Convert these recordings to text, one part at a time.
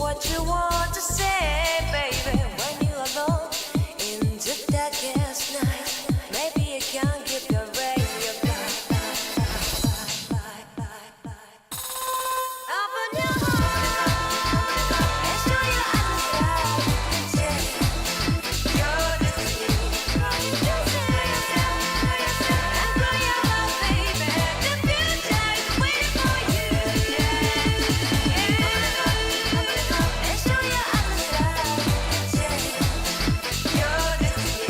what you want to say, baby. When you're alone in the darkest night, maybe you can't keep your radio blind. Open your heart and show your eyes that you can change your destiny. And grow your love, baby. The future is waiting for you. And show your eyes that you can change your destiny.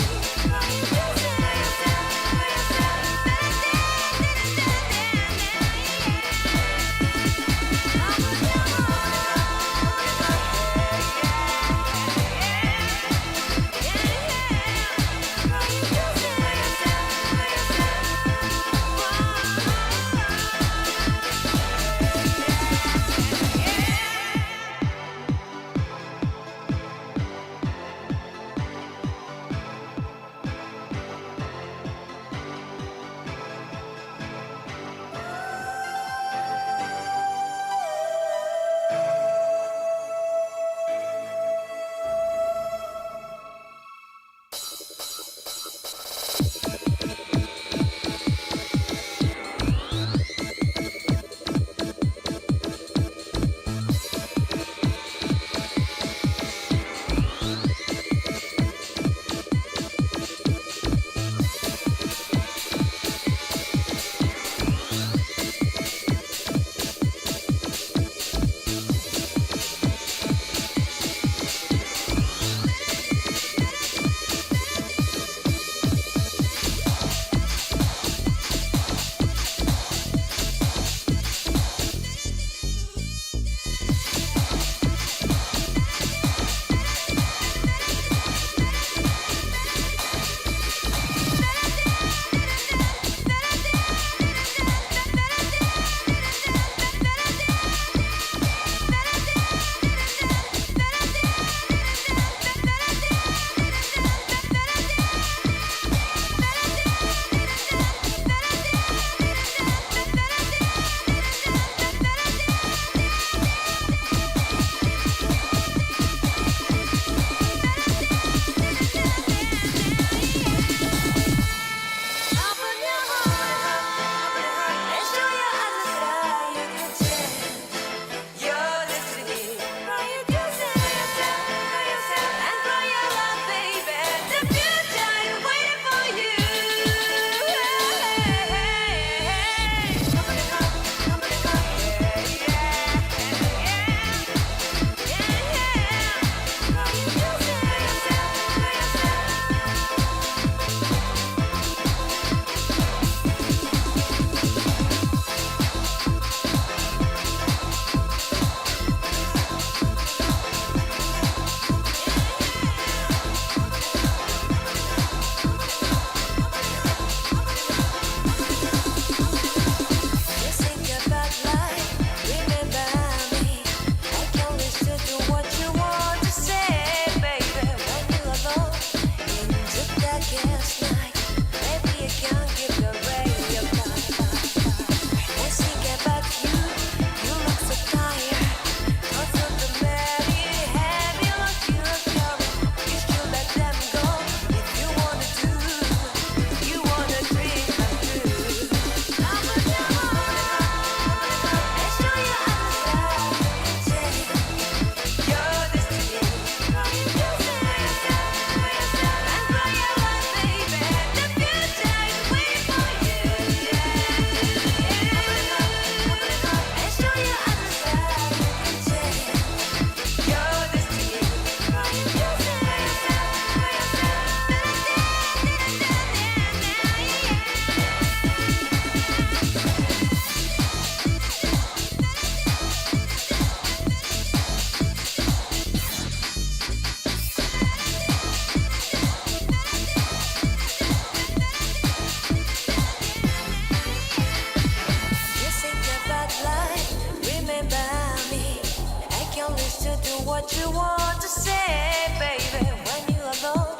What you want to say, baby, when you're alone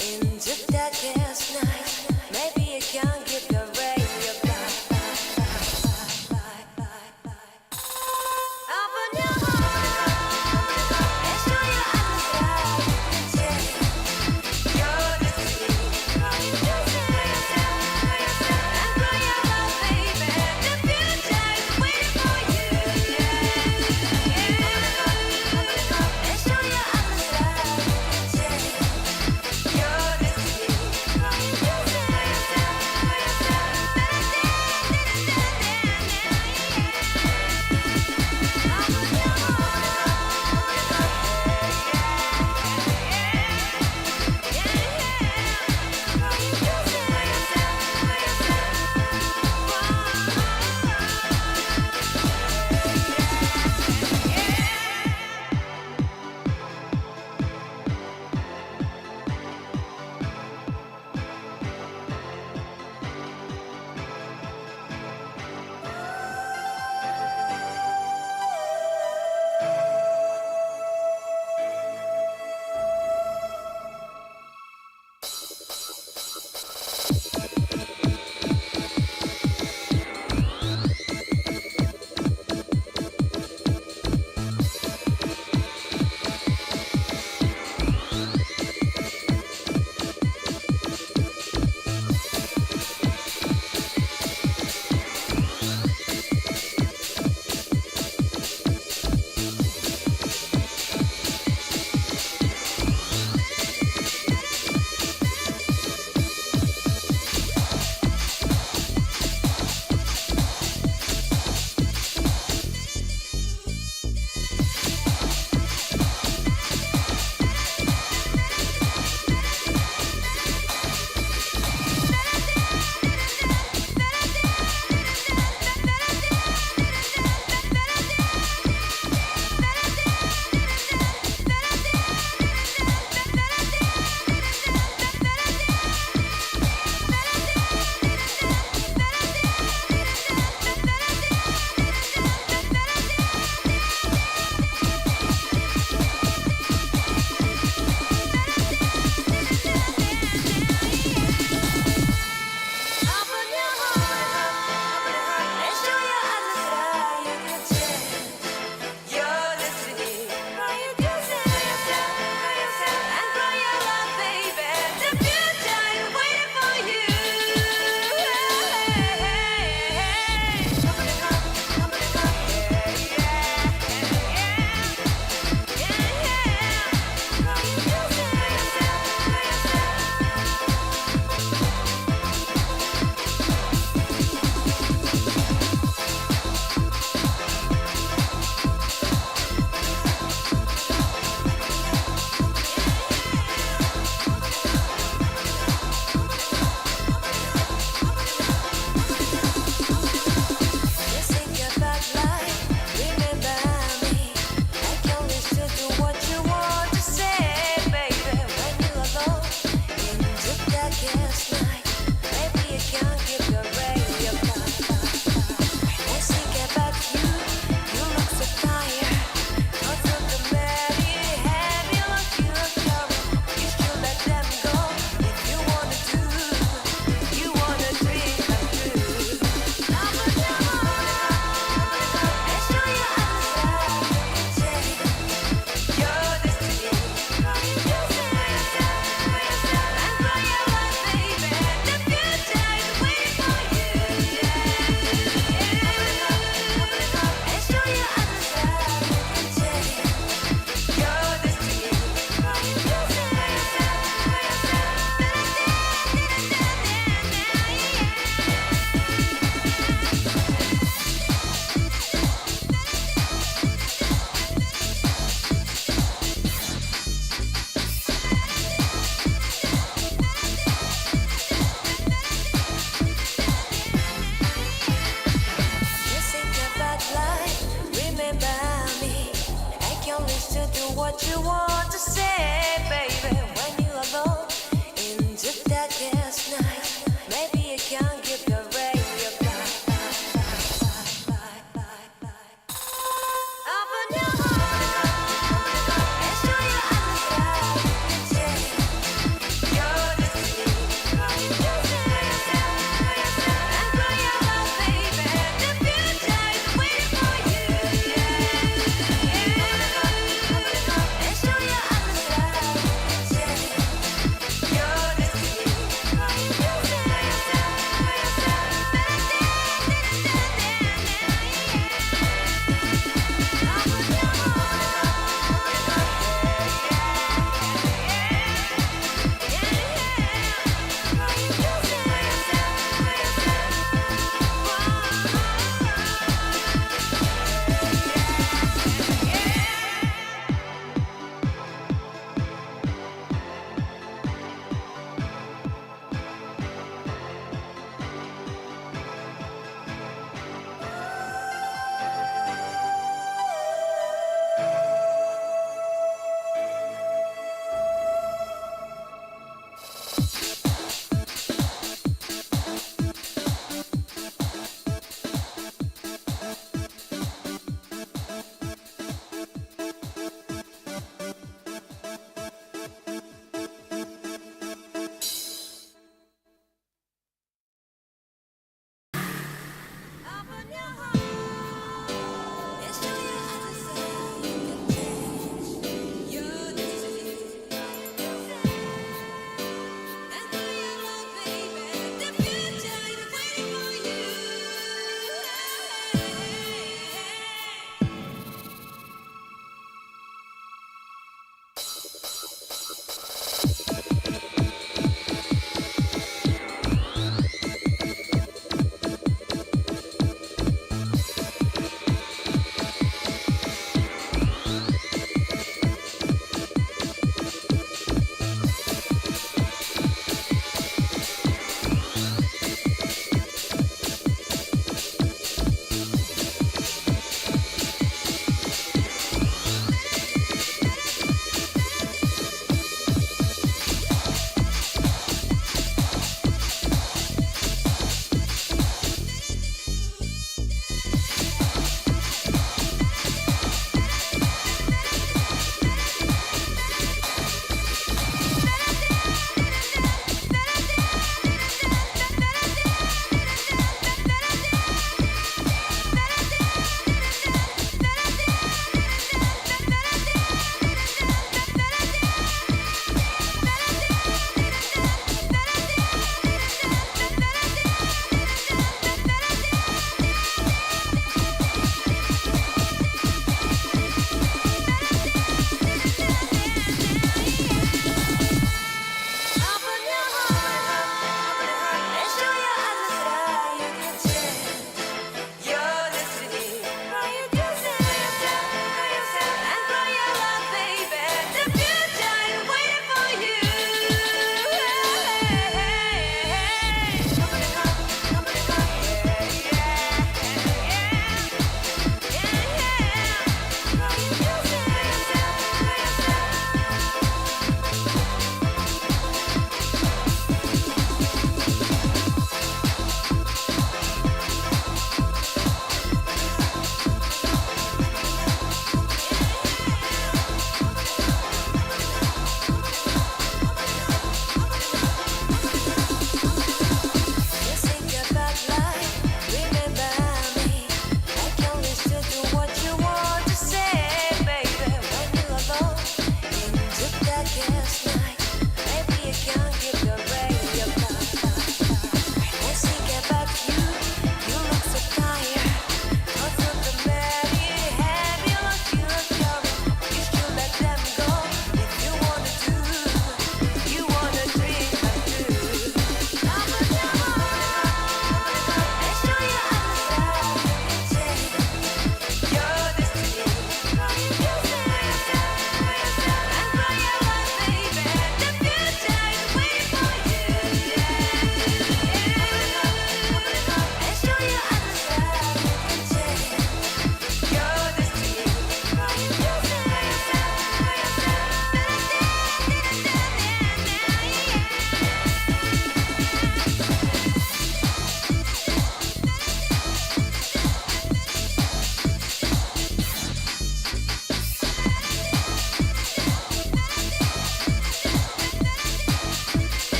in the darkest night, maybe you can't keep your radio blind. Open your heart what you want to say, baby, when you're alone in the darkest night. Maybe you can give your radio open your heart and show your eyes your destiny. And grow your love, baby. The future is waiting for you. And show your eyes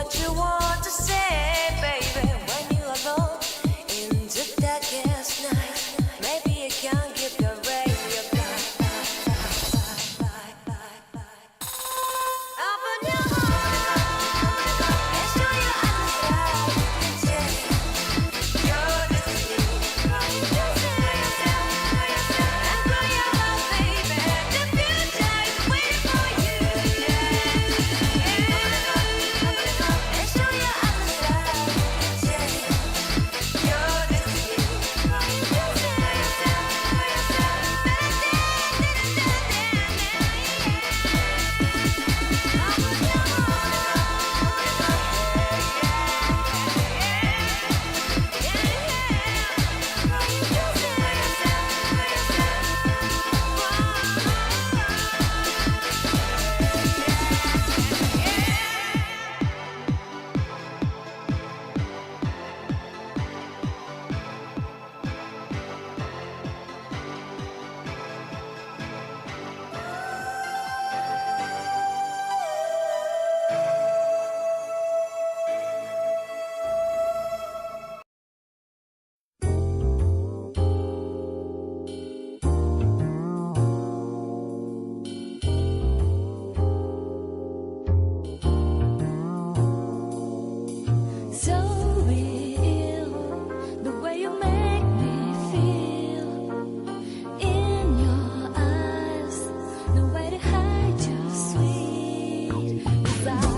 what you want to say, baby, when you're alone in the darkest night. Maybe you can give your radio back. Open your heart and show your eyes that you're destiny. And grow your love, baby. The future is waiting for you. And show your eyes that you're destiny. So real, the way you make me feel. In your eyes, no way to hide your sweet desire.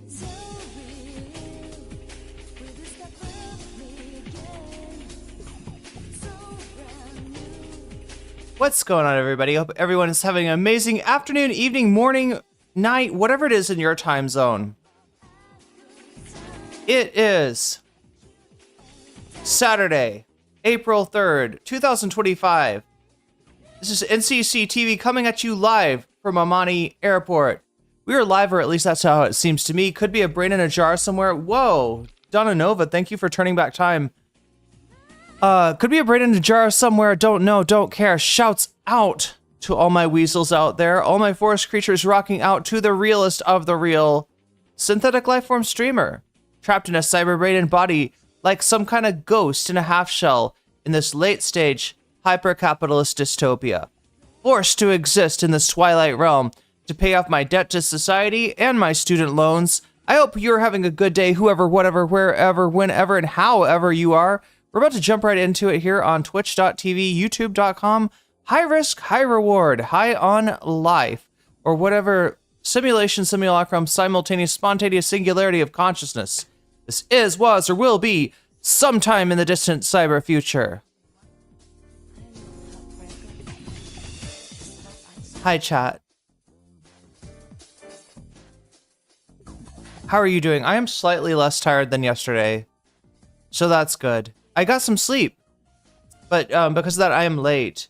So real, will you step with me again? So brand new. What's going on, everybody? Hope everyone is having an amazing afternoon, evening, morning, night, whatever it is in your time zone. It is Saturday, April 3rd, 2025. This is NCC TV coming at you live from Amani Airport. We are live, or at least that's how it seems to me. Could be a brain in a jar somewhere. Whoa, Donna Nova, thank you for turning back time. Could be a brain in a jar somewhere. Don't know, don't care. Shouts out to all my weasels out there. All my forest creatures rocking out to the realest of the real synthetic lifeform streamer. Trapped in a cyber brain and body like some kind of ghost in a half shell in this late stage hyper-capitalist dystopia. Forced to exist in this twilight realm to pay off my debt to society and my student loans. I hope you're having a good day, whoever, whatever, wherever, whenever, and however you are. We're about to jump right into it here on twitch.tv, youtube.com. High risk, high reward, high on life, or whatever simulation, simulacrum, simultaneous, spontaneous singularity of consciousness. This is, was, or will be sometime in the distant cyber future. Hi, chat. How are you doing? I am slightly less tired than yesterday, so that's good. I got some sleep, but because of that, I am late.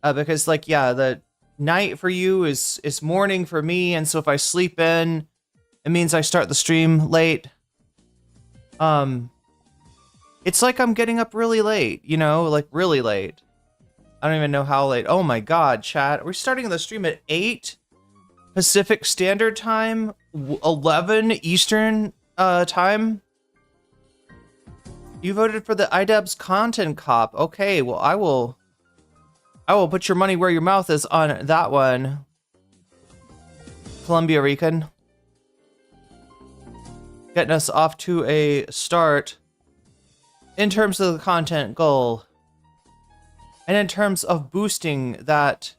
Because, like, yeah, the night for you is morning for me, and so if I sleep in, it means I start the stream late. It's like I'm getting up really late, you know, like really late. I don't even know how late. Oh my god, chat. We're starting the stream at 8 Pacific Standard Time, 11 Eastern time. You voted for the iDubbbz content cop. Okay, well, I will put your money where your mouth is on that one. Columbia Rican. Getting us off to a start in terms of the content goal. And in terms of boosting that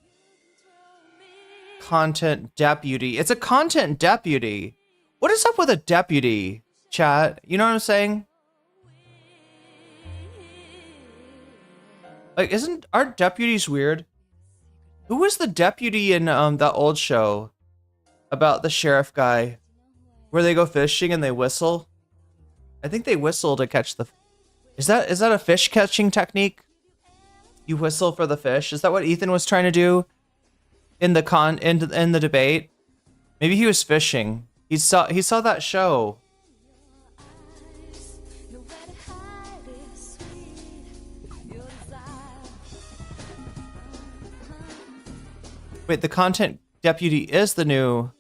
content deputy. It's a content deputy. What is up with a deputy, chat? You know what I'm saying? Like, aren't deputies weird? Who was the deputy in that old show about the sheriff guy where they go fishing and they whistle? I think they whistle to catch the... Is that a fish catching technique? You whistle for the fish? Is that what Ethan was trying to do in the in the debate? Maybe he was fishing. He saw that show. Wait, the content deputy is the new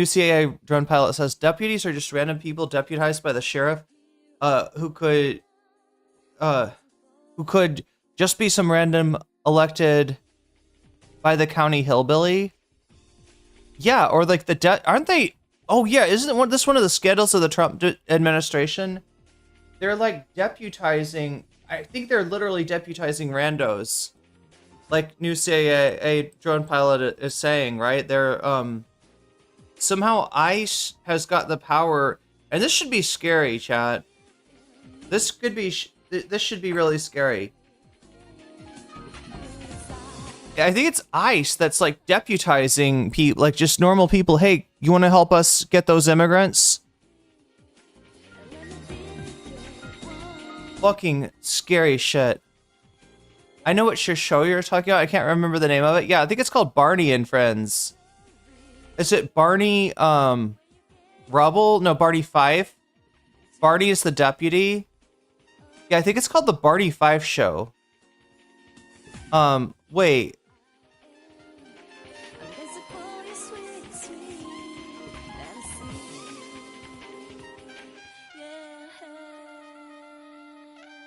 CIA drone pilot says deputies are just random people deputized by the sheriff who could just be some random elected by the county hillbilly. Yeah, or like aren't they? Oh yeah, isn't this one of the scandals of the Trump administration? They're like deputizing. I think they're literally deputizing randos, like new CIA drone pilot is saying, right? They're somehow ICE has got the power, and this should be scary, chat. This could be this should be really scary. I think it's ICE that's like deputizing people, like just normal people. Hey, you want to help us get those immigrants? Fucking scary shit. I know what show you're talking about. I can't remember the name of it. Yeah, I think it's called Barney and Friends. Is it Barney Rubble? No, Barney Fife. Barney is the deputy. Yeah, I think it's called the Barney Fife Show. Wait.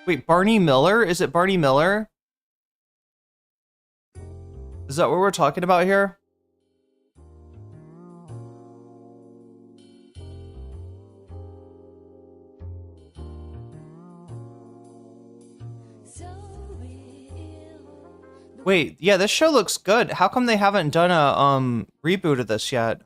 Wait, Barney Miller? Is it Barney Miller? Is that what we're talking about here? Wait, yeah, this show looks good. How come they haven't done a reboot of this yet?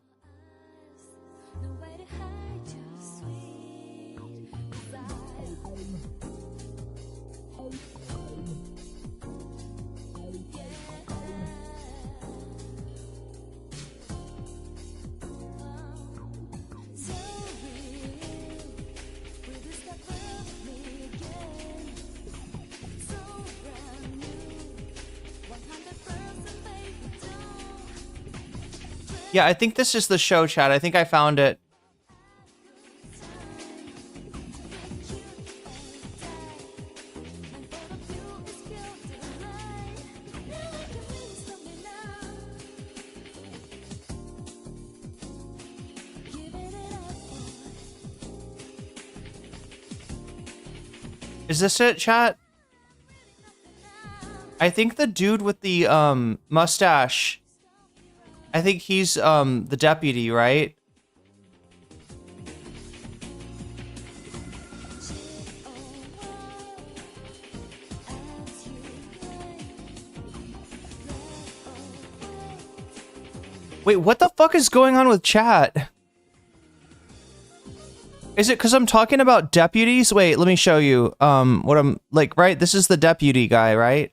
Yeah, I think this is the show, chat. I think I found it. Is this it, chat? I think the dude with the mustache, I think he's the deputy, right? Wait, what the fuck is going on with chat? Is it because I'm talking about deputies? Wait, let me show you what I'm like, right? This is the deputy guy, right?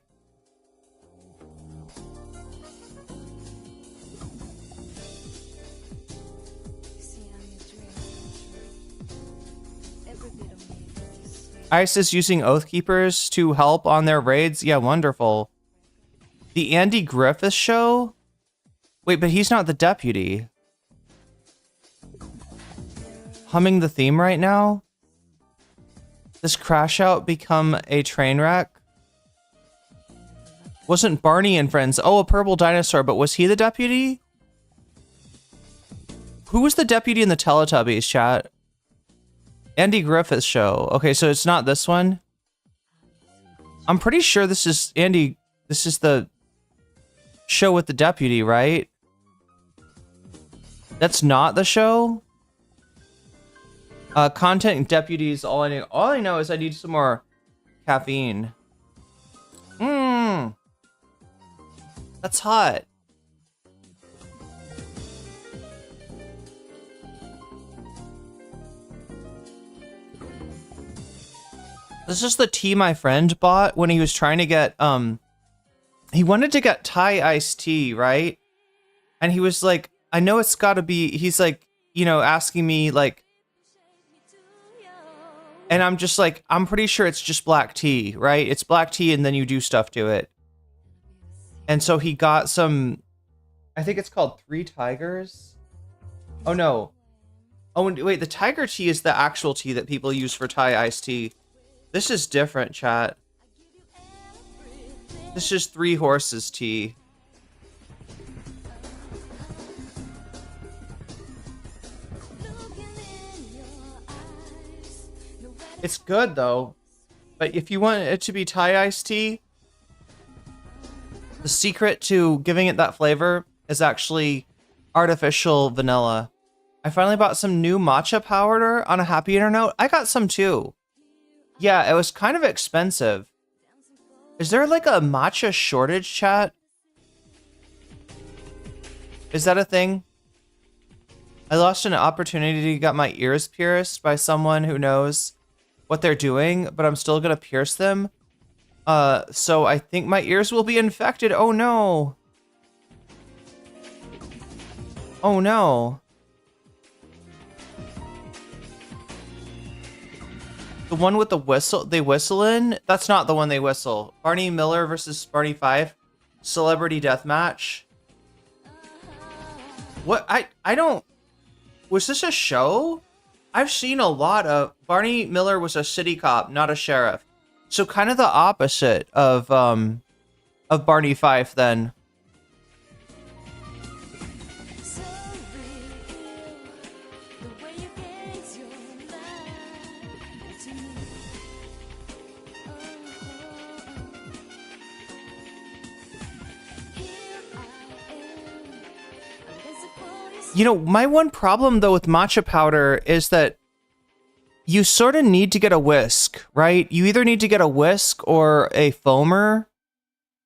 ICE is using Oath Keepers to help on their raids. Yeah, wonderful. The Andy Griffith Show? Wait, but he's not the deputy. Humming the theme right now? Does Crash Out become a train wreck? Wasn't Barney and Friends? Oh, a purple dinosaur, but was he the deputy? Who was the deputy in the Teletubbies, chat? Andy Griffith Show. Okay, so it's not this one. I'm pretty sure this is Andy. This is the show with the deputy, right? That's not the show. Content deputies. All I know. All I know is I need some more caffeine. That's hot. This is the tea my friend bought when he was trying to get, he wanted to get Thai iced tea, right? And he was like, I know it's gotta be, he's like, you know, asking me like, and I'm just like, I'm pretty sure it's just black tea, right? It's black tea and then you do stuff to it. And so he got some, I think it's called Three Tigers. Oh no. Oh, wait, the tiger tea is the actual tea that people use for Thai iced tea. This is different, chat. This is Three Horses tea. It's good though. But if you want it to be Thai iced tea, the secret to giving it that flavor is actually artificial vanilla. I finally bought some new matcha powder on a happier note. I got some too. Yeah, it was kind of expensive. Is there like a matcha shortage, chat? Is that a thing? I lost an opportunity to get my ears pierced by someone who knows what they're doing, but I'm still gonna pierce them. So I think my ears will be infected. Oh no. Oh no. The one with the whistle, they whistle in? That's not the one they whistle. Barney Miller versus Barney 5. Celebrity Deathmatch. What? I don't... Was this a show? I've seen a lot of... Barney Miller was a city cop, not a sheriff. So kind of the opposite of Barney 5 then. So real, the way you gaze your light to me. Here I am. I'm disappointed. You know, my one problem though with matcha powder is that you sort of need to get a whisk, right? You either need to get a whisk or a foamer.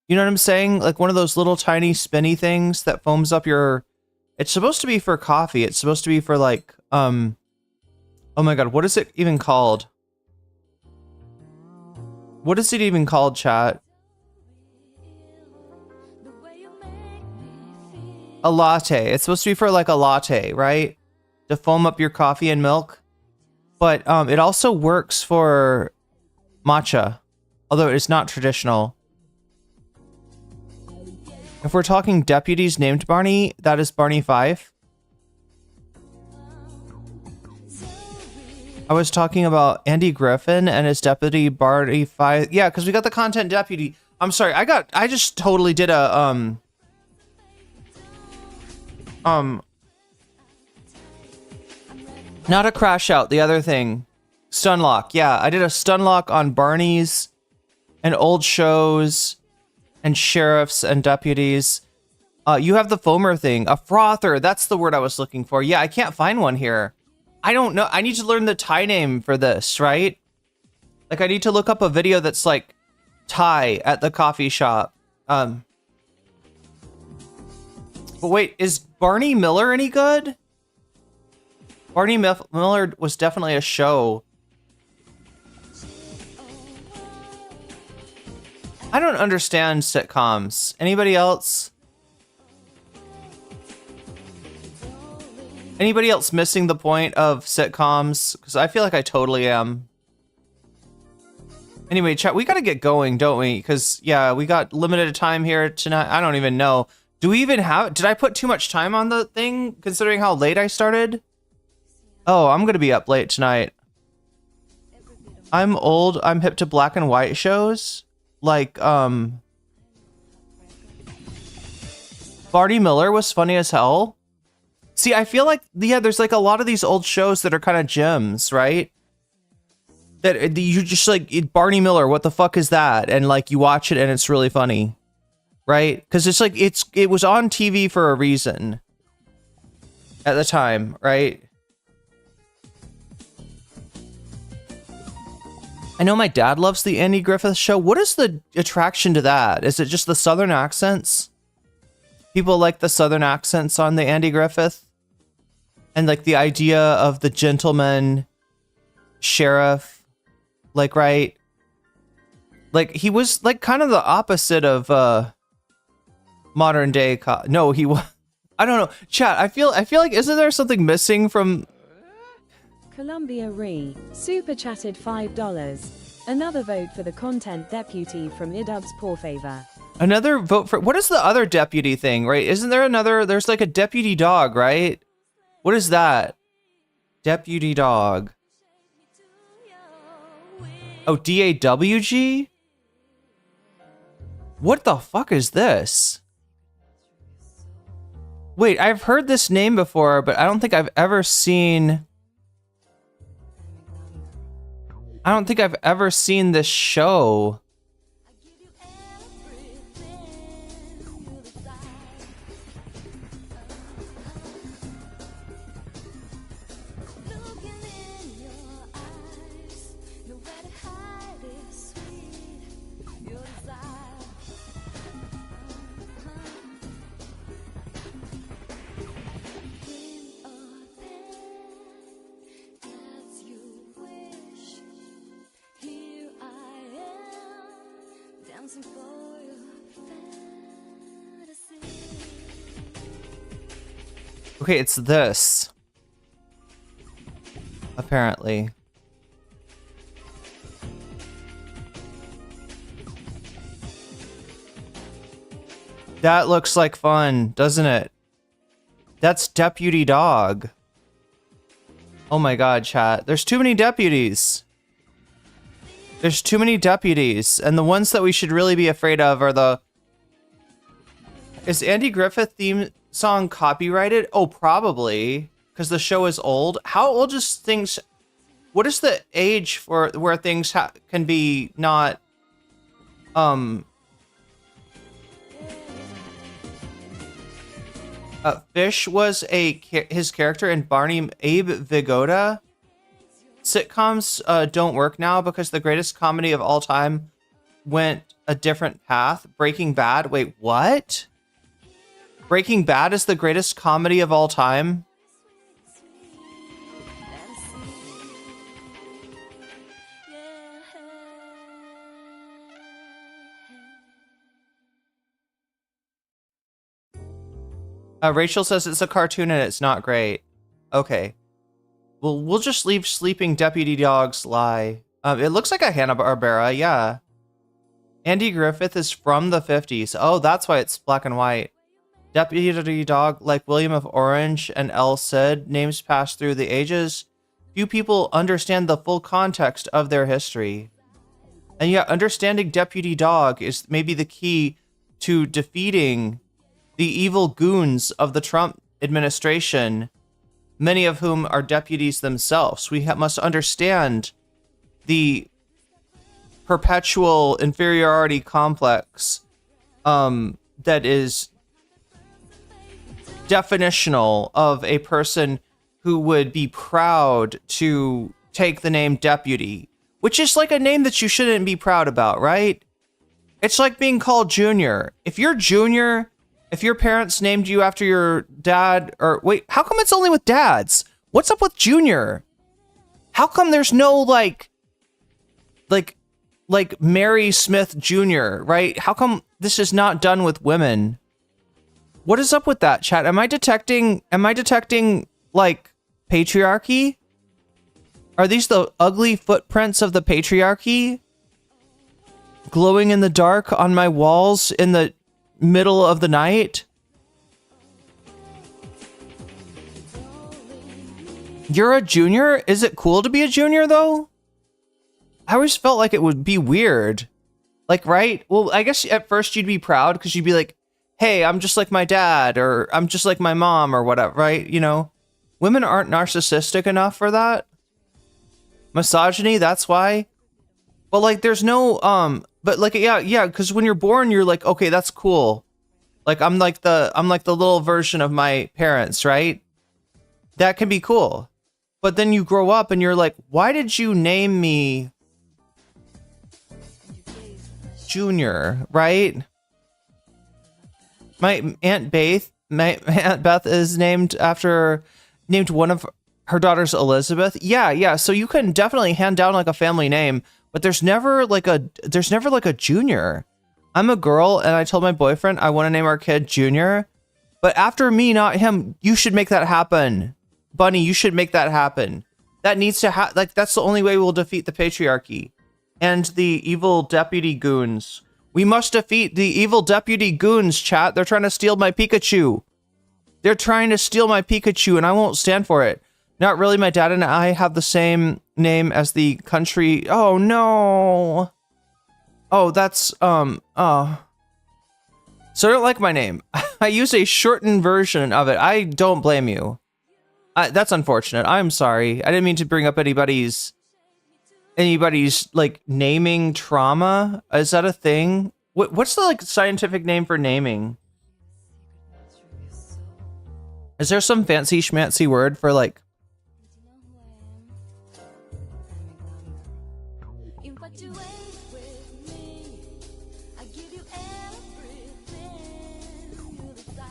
You know what I'm saying? Like one of those little tiny spinny things that foams up your... It's supposed to be for coffee. It's supposed to be for like, oh my God, what is it even called? What is it even called, chat? The way you make me feel. A latte. It's supposed to be for like a latte, right? To foam up your coffee and milk. But it also works for matcha, although it's not traditional. If we're talking deputies named Barney, that is Barney 5. I was talking about Andy Griffin and his deputy Barney 5. Yeah, because we got the content deputy. I'm sorry, I just totally did a not a crash out, the other thing. Stunlock. Yeah, I did a stunlock on Barneys and old shows and sheriffs and deputies. You have the foamer thing. A frother. That's the word I was looking for. Yeah, I can't find one here. I don't know. I need to learn the Thai name for this, right? Like, I need to look up a video that's like Thai at the coffee shop. But wait, is Barney Miller any good? Barney Miller was definitely a show. I don't understand sitcoms. Anybody else? Anybody else missing the point of sitcoms? Because I feel like I totally am. Anyway, chat, we gotta get going, don't we? Because, yeah, we got limited time here tonight. I don't even know. Do we even have... Did I put too much time on the thing, considering how late I started? Oh, I'm gonna be up late tonight. I'm old. I'm hip to black and white shows. Like, Barney Miller was funny as hell. See, I feel like, yeah, there's like a lot of these old shows that are kind of gems, right? That you just like, Barney Miller, what the fuck is that? And like, you watch it and it's really funny, right? Because it's like, it was on TV for a reason at the time, right? I know my dad loves the Andy Griffith Show. What is the attraction to that? Is it just the Southern accents? People like the Southern accents on the Andy Griffith? And like the idea of the gentleman sheriff, like, right? Like, he was like kind of the opposite of modern day no, he was... I don't know. Chat, I feel like, isn't there something missing from... Columbia Re, super chatted $5. Another vote for the content deputy from Idub's Poor Favor. Another vote for... What is the other deputy thing, right? Isn't there another... There's like a deputy dog, right? What is that? Deputy dog. Oh, DAWG? What the fuck is this? Wait, I've heard this name before, but I don't think I've ever seen... I don't think I've ever seen this show. Okay, it's this. Apparently. That looks like fun, doesn't it? That's Deputy Dog. Oh my god, chat. There's too many deputies. There's too many deputies. And the ones that we should really be afraid of are the... Is Andy Griffith theme song copyrighted? Oh, probably. Because the show is old. How old is things... What is the age for where things can be not... Fish was his character in Barney Abe Vigoda. Sitcoms don't work now because the greatest comedy of all time went a different path. Breaking Bad. Wait, what? Breaking Bad is the greatest comedy of all time? Rachel says it's a cartoon and it's not great. Okay. Well, we'll just leave Sleeping Deputy Dogs lie. It looks like a Hanna-Barbera, yeah. Andy Griffith is from the 50s. Oh, that's why it's black and white. Deputy Dog, like William of Orange and El Cid, names pass through the ages. Few people understand the full context of their history. And yet, understanding Deputy Dog is maybe the key to defeating the evil goons of the Trump administration, many of whom are deputies themselves. We must understand the perpetual inferiority complex that is definitional of a person who would be proud to take the name deputy, which is like a name that you shouldn't be proud about, right? It's like being called Junior. If you're Junior, if your parents named you after your dad, or wait, how come it's only with dads? What's up with Junior? How come there's no like Mary Smith Jr., right? How come this is not done with women? What is up with that, chat? Am I detecting like patriarchy? Are these the ugly footprints of the patriarchy glowing in the dark on my walls in the middle of the night? You're a junior? Is it cool to be a junior though? I always felt like it would be weird. Like, right? Well, I guess at first you'd be proud because you'd be like, hey, I'm just like my dad, or I'm just like my mom, or whatever, right? You know, women aren't narcissistic enough for that. Misogyny, that's why. But like, there's no, but like, yeah, because when you're born, you're like, okay, that's cool. Like, I'm like the little version of my parents, right? That can be cool. But then you grow up and you're like, why did you name me Junior, right? My Aunt Beth is named one of her daughters Elizabeth. Yeah. So you can definitely hand down like a family name, but there's never like a Junior. I'm a girl and I told my boyfriend I want to name our kid Junior, but after me, not him. You should make that happen. Bunny, you should make that happen. That needs to that's the only way we'll defeat the patriarchy and the evil deputy goons. We must defeat the evil deputy goons, chat. They're trying to steal my Pikachu. They're trying to steal my Pikachu and I won't stand for it. Not really, my dad and I have the same name as the country. Oh no. Oh, that's, So I don't like my name. I use a shortened version of it. I don't blame you. That's unfortunate. I'm sorry. I didn't mean to bring up anybody's anybody's like naming trauma. Is that a thing? What's the like scientific name for naming? Is there some fancy schmancy word for like? Infatuated with me, I give you everything you desire.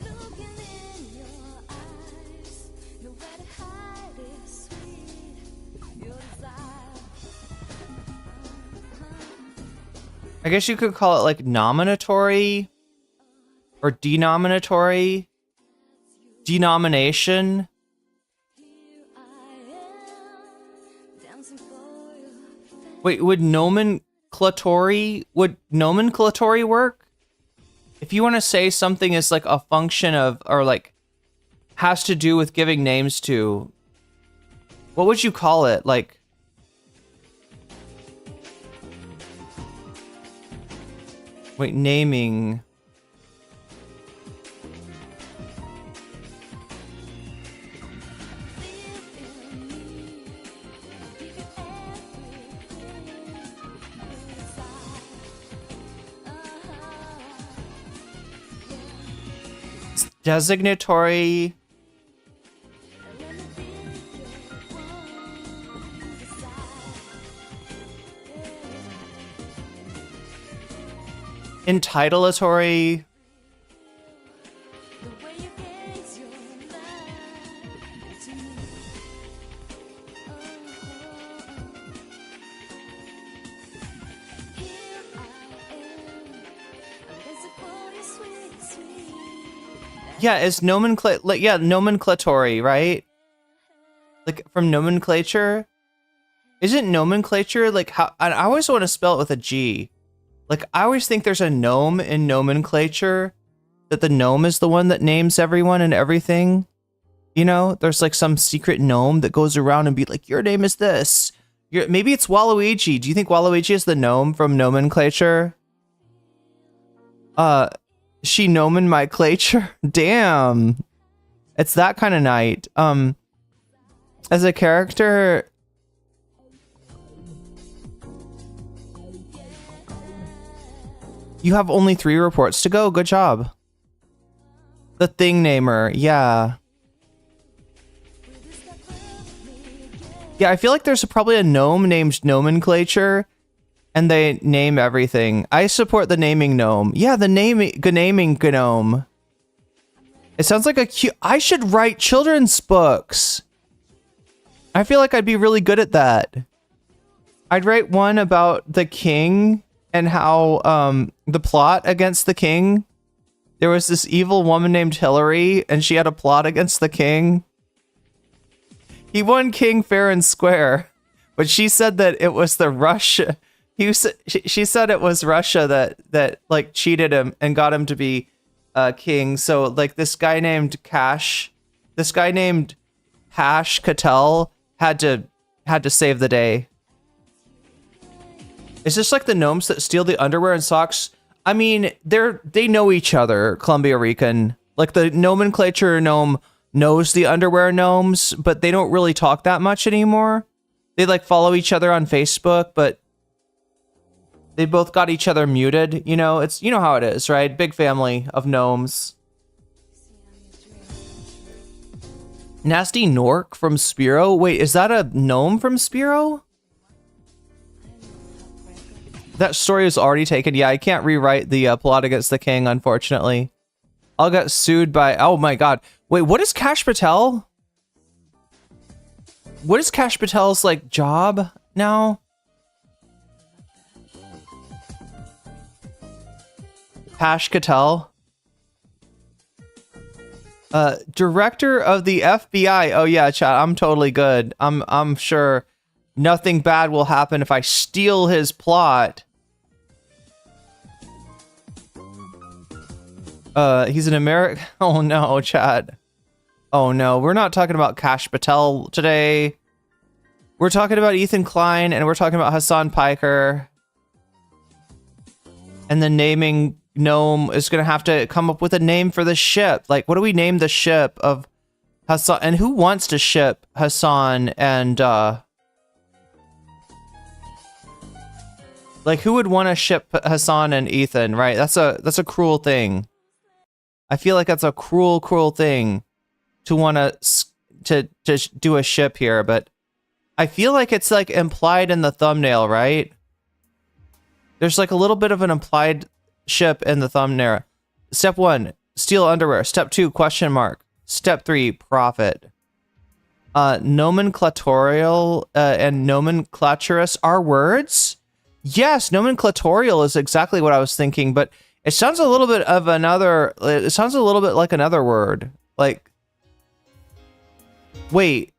Looking in your eyes, nowhere to hide is sweet. Your desire. I guess you could call it like nominatory or denominatory. Denomination. Here I am, dancing for your face. Wait, would nomenclatory work? If you want to say something is like a function of or like has to do with giving names to, what would you call it? Like wait, naming. Designatory. Entitulatory. The way you gaze your mind to me. Here I am, dancing for your sweet, sweet. Yeah, it's nomenclatory, right? Like from nomenclature. Isn't nomenclature like how I always want to spell it with a G. Like I always think there's a gnome in nomenclature, that the gnome is the one that names everyone and everything. You know, there's like some secret gnome that goes around and be like, your name is this. Maybe it's Waluigi. Do you think Waluigi is the gnome from nomenclature? She gnomin' my clature. Damn. It's that kind of night. As a character, you have only 3 reports to go. Good job. The thing namer. Yeah. Yeah, I feel like there's probably a gnome named Nomenclature, and they name everything. I support the naming gnome. Yeah, the naming gnome. It sounds like a cute... I should write children's books. I feel like I'd be really good at that. I'd write one about the king and how the plot against the king. There was this evil woman named Hillary, and she had a plot against the king. He won king fair and square, but she said that it was the Russia. She said it was Russia that like cheated him and got him to be king. So like this guy named Hash Cattell had to save the day. Is this like the gnomes that steal the underwear and socks? I mean, they know each other, Columbia Rican. Like the nomenclature gnome knows the underwear gnomes, but they don't really talk that much anymore. They like follow each other on Facebook, but they both got each other muted. You know, it's, you know how it is, right? Big family of gnomes. Nasty Nork from Spiro. Wait, is that a gnome from Spiro? That story is already taken. Yeah, I can't rewrite the plot against the king, unfortunately. I'll get sued by... Oh my god. Wait, what is Cash Patel? What is Cash Patel's, like, job now? Cash Patel? Director of the FBI. Oh yeah, chat, I'm totally good. I'm sure nothing bad will happen if I steal his plot. He's an American. Oh no, chat. Oh no, we're not talking about Cash Patel today. We're talking about Ethan Klein, and we're talking about Hasan Piker. And the naming gnome is gonna have to come up with a name for the ship. Like, what do we name the ship of Hasan, and who wants to ship Hasan and like who would want to ship Hasan and Ethan, right? That's a cruel thing. I feel like that's a cruel thing to want to do a ship here, but I feel like it's like implied in the thumbnail, right? There's like a little bit of an implied ship in the thumbnail. Step 1, steal underwear. Step 2, question mark. Step 3, profit. Nomenclatorial and nomenclaturous are words? Yes, nomenclatorial is exactly what I was thinking, but it sounds a little bit of another, it sounds a little bit like another word. Like, wait,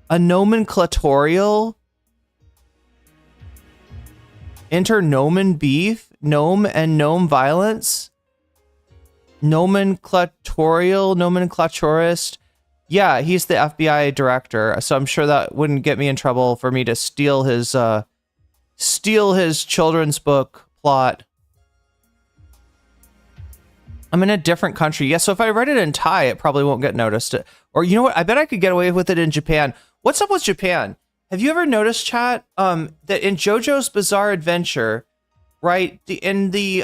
a nomenclatorial? Internomen beef? Gnome and gnome violence? Nomenclatorial, nomenclaturist. Yeah, he's the FBI director, so I'm sure that wouldn't get me in trouble for me to steal his children's book plot. I'm in a different country. Yeah, so if I write it in Thai, it probably won't get noticed. Or you know what? I bet I could get away with it in Japan. What's up with Japan? Have you ever noticed, chat, that in JoJo's Bizarre Adventure, right, in the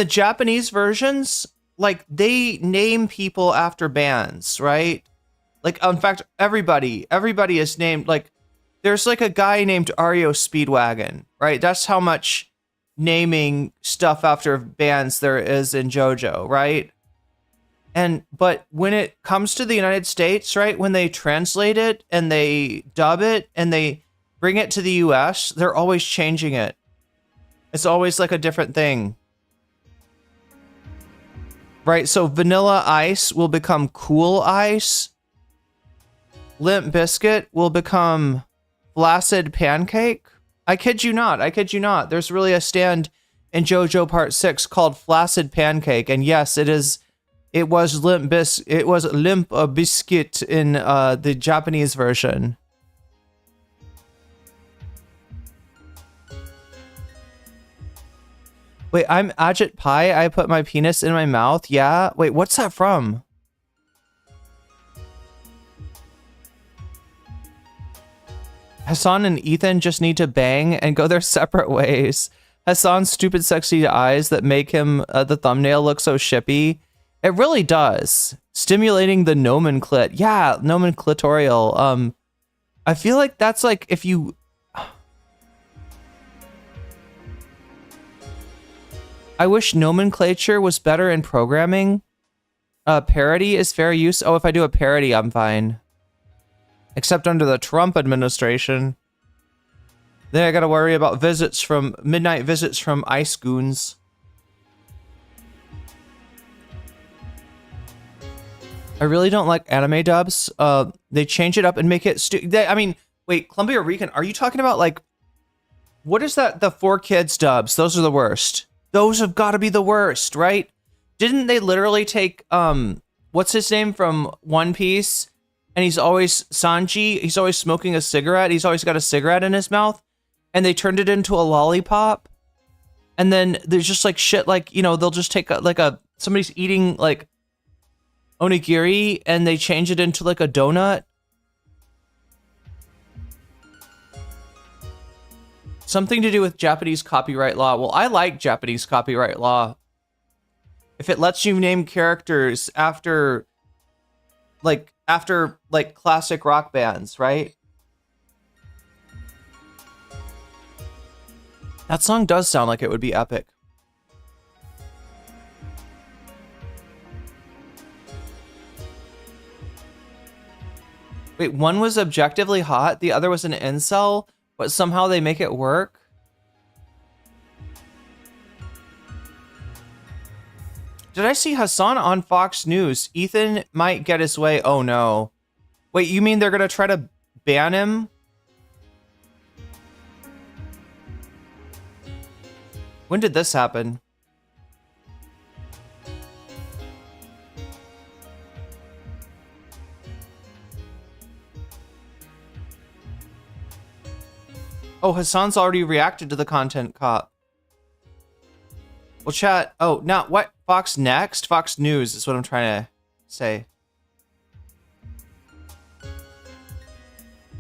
Japanese versions, like they name people after bands, right? Like, in fact, everybody is named, like, there's like a guy named Ario Speedwagon, right? That's how much naming stuff after bands there is in JoJo, right? But when it comes to the United States, right, when they translate it and they dub it and they bring it to the US, they're always changing it. It's always like a different thing. Right, so Vanilla Ice will become Cool Ice. Limp Biscuit will become Flaccid Pancake. I kid you not. There's really a stand in JoJo Part 6 called Flaccid Pancake, and yes, it was Limp Biscuit in the Japanese version. Wait, I'm Ajit Pai. I put my penis in my mouth. Yeah. Wait, what's that from? Hasan and Ethan just need to bang and go their separate ways. Hasan's stupid sexy eyes that make him the thumbnail look so shippy. It really does. Stimulating the nomenclat. Yeah, nomenclatorial. I feel like that's like if you... I wish nomenclature was better in programming. Parody is fair use. Oh, if I do a parody, I'm fine. Except under the Trump administration. Then I gotta worry about midnight visits from ice goons. I really don't like anime dubs. They change it up and make it I mean, wait, Columbia Recon, are you talking about like, what is that? The 4Kids dubs. Those are the worst. Those have got to be the worst, right? Didn't they literally take, what's his name from One Piece? And he's always, Sanji, he's always smoking a cigarette. He's always got a cigarette in his mouth. And they turned it into a lollipop. And then there's just like shit like, you know, they'll just take somebody's eating like onigiri and they change it into like a donut. Something to do with Japanese copyright law. Well, I like Japanese copyright law. If it lets you name characters after classic rock bands, right? That song does sound like it would be epic. Wait, one was objectively hot, the other was an incel, but somehow they make it work? Did I see Hasan on Fox News? Ethan might get his way. Oh no. Wait, you mean they're gonna try to ban him? When did this happen? Oh, Hasan's already reacted to the content cop. Well, chat. Oh, not what? Fox Next? Fox News is what I'm trying to say.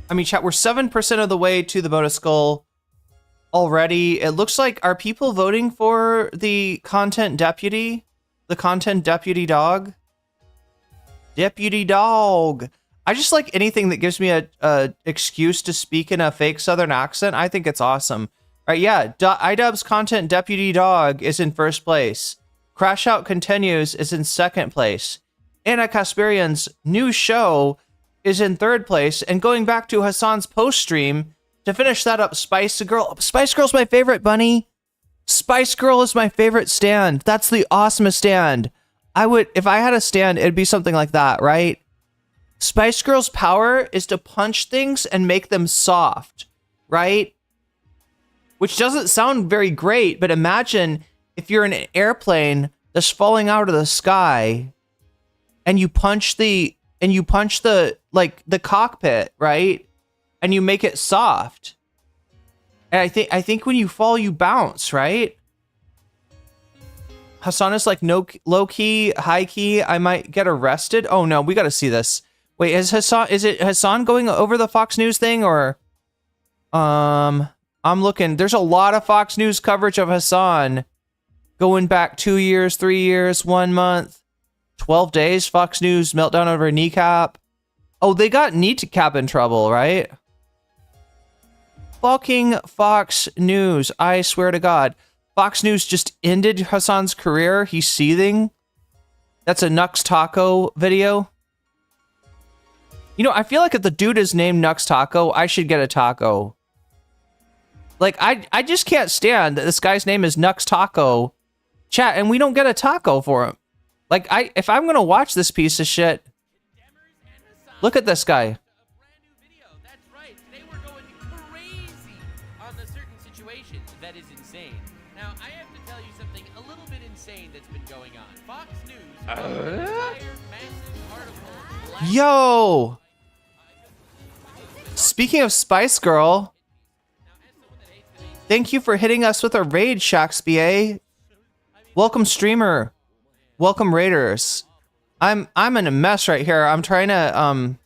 I mean, chat, we're 7% of the way to the bonus goal already. It looks like, are people voting for the content deputy? The content deputy dog? Deputy dog. I just like anything that gives me a excuse to speak in a fake Southern accent. I think it's awesome. All right, yeah, iDubbbz content deputy dog is in first place. Crash Out Continues is in second place. Anna Kasparian's new show is in third place. And going back to Hasan's post stream to finish that up, Spice Girl. Spice Girl's my favorite, bunny. Spice Girl is my favorite stand. That's the awesomest stand. I would, if I had a stand, it'd be something like that, right? Spice Girl's power is to punch things and make them soft, right? Which doesn't sound very great, but imagine if you're in an airplane that's falling out of the sky and you punch the like the cockpit, right? And you make it soft. And I think when you fall, you bounce, right? Hasan is like, no, low key, high key, I might get arrested. Oh no, we gotta see this. Wait, is it Hasan going over the Fox News thing, or I'm looking. There's a lot of Fox News coverage of Hasan going back 2 years, 3 years, 1 month, 12 days. Fox News meltdown over a kneecap. Oh, they got kneecap in trouble, right? Fucking Fox News. I swear to God. Fox News just ended Hasan's career. He's seething. That's a Nux Taco video. You know, I feel like if the dude is named Nux Taco, I should get a taco. Like, I just can't stand that this guy's name is Nux Taco. Chat, and we don't get a taco for him. Like, if I'm gonna watch this piece of shit, look at this guy. That's right. Today we're going crazy on the certain situation that is insane. Now, I have to tell you something a little bit insane that's been going on. Fox News, an entire massive article. Yo! Speaking of Spice Girl, thank you for hitting us with a raid, Shaxby. Welcome, streamer. Welcome, raiders. I'm in a mess right here. I'm trying to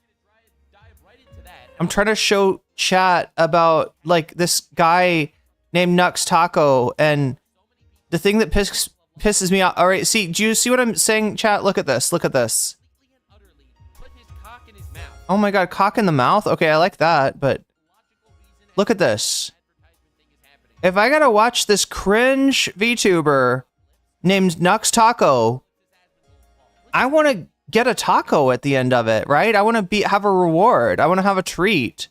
show chat about like this guy named Nux Taco, and the thing that pisses me off. All right, see, do you see what I'm saying, chat? Look at this. Look at this. Oh my God, cock in the mouth. Okay, I like that, but look at this. If I gotta watch this cringe VTuber named Nux Taco, I want to get a taco at the end of it, right? I want to have a reward. I want to have a treat.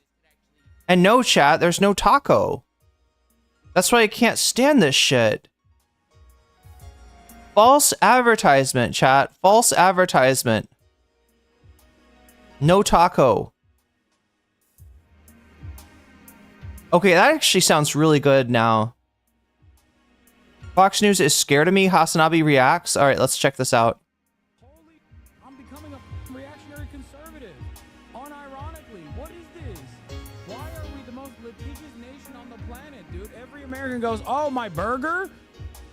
And no, chat, there's no taco. That's why I can't stand this shit. False advertisement, chat. False advertisement. No taco. Okay, that actually sounds really good now. Fox News is scared of me. Hasanabi reacts. All right, let's check this out. I'm becoming a reactionary conservative. Unironically, what is this? Why are we the most litigious nation on the planet, dude? Every American goes, oh, my burger?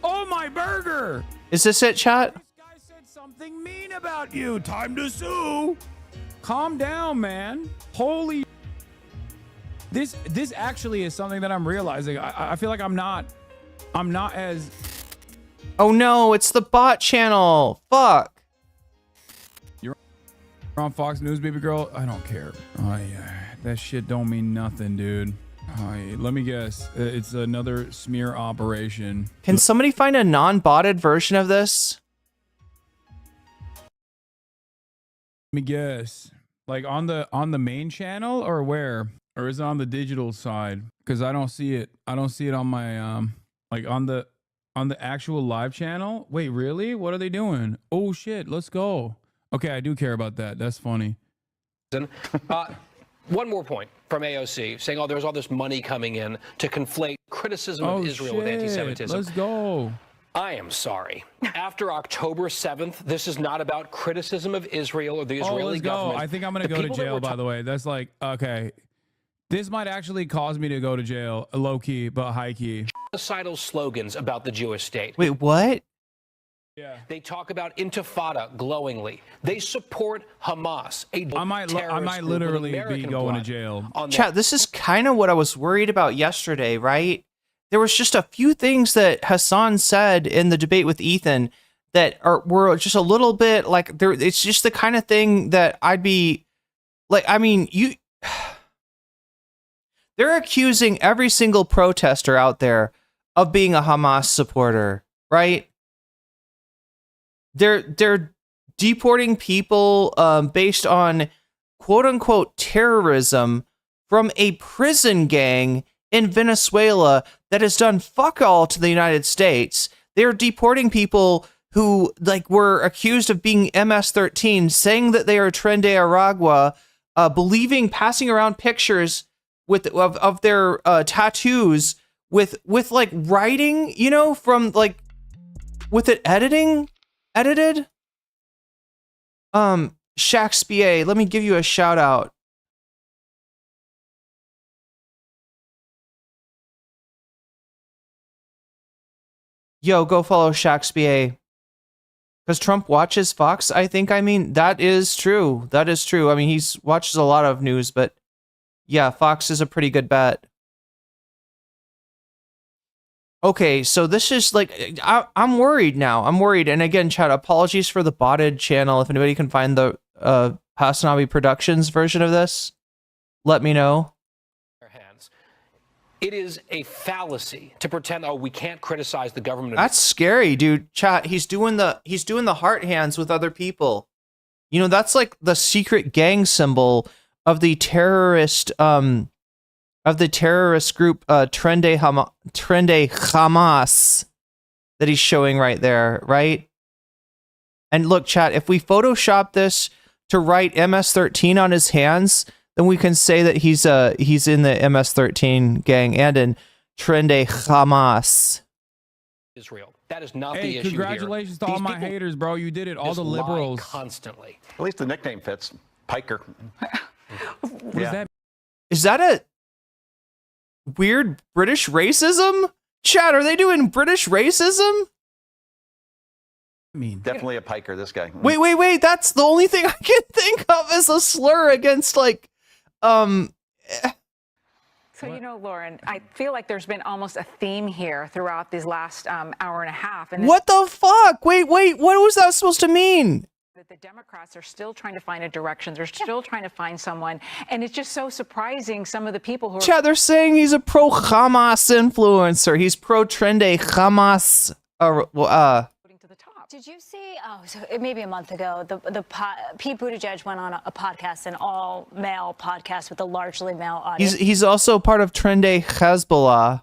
Oh, my burger! Is this it, chat? This guy said something mean about you. Time to sue. Calm down, man. Holy... This actually is something that I'm realizing. I feel like I'm not as... Oh no, it's the bot channel. Fuck. You're on Fox News, baby girl? I don't care. Oh, yeah. That shit don't mean nothing, dude. Oh, yeah. Let me guess. It's another smear operation. Can somebody find a non-botted version of this? Let me guess. Like on the main channel or where? Or is it on the digital side? Because I don't see it. I don't see it on my like on the actual live channel. Wait, really? What are they doing? Oh shit, let's go. Okay, I do care about that. That's funny. One more point from AOC saying, oh, there's all this money coming in to conflate criticism of Israel with anti-Semitism. Let's go. I am sorry. After October 7th, this is not about criticism of Israel or the Israeli let's government. go. I think I'm going to go to jail, by the way. That's like, okay. This might actually cause me to go to jail, low key, but high key. Genocidal slogans about the Jewish state. Wait, what? Yeah. They talk about intifada glowingly. They support Hamas, I might literally be going to jail. Chat, this is kind of what I was worried about yesterday, right? There was just a few things that Hasan said in the debate with Ethan that were just a little bit like there. It's just the kind of thing that I'd be like. I mean, they're accusing every single protester out there of being a Hamas supporter, right? They're deporting people based on quote unquote terrorism from a prison gang in Venezuela that has done fuck all to the United States. They're deporting people who like were accused of being MS-13, saying that they are Tren de Aragua, passing around pictures of their tattoos with like writing, you know, from like with it edited. Shakespeare, let me give you a shout out. Yo, go follow Shakespeare. Because Trump watches Fox, I think. I mean, that is true. That is true. I mean, he watches a lot of news, but yeah, Fox is a pretty good bet. Okay, so this is like, I'm worried now. I'm worried. And again, chat, apologies for the botted channel. If anybody can find the Hasanabi Productions version of this, let me know. It is a fallacy to pretend, oh, we can't criticize the government. That's scary, dude. Chat, he's doing the heart hands with other people. You know, that's like the secret gang symbol of the terrorist group Tren de Hamas that he's showing right there, right? And look, chat, if we Photoshop this to write MS-13 on his hands, then we can say that he's in the MS-13 gang and in Tren de Hamas. Israel. That is not the issue here. Congratulations to all my haters, bro. You did it. All the liberals. Constantly. At least the nickname fits. Piker. What is that? Is that a weird British racism? Chat, are they doing British racism? I mean, definitely a piker, this guy. Wait. That's the only thing I can think of as a slur against, like, So, you know, Lauren, I feel like there's been almost a theme here throughout these last hour and a half. And what the fuck? Wait, what was that supposed to mean? that the Democrats are still trying to find a direction. They're still trying to find someone. And it's just so surprising, some of the people who are... Chat, they're saying he's a pro-Hamas influencer. He's pro-Tren de Hamas. Did you see, so maybe a month ago, Pete Buttigieg went on a podcast, an all-male podcast with a largely male audience. He's also part of Tren de Hezbollah.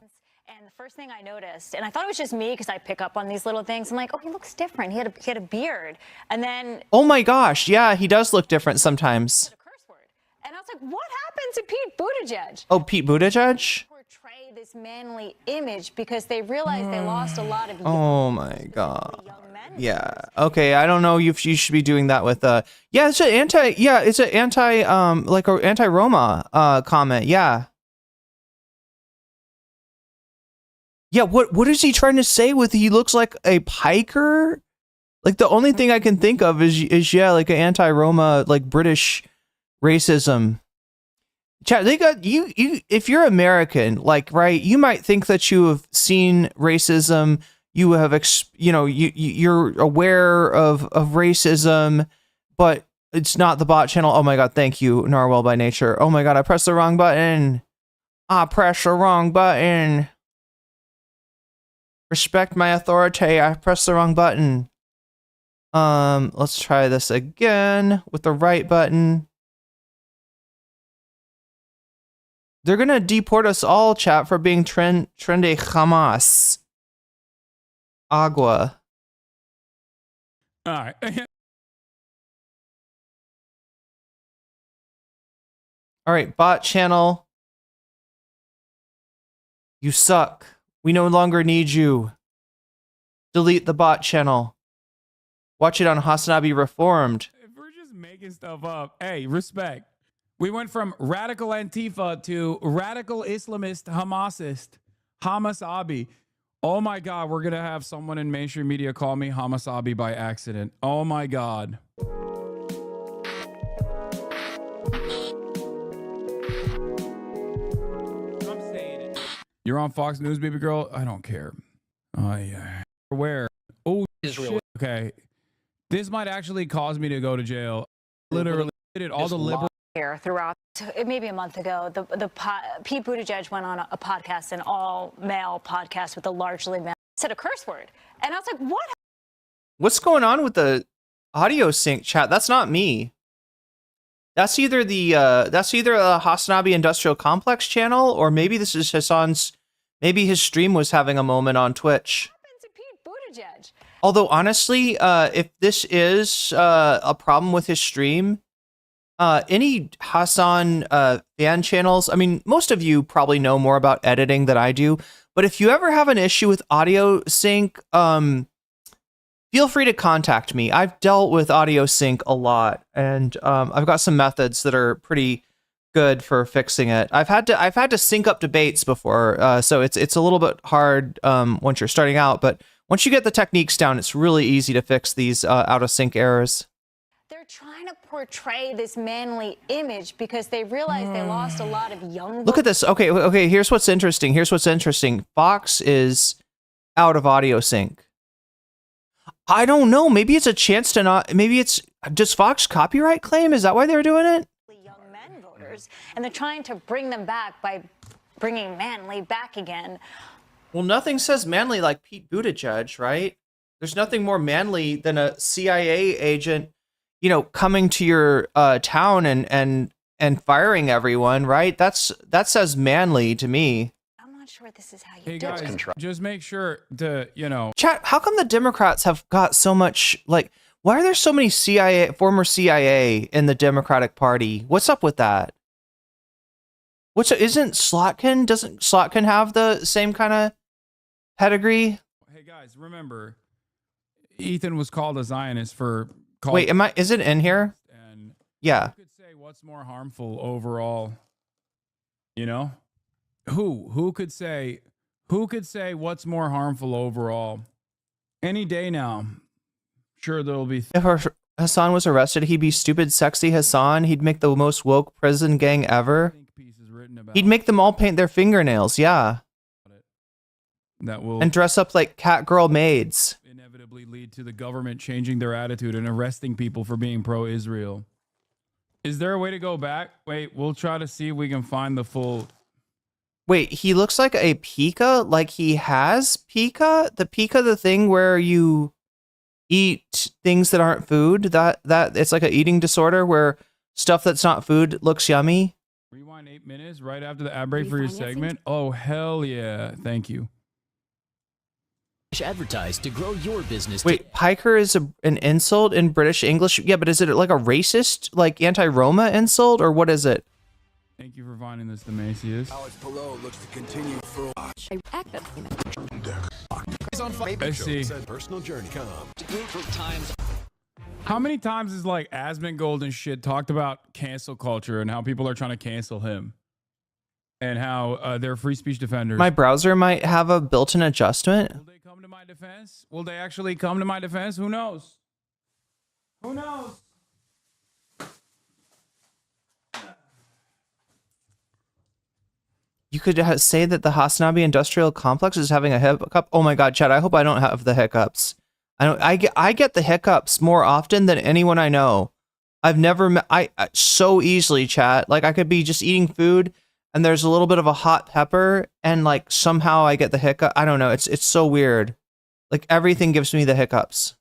And the first thing I noticed, and I thought it was just me because I pick up on these little things, I'm like, oh, he looks different. He had a beard. And then... Oh my gosh, yeah, he does look different sometimes. A curse word. And I was like, what happened to Pete Buttigieg? Oh, Pete Buttigieg? Portray this manly image because they realized they lost a lot of oh my god. Yeah. Okay. I don't know if you should be doing that with yeah, it's an anti-Roma comment. Yeah. Yeah, what is he trying to say with he looks like a piker? Like the only thing I can think of is yeah, like an anti-Roma, like British racism. Chat, they got you if you're American, like, right, you might think that you have seen racism. You have, you're aware of racism, but it's not the bot channel. Oh my god, thank you, Narwhal by Nature. Oh my god, I pressed the wrong button. I pressed the wrong button. Respect my authority. I pressed the wrong button. Let's try this again with the right button. They're gonna deport us all, chat, for being Tren de Hamas. Agua. All right. All right, bot channel. You suck. We no longer need you. Delete the bot channel. Watch it on Hasanabi Reformed. If we're just making stuff up, hey, respect. We went from radical Antifa to radical Islamist Hamas Abi. Oh my God, we're going to have someone in mainstream media call me Hamas Abi by accident. Oh my God. I'm saying it. You're on Fox News, baby girl? I don't care. Oh, yeah. Where? Oh, Israel. shit. Okay. This might actually cause me to go to jail. Literally, all the liberal here throughout. Maybe a month ago, Pete Buttigieg went on a podcast, an all-male podcast with a largely male, said a curse word, and I was like, "What? What's going on with the audio sync chat? That's not me. That's either the Hasanabi Industrial Complex channel, or maybe this is Hasan's. Maybe his stream was having a moment on Twitch." What happened to Pete Buttigieg? Although honestly, if this is a problem with his stream, any Hasan fan channels, I mean, most of you probably know more about editing than I do, but if you ever have an issue with audio sync, feel free to contact me. I've dealt with audio sync a lot, and I've got some methods that are pretty good for fixing it. I've had to sync up debates before, so it's a little bit hard once you're starting out, but once you get the techniques down, it's really easy to fix these out of sync errors. They're trying to portray this manly image because they realize they lost a lot of young. Look at this. Okay. Here's what's interesting. Fox is out of audio sync. I don't know. Maybe it's a chance to not. Maybe it's. Does Fox copyright claim? Is that why they're doing it? Young men voters, and they're trying to bring them back by bringing manly back again. Well, nothing says manly like Pete Buttigieg, right? There's nothing more manly than a CIA agent, coming to your town and firing everyone, right? That says manly to me. I'm not sure this is how you Hey do guys, it. just make sure to, Chat, how come the Democrats have got so much, why are there so many former CIA in the Democratic Party? What's up with that? Doesn't Slotkin have the same kind of pedigree? Hey guys, remember, Ethan was called a Zionist for. Wait, is it in here? And yeah. Who could say what's more harmful overall? Who could say what's more harmful overall? Any day now. Sure, there'll be. If Hasan was arrested, he'd be stupid, sexy Hasan. He'd make the most woke prison gang ever. He'd make them all paint their fingernails. Yeah. That will and dress up like cat girl maids. Inevitably lead to the government changing their attitude and arresting people for being pro-Israel. Is there a way to go back? Wait, we'll try to see if we can find the full. Wait, he looks like a pica? Like he has pica? The pica, the thing where you eat things that aren't food? That it's like an eating disorder where stuff that's not food looks yummy? Rewind 8 minutes right after the ad break for your segment? Oh, hell yeah. Thank you. Advertise to grow your business. Wait, Piker is an insult in British English? Yeah, but is it like a racist, like anti-Roma insult, or what is it? Thank you for finding this, Demasius. Alex Pillow looks to continue for Let's see. personal journey come. How many times is like Asmongold and shit talked about cancel culture and how people are trying to cancel him and how they're free speech defenders? My browser might have a built-in adjustment. Will they come to my defense? Will they actually come to my defense? Who knows? Who knows? You could say that the Hasanabi Industrial Complex is having a hiccup. Oh my God, Chad! I hope I don't have the hiccups. I get the hiccups more often than anyone I know. I've never met. I so easily, chat. Like I could be just eating food and there's a little bit of a hot pepper and like somehow I get the hiccup. I don't know. It's so weird. Like everything gives me the hiccups.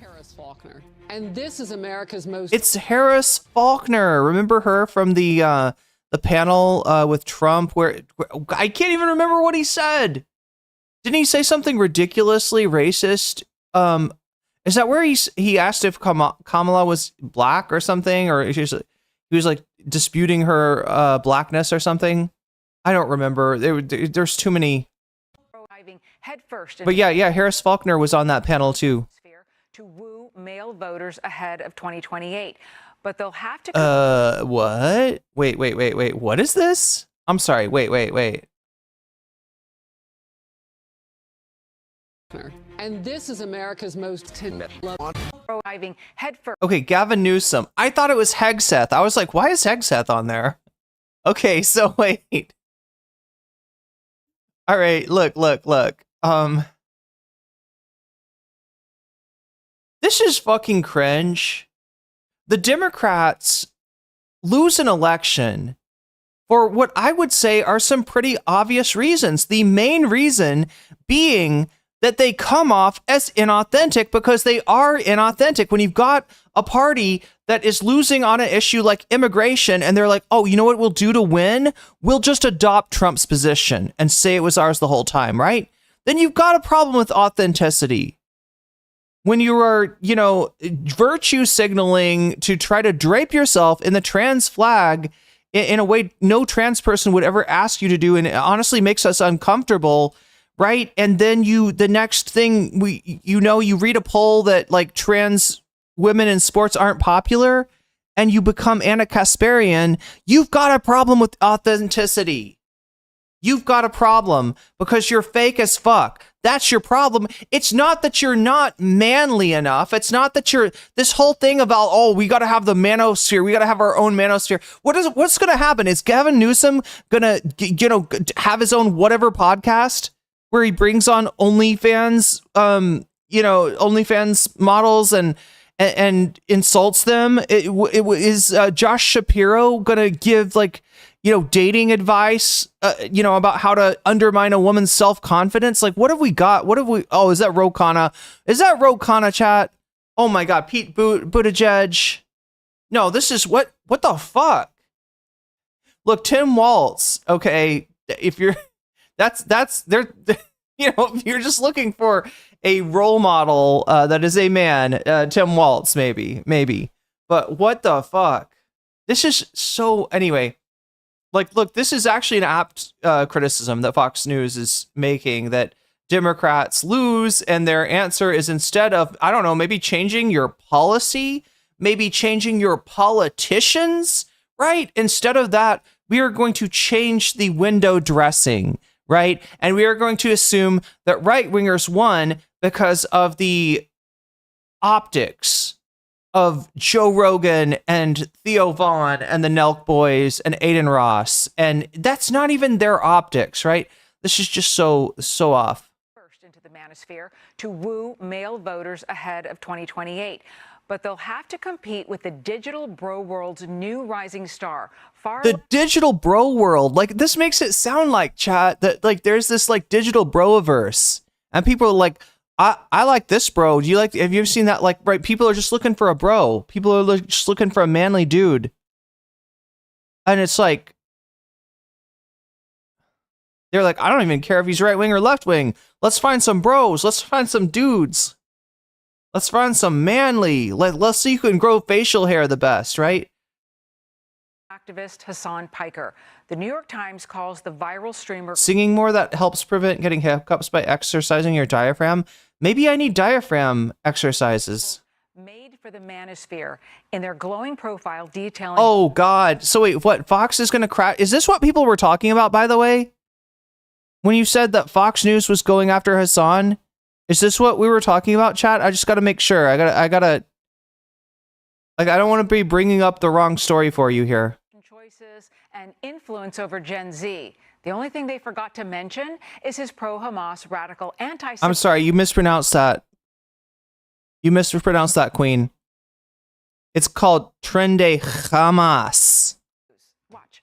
Harris Faulkner, and this is America's most. It's Harris Faulkner. Remember her from the panel with Trump where I can't even remember what he said. Didn't he say something ridiculously racist? Is that where he asked if Kamala was black or something, or he was like disputing her blackness or something? I don't remember. There's too many. Head first. But yeah, Harris Faulkner was on that panel too. To woo male voters ahead of 2028. but they'll have to. What? Wait. What is this? I'm sorry. Wait. And this is America's most diving headfirst. Okay, Gavin Newsom. I thought it was Hegseth. I was like, why is Hegseth on there? Okay, so wait. All right, look. This is fucking cringe. The Democrats lose an election for what I would say are some pretty obvious reasons. The main reason being that they come off as inauthentic, because they are inauthentic. When you've got a party that is losing on an issue like immigration, and they're like, oh, you know what we'll do to win? We'll just adopt Trump's position and say it was ours the whole time, right? Then you've got a problem with authenticity. When you are, virtue signaling to try to drape yourself in the trans flag in a way no trans person would ever ask you to do, and it honestly makes us uncomfortable, right? And then the next thing you read a poll that like trans women in sports aren't popular, and you become Anna Kasparian. You've got a problem with authenticity. You've got a problem because you're fake as fuck. That's your problem. It's not that you're not manly enough. It's not that you're this whole thing about, oh, we got to have the manosphere. We got to have our own manosphere. What's going to happen? Is Gavin Newsom going to, have his own whatever podcast where he brings on OnlyFans, OnlyFans models and insults them? Is Josh Shapiro going to give dating advice, about how to undermine a woman's self-confidence? Like, what have we got? Oh, is that Ro Khanna? Is that Ro Khanna, chat? Oh my God, Pete Buttigieg. No, this is what the fuck? Look, Tim Waltz. Okay. If you're, if you're just looking for a role model, that is a man, Tim Waltz, maybe. But what the fuck? This is so, anyway. Look, this is actually an apt criticism that Fox News is making, that Democrats lose, and their answer is, instead of, I don't know, maybe changing your policy, maybe changing your politicians, right? Instead of that, we are going to change the window dressing, right? And we are going to assume that right-wingers won because of the optics of Joe Rogan and Theo Vaughn and the Nelk Boys and Aiden Ross. And that's not even their optics, right? This is just so off. First into the manosphere to woo male voters ahead of 2028. But they'll have to compete with the digital bro world's new rising star. The digital bro world. This makes it sound like, chat, that there's this digital broverse. And people are like, I like this bro. Have you ever seen that? Right, people are just looking for a bro. People are just looking for a manly dude. And it's like, they're like, I don't even care if he's right wing or left wing. Let's find some bros. Let's find some dudes. Let's find some manly. Let's see who can grow facial hair the best, right? Activist Hasan Piker. The New York Times calls the viral streamer singing more that helps prevent getting hiccups by exercising your diaphragm. Maybe I need diaphragm exercises. Made for the manosphere in their glowing profile detailing. Oh God. So wait, what? Fox is going to crash? Is this what people were talking about, by the way? When you said that Fox News was going after Hasan, is this what we were talking about, chat? I just got to make sure. I gotta I don't want to be bringing up the wrong story for you here. Choices and influence over Gen Z. The only thing they forgot to mention is his pro-Hamas radical anti. I'm sorry, you mispronounced that. You mispronounced that, Queen. It's called Trende Hamas. Watch.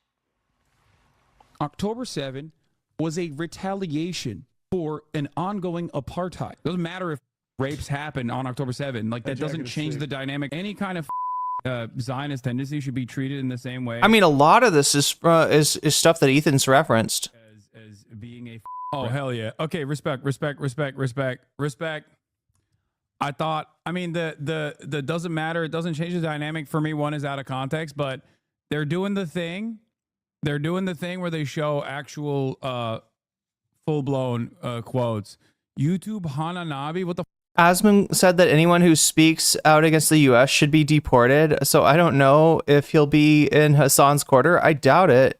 October 7 was a retaliation for an ongoing apartheid. Doesn't matter if rapes happen on October 7. That doesn't change the dynamic. Any kind of Zionist tendency should be treated in the same way. I mean, a lot of this is stuff that Ethan's referenced. As being a hell yeah. Okay, respect. I thought, the doesn't matter. It doesn't change the dynamic. For me, one is out of context, but they're doing the thing. They're doing the thing where they show actual full-blown quotes. YouTube Hananabi, what the Asman said that anyone who speaks out against the U.S. should be deported. So I don't know if he'll be in Hasan's quarter. I doubt it.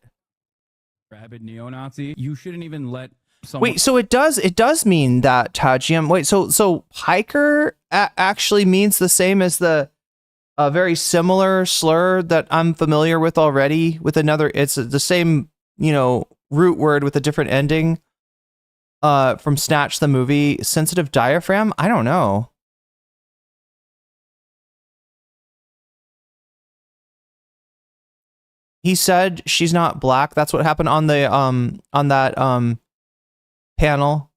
Rabid neo-Nazi. You shouldn't even let someone... Wait, so it does mean that, Tajiam. Wait, so Piker actually means the same as the very similar slur that I'm familiar with already with another... It's the same, root word with a different ending. From Snatch the movie, sensitive diaphragm? I don't know. He said she's not black. That's what happened on the on that panel.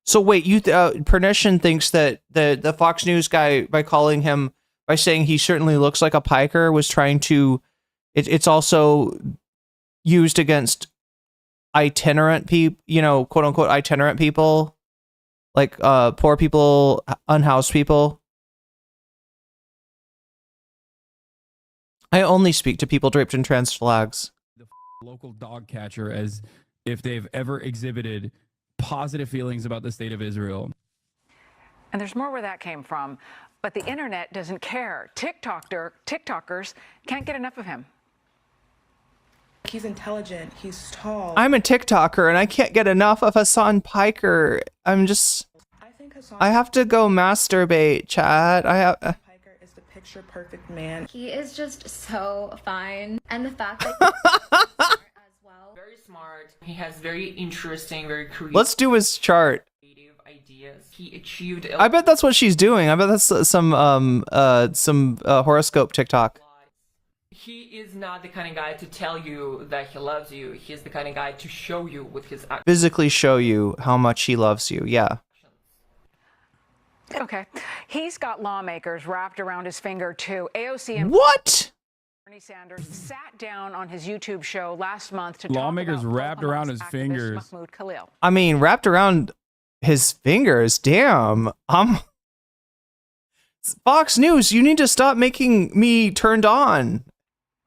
So wait, Pernition thinks that the Fox News guy, by saying he certainly looks like a piker, was trying to... It's also used against itinerant people, quote unquote itinerant people, like poor people, unhoused people. I only speak to people draped in trans flags. The local dog catcher, as if they've ever exhibited positive feelings about the state of Israel. And there's more where that came from. But the internet doesn't care. TikTokers can't get enough of him. He's intelligent. He's tall. I'm a TikToker and I can't get enough of Hasan Piker. I have to go masturbate, chat. Piker is the picture perfect man. He is just so fine. And the fact that he's smart as well. Very smart. He has very interesting, very creative. Let's do his chart. Ideas. He achieved. I bet that's what she's doing. I bet that's some horoscope TikTok. He is not the kind of guy to tell you that he loves you. He's the kind of guy to show you with his actions. Physically show you how much he loves you. Yeah. Okay. He's got lawmakers wrapped around his finger, too. AOC and... What? Bernie Sanders sat down on his YouTube show last month to lawmakers wrapped around his fingers. Mahmoud Khalil. I mean, wrapped around his fingers. Damn. Fox News, you need to stop making me turned on.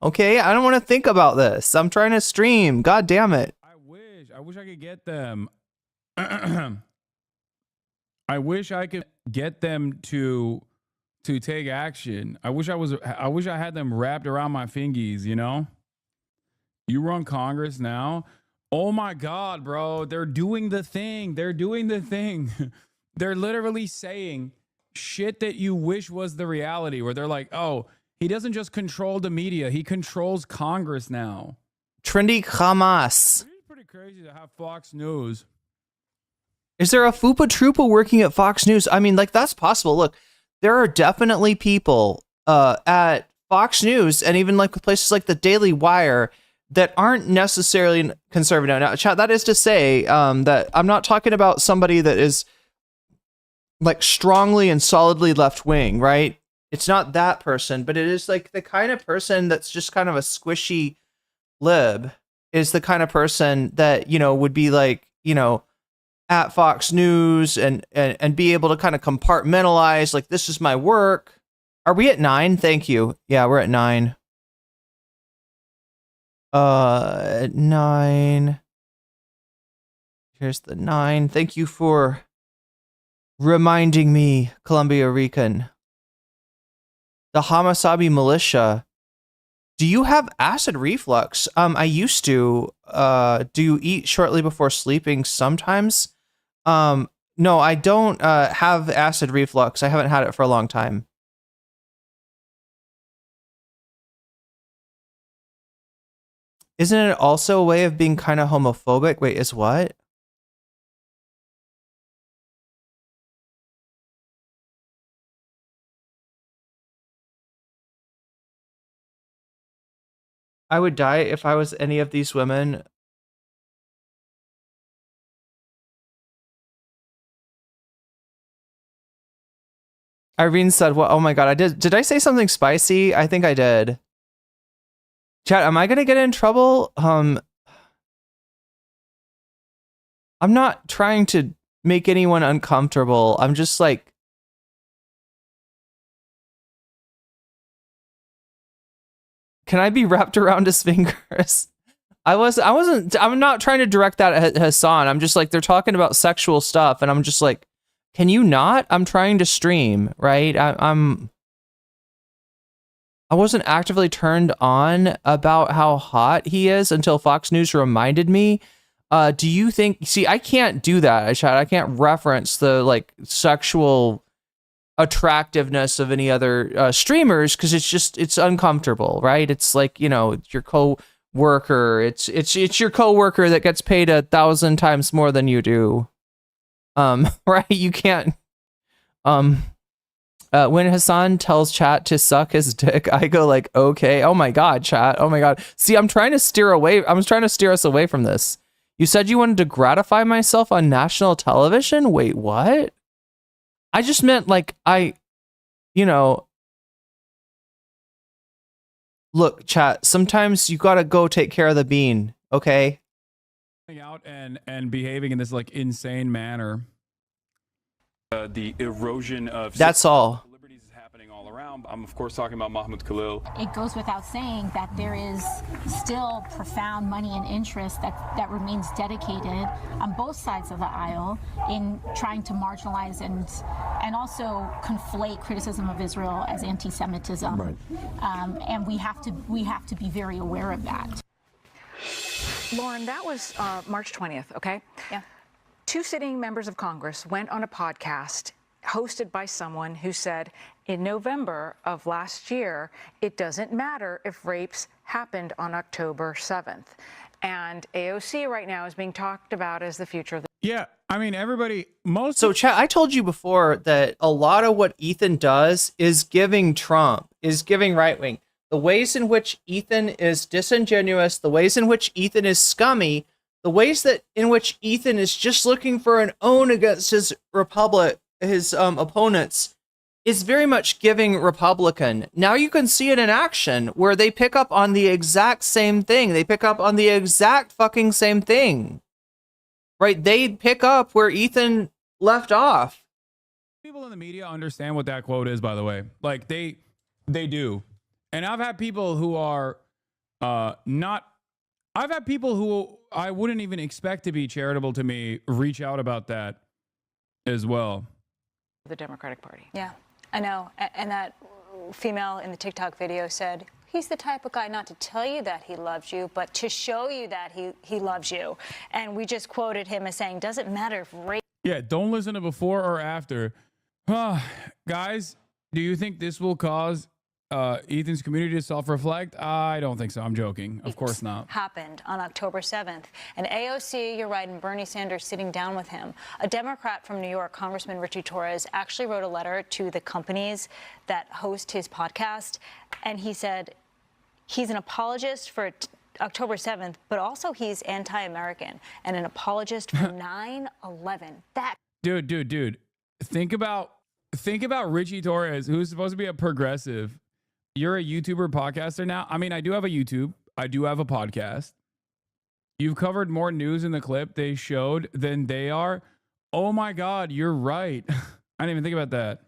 Okay? I don't want to think about this. I'm trying to stream. God damn it. I wish I could get them. I wish I could get them to take action. I wish I had them wrapped around my fingies, You run Congress now. Oh my God, bro. They're doing the thing. They're literally saying shit that you wish was the reality, where they're like, oh, he doesn't just control the media. He controls Congress now. Trendy Hamas. It's pretty crazy to have Fox News. Is there a Fupa Troopa working at Fox News? I mean, that's possible. Look, there are definitely people at Fox News and even with places like the Daily Wire that aren't necessarily conservative. Now, chat, that is to say that I'm not talking about somebody that is strongly and solidly left wing, right? It's not that person, but it is the kind of person that's just kind of a squishy lib is the kind of person that, would be at Fox News and be able to kind of compartmentalize, this is my work. Are we at 9? Thank you. Yeah, we're at 9. At 9. Here's the 9. Thank you for reminding me, Columbia Rican. The Hamasabi militia. Do you have acid reflux? I used to. Do you eat shortly before sleeping sometimes? No, I don't have acid reflux. I haven't had it for a long time. Isn't it also a way of being kind of homophobic? Wait, is what? I would die if I was any of these women. Irene said, "What? Oh my God, I did. Did I say something spicy? I think I did." Chat, am I gonna get in trouble? I'm not trying to make anyone uncomfortable. I'm just can I be wrapped around his fingers? I'm not trying to direct that at Hasan. I'm just like, they're talking about sexual stuff, and I'm just like, can you not? I'm trying to stream, right? I wasn't actively turned on about how hot he is until Fox News reminded me. Do you think, see, I can't do that, Chad. I can't reference the like sexual attractiveness of any other streamers because it's uncomfortable, right? It's like, you know, your co-worker. It's your co-worker that gets paid 1,000 times more than you do. Right? You can't. When Hasan tells chat to suck his dick, I go like, okay, oh my god, chat, oh my god. See, I'm trying to steer us away from this. You said you wanted to gratify myself on national television? Wait, what? I just meant like look, chat, sometimes you gotta go take care of the bean, okay? Out and behaving in this like insane manner. The erosion of that's all. Liberties is happening all around. I'm of course talking about Mahmoud Khalil. It goes without saying that there is still profound money and interest that remains dedicated on both sides of the aisle in trying to marginalize and also conflate criticism of Israel as anti-Semitism. Right. And we have to be very aware of that. Lauren, that was March 20th, okay? Yeah. 2 sitting members of Congress went on a podcast hosted by someone who said in November of last year, it doesn't matter if rapes happened on October 7th. And AOC right now is being talked about as the future of the... Yeah, I mean, everybody, So, Chad, I told you before that a lot of what Ethan does is giving Trump, is giving right-wing. The ways in which Ethan is disingenuous, the ways in which Ethan is scummy, the ways in which Ethan is just looking for an own against his opponents is very much giving Republican. Now you can see it in action where they pick up on the exact same thing. They pick up on the exact fucking same thing. Right? They pick up where Ethan left off. People in the media understand what that quote is, by the way. Like they do. And I've had people who are I've had people who I wouldn't even expect to be charitable to me reach out about that as well. The Democratic Party. Yeah, I know. And that female in the TikTok video said, he's the type of guy not to tell you that he loves you, but to show you that he loves you. And we just quoted him as saying, doesn't matter if rape... Yeah, don't listen to before or after. Guys, do you think this will cause Ethan's community to self-reflect? I don't think so. I'm joking. Of course not. Happened on October 7th. And AOC, you're right, and Bernie Sanders sitting down with him. A Democrat from New York, Congressman Richie Torres, actually wrote a letter to the companies that host his podcast. And he said he's an apologist for October 7th, but also he's anti-American and an apologist for 9/11. That Dude. Think about Richie Torres, who's supposed to be a progressive. You're a YouTuber podcaster now. I mean, I do have a YouTube. I do have a podcast. You've covered more news in the clip they showed than they are. Oh my God, you're right. I didn't even think about that.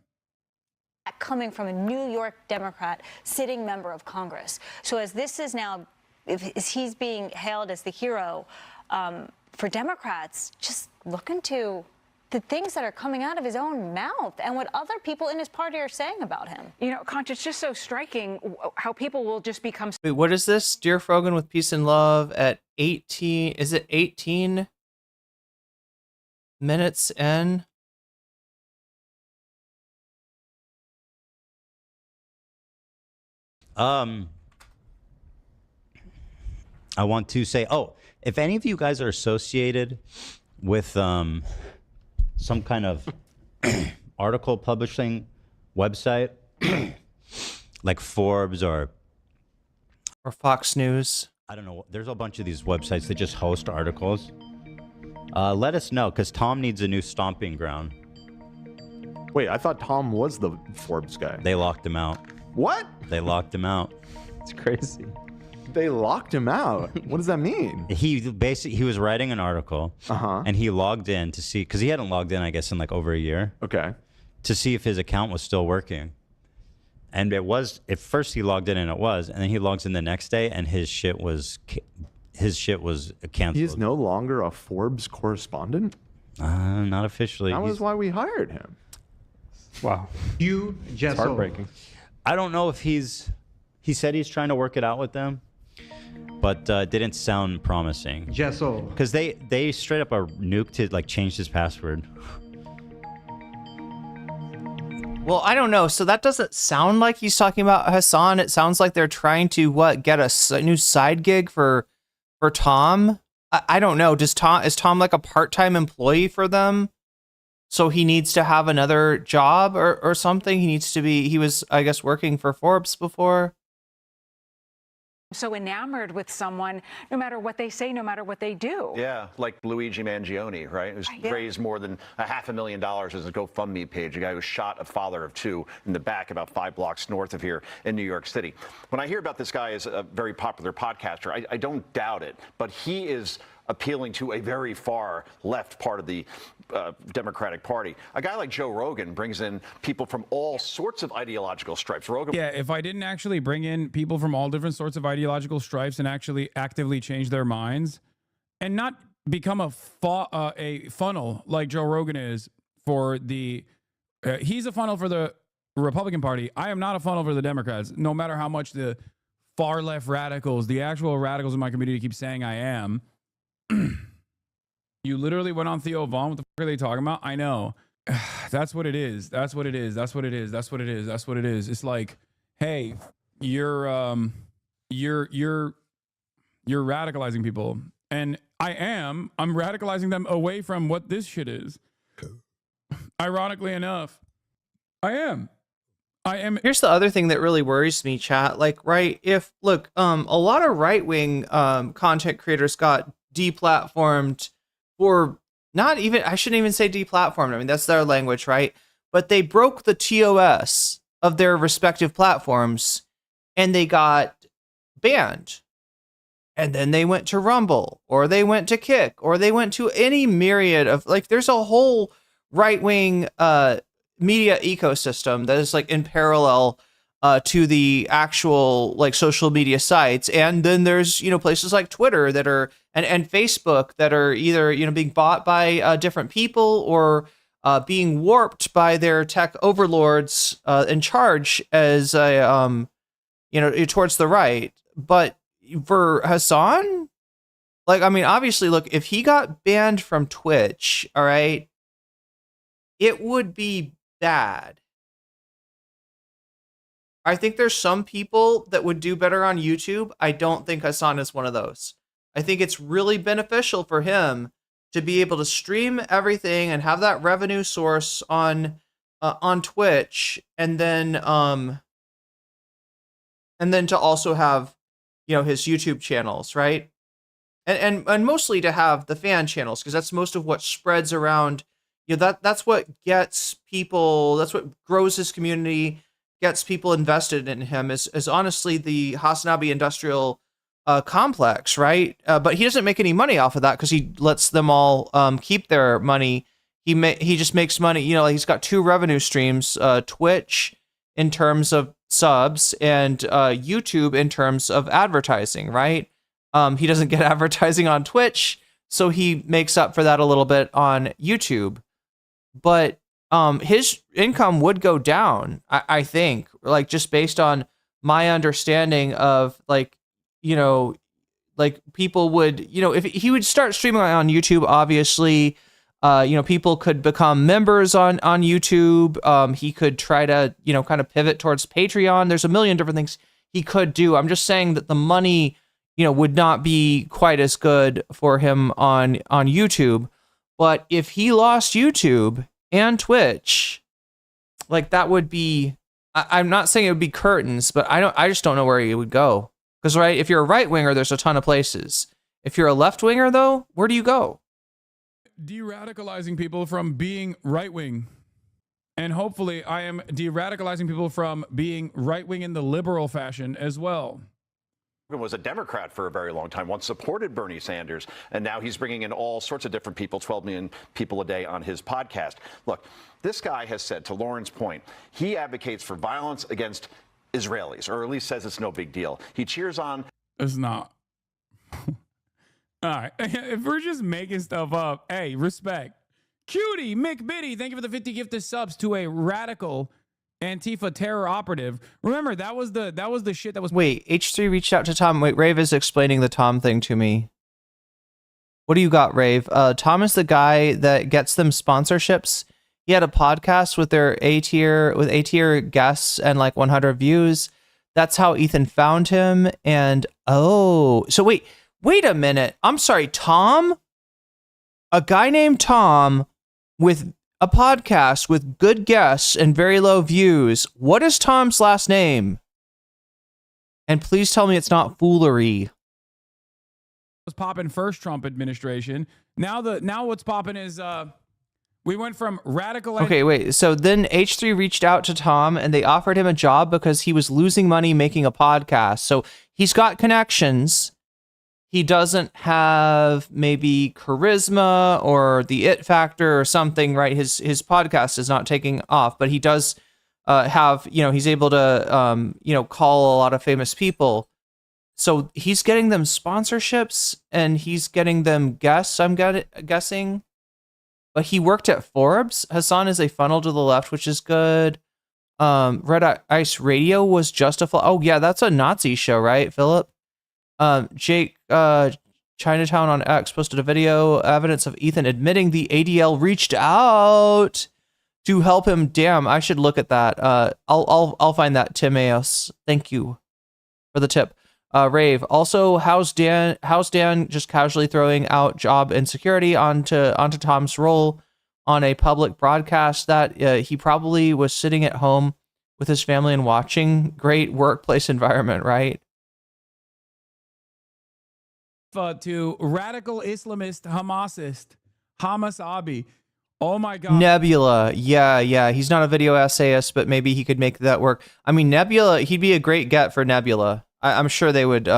Coming from a New York Democrat, sitting member of Congress. So as this is now, as he's being hailed as the hero for Democrats, just look into the things that are coming out of his own mouth and what other people in his party are saying about him. You know, Conch, it's just so striking how people will just become... Wait, what is this? Dear Frogan with peace and love at 18... Is it 18 minutes in? I want to say, if any of you guys are associated with some kind of article publishing website like Forbes or Fox News, I don't know, there's a bunch of these websites that just host articles. Let us know, because Tom needs a new stomping ground. Wait, I thought Tom was the Forbes guy. They locked him out. What? They locked him out. It's crazy. They locked him out. What does that mean? He was writing an article, and he logged in to see, because he hadn't logged in, I guess, in like over a year. Okay. To see if his account was still working. And it was, at first he logged in and it was, and then he logs in the next day and his shit was his shit was canceled. He's no longer a Forbes correspondent? Not officially. That was why we hired him. Wow. It's heartbreaking. I don't know if he said he's trying to work it out with them, but didn't sound promising. Because they straight up are nuked to like change his password. Well, I don't know. So that doesn't sound like he's talking about Hasan. It sounds like they're trying to get a new side gig for Tom. I don't know. Is Tom like a part-time employee for them? So he needs to have another job or something. He was, I guess, working for Forbes before. So enamored with someone, no matter what they say, no matter what they do. Yeah, like Luigi Mangione, right? Who's raised more than $500,000 as a GoFundMe page. A guy who shot a father of two in the back about 5 blocks north of here in New York City. When I hear about this guy as a very popular podcaster, I don't doubt it, but he is appealing to a very far left part of the Democratic Party. A guy like Joe Rogan brings in people from all sorts of ideological stripes. Yeah, if I didn't actually bring in people from all different sorts of ideological stripes and actually actively change their minds and not become a funnel like Joe Rogan is for the he's a funnel for the Republican Party. I am not a funnel for the Democrats, no matter how much the far left radicals, the actual radicals in my community keep saying I am. You literally went on Theo Vaughn. What the fuck are they talking about? I know. That's what it is. That's what it is. That's what it is. That's what it is. That's what it is. It's like, hey, you're radicalizing people. And I'm radicalizing them away from what this shit is. Ironically enough, I am. Here's the other thing that really worries me, chat. Like, right, a lot of right-wing content creators got deplatformed for I shouldn't even say deplatformed. I mean, that's their language, right? But they broke the TOS of their respective platforms and they got banned. And then they went to Rumble or they went to Kick or they went to any myriad of, like, there's a whole right-wing media ecosystem that is like in parallel to the actual like social media sites. And then there's, places like Twitter that are and Facebook that are either, being bought by different people or being warped by their tech overlords in charge as a, towards the right. But for Hasan, obviously, look, if he got banned from Twitch, all right, it would be bad. I think there's some people that would do better on YouTube. I don't think Hasan is one of those. I think it's really beneficial for him to be able to stream everything and have that revenue source on Twitch, and then to also have, his YouTube channels, right? And mostly to have the fan channels, because that's most of what spreads around. That's what gets people. That's what grows his community. Gets people invested in him is honestly the Hasanabi industrial complex, right? But he doesn't make any money off of that because he lets them all keep their money. He just makes money. He's got 2 revenue streams: Twitch in terms of subs and YouTube in terms of advertising, right? He doesn't get advertising on Twitch, so he makes up for that a little bit on YouTube. But his income would go down, I think, like just based on my understanding of people would, if he would start streaming on YouTube, obviously, people could become members on YouTube. He could try to, kind of pivot towards Patreon. There's a million different things he could do. I'm just saying that the money, would not be quite as good for him on YouTube. But if he lost YouTube and Twitch, that would be, I'm not saying it would be curtains, but I just don't know where he would go. Because, right, if you're a right winger, there's a ton of places. If you're a left winger, though, where do you go? De-radicalizing people from being right wing. And hopefully I am de-radicalizing people from being right wing in the liberal fashion as well. Was a Democrat for a very long time, once supported Bernie Sanders, and now he's bringing in all sorts of different people, 12 million people a day on his podcast. Look, this guy has said, to Lauren's point, he advocates for violence against Israelis, or at least says it's no big deal. He cheers on. It's not. All right. If we're just making stuff up, hey, respect. Cutie McBitty, thank you for the 50 gifted subs to a radical Antifa terror operative. Remember, that was the shit that was. Wait, H3 reached out to Tom. Wait, Rave is explaining the Tom thing to me. What do you got, Rave? Tom is the guy that gets them sponsorships. He had a podcast with their A-tier guests and like 100 views. That's how Ethan found him. And oh, so wait a minute. I'm sorry, Tom? A guy named Tom with a podcast with good guests and very low views. What is Tom's last name? And please tell me it's not foolery. Was popping first Trump administration. Now what's popping is we went from radical. Okay, wait. So then H3 reached out to Tom and they offered him a job because he was losing money making a podcast. So he's got connections. He doesn't have maybe charisma or the it factor or something, right? His podcast is not taking off, but he does have, he's able to, call a lot of famous people. So he's getting them sponsorships and he's getting them guests, I'm guessing. But he worked at Forbes. Hasan is a funnel to the left, which is good. Red Ice Radio was just a... Oh, yeah, that's a Nazi show, right, Philip? Jake Chinatown on X posted a video, evidence of Ethan admitting the ADL reached out to help him. Damn, I should look at that. I'll find that, Timaeus. Thank you for the tip. Rave. Also, how's Dan just casually throwing out job insecurity onto Tom's role on a public broadcast that he probably was sitting at home with his family and watching? Great workplace environment, right? To radical Islamist Hamas Abi. Oh my God. Nebula. Yeah. He's not a video essayist, but maybe he could make that work. I mean, Nebula, he'd be a great get for Nebula. I'm sure they would.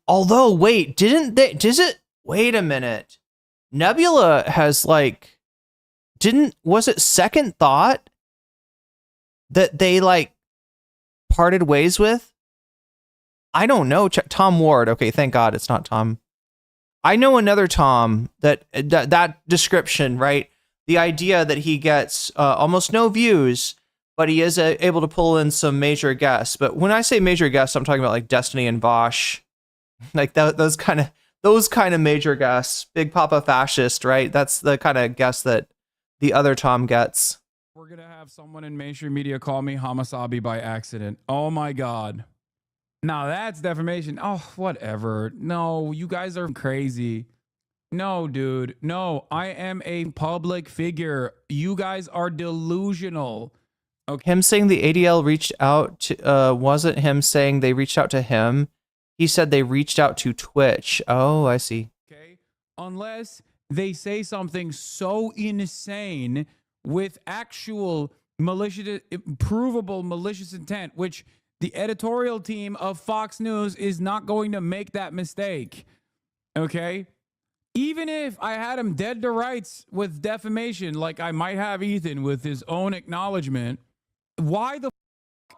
Although, wait, wait a minute. Nebula has was it Second Thought that they parted ways with? I don't know. Tom Ward. Okay, thank God it's not Tom. I know another Tom that description, right? The idea that he gets almost no views, but he is able to pull in some major guests. But when I say major guests, I'm talking about Destiny and Bosch, those kind of major guests. Big Papa Fascist, right? That's the kind of guest that the other Tom gets. We're gonna have someone in mainstream media call me Hamasabi by accident. Oh my God. Now that's defamation. Oh, whatever. No, you guys are crazy. No, dude. No, I am a public figure. You guys are delusional. Okay. Him saying the ADL reached out to, wasn't him saying they reached out to him. He said they reached out to Twitch. Oh, I see. Okay. Unless they say something so insane with actual provable malicious intent, which the editorial team of Fox News is not going to make that mistake. Okay? Even if I had him dead to rights with defamation, like I might have Ethan with his own acknowledgement, why the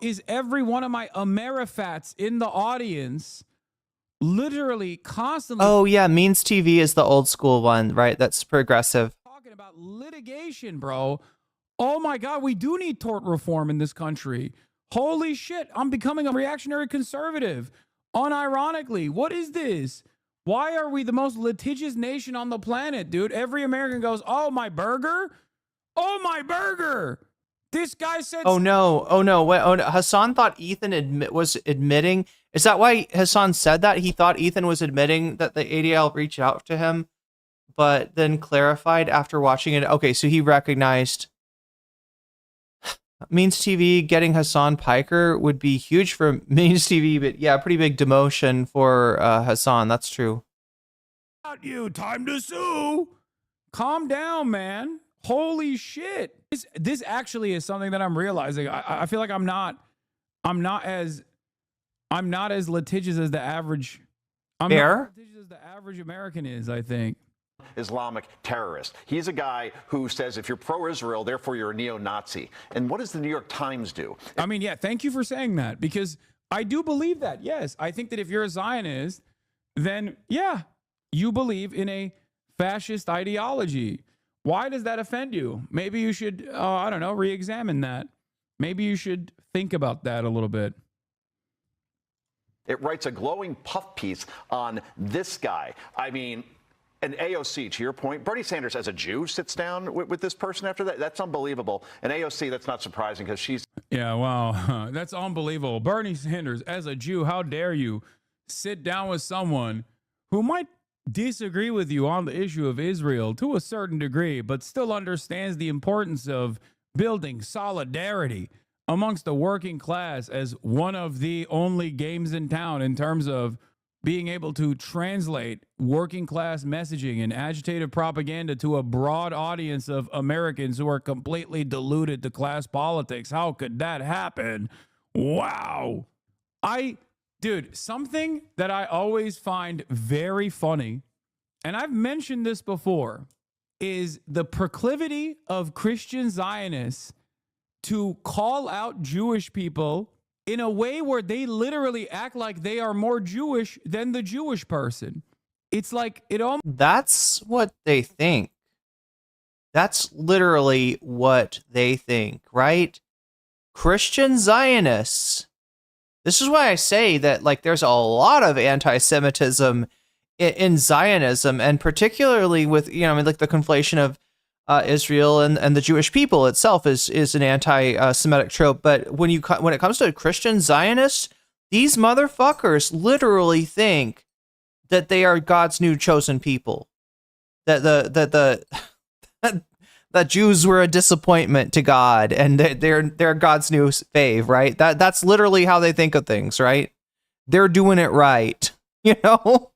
is every one of my Amerifats in the audience literally constantly... Oh, yeah, Means TV is the old school one, right? That's progressive. Talking about litigation, bro. Oh my God, we do need tort reform in this country. Holy shit, I'm becoming a reactionary conservative. Unironically, what is this? Why are we the most litigious nation on the planet, dude? Every American goes, oh, my burger? Oh, my burger. This guy said... Oh, no. Wait, Hasan thought Ethan was admitting... Is that why Hasan said that? He thought Ethan was admitting that the ADL reached out to him, but then clarified after watching it. Okay, so he recognized... Means TV getting Hasan Piker would be huge for Means TV, but yeah, pretty big demotion for Hasan. That's true. About you, time to sue. Calm down, man. Holy shit. This actually is something that I'm realizing. I feel like I'm not as litigious as the average. I'm not as litigious as the average American is, I think. Islamic terrorist. He's a guy who says if you're pro-Israel, therefore you're a neo-Nazi. And what does the New York Times do? I mean, yeah, thank you for saying that, because I do believe that. Yes, I think that if you're a Zionist, then yeah, you believe in a fascist ideology. Why does that offend you? Maybe you should, I don't know, re-examine that. Maybe you should think about that a little bit. It writes a glowing puff piece on this guy. I mean, an AOC, to your point, Bernie Sanders as a Jew sits down with this person after that. That's unbelievable. And AOC, that's not surprising because she's... Yeah, wow. That's unbelievable. Bernie Sanders as a Jew, how dare you sit down with someone who might disagree with you on the issue of Israel to a certain degree, but still understands the importance of building solidarity amongst the working class as one of the only games in town in terms of being able to translate working class messaging and agitative propaganda to a broad audience of Americans who are completely deluded to class politics. How could that happen? Wow. Dude, something that I always find very funny, and I've mentioned this before, is the proclivity of Christian Zionists to call out Jewish people in a way where they literally act like they are more Jewish than the Jewish person. It's like it almost... That's what they think. That's literally what they think, right? Christian Zionists. This is why I say that, like, there's a lot of anti-Semitism in Zionism, and particularly with, you know, I mean, like the conflation of Israel and the Jewish people itself is an anti-Semitic trope. But when it comes to Christian Zionists, these motherfuckers literally think that they are God's new chosen people. That that Jews were a disappointment to God, and they're God's new fave, right? That's literally how they think of things, right? They're doing it right, you know?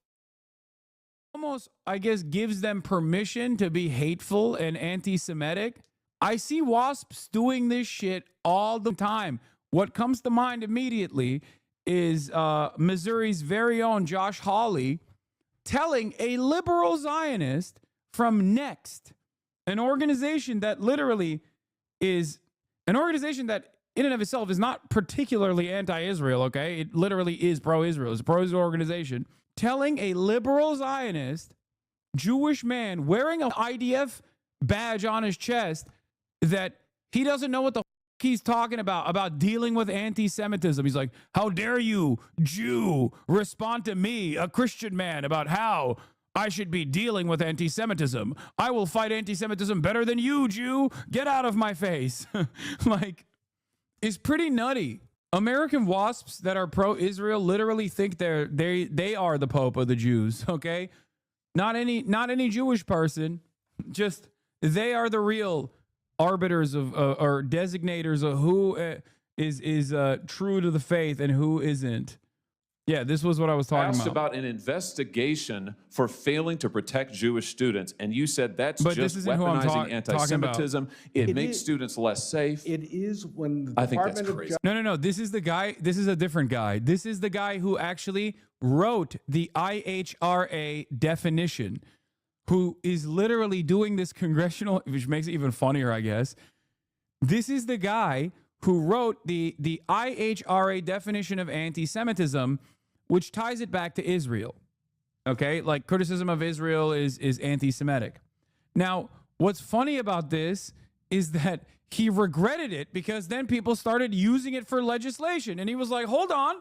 Almost, I guess, gives them permission to be hateful and anti-Semitic. I see WASPs doing this shit all the time. What comes to mind immediately is Missouri's very own Josh Hawley telling a liberal Zionist from Next, an organization that literally is an organization that in and of itself is not particularly anti-Israel, okay? It literally is pro-Israel. It's a pro-Israel organization. Telling a liberal Zionist Jewish man wearing an IDF badge on his chest that he doesn't know what the he's talking about dealing with anti-Semitism. He's like, how dare you, Jew, respond to me, a Christian man, about how I should be dealing with anti-Semitism. I will fight anti-Semitism better than you, Jew. Get out of my face. Like, it's pretty nutty. American WASPs that are pro-Israel literally think they are the Pope of the Jews, okay? Not any Jewish person. Just they are the real arbiters of or designators of who is true to the faith and who isn't. Yeah, this was what I was talking asked about an investigation for failing to protect Jewish students, and you said that's just weaponizing anti-Semitism. It makes students less safe. It is when the I think that's crazy. No. This is the guy. This is a different guy. This is the guy who actually wrote the IHRA definition, who is literally doing this congressional, which makes it even funnier, I guess. This is the guy who wrote the IHRA definition of anti-Semitism, which ties it back to Israel. Okay? Like, criticism of Israel is anti-Semitic. Now, what's funny about this is that he regretted it because then people started using it for legislation. And he was like, hold on,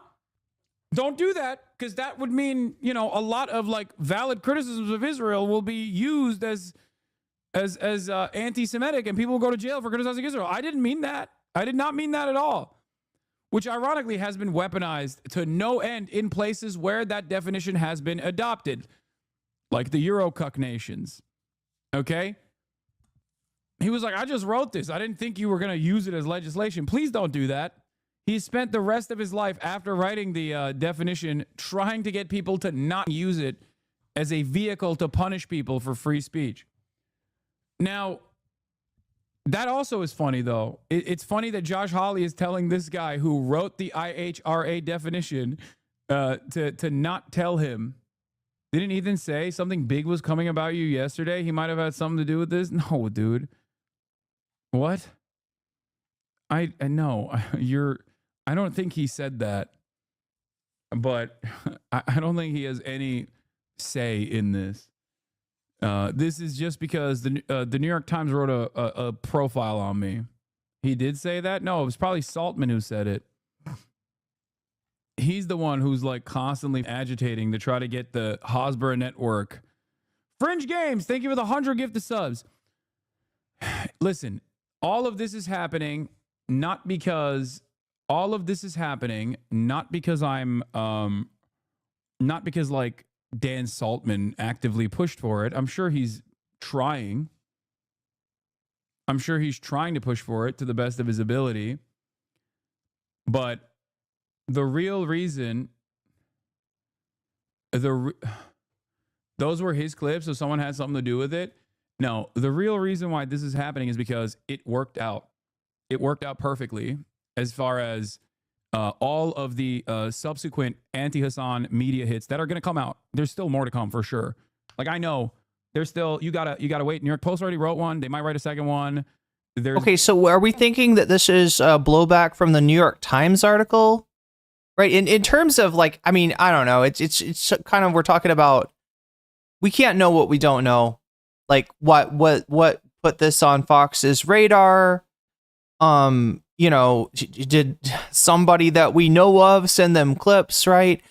don't do that, because that would mean, you know, a lot of like valid criticisms of Israel will be used as anti-Semitic, and people will go to jail for criticizing Israel. I didn't mean that. I did not mean that at all. Which ironically has been weaponized to no end in places where that definition has been adopted, like the Eurocuck nations. Okay? He was like, I just wrote this. I didn't think you were going to use it as legislation. Please don't do that. He spent the rest of his life after writing the definition trying to get people to not use it as a vehicle to punish people for free speech. Now, that also is funny, though. It's funny that Josh Hawley is telling this guy who wrote the IHRA definition to not tell him. Didn't Ethan say something big was coming about you yesterday? He might have had something to do with this? No, dude. What? I don't think he said that. But I don't think he has any say in this. This is just because the New York Times wrote a profile on me. He did say that? No, it was probably Saltman who said it. He's the one who's like constantly agitating to try to get the Hasbro network. Fringe Games, thank you for the 100 gifted subs. Listen, all of this is happening not because I'm not because like Dan Saltman actively pushed for it. I'm sure he's trying. I'm sure he's trying to push for it to the best of his ability. But the real reason, those were his clips, so someone had something to do with it. No, the real reason why this is happening is because it worked out. It worked out perfectly as far as all of the subsequent anti-Hasan media hits that are going to come out. There's still more to come for sure. Like, I know there's still, you gotta wait. New York Post already wrote one. They might write a second one. Okay, so are we thinking that this is blowback from the New York Times article? Right, in terms of like, I mean, I don't know. It's kind of, we're talking about, we can't know what we don't know. Like what put this on Fox's radar? You know, did somebody that we know of send them clips? Right,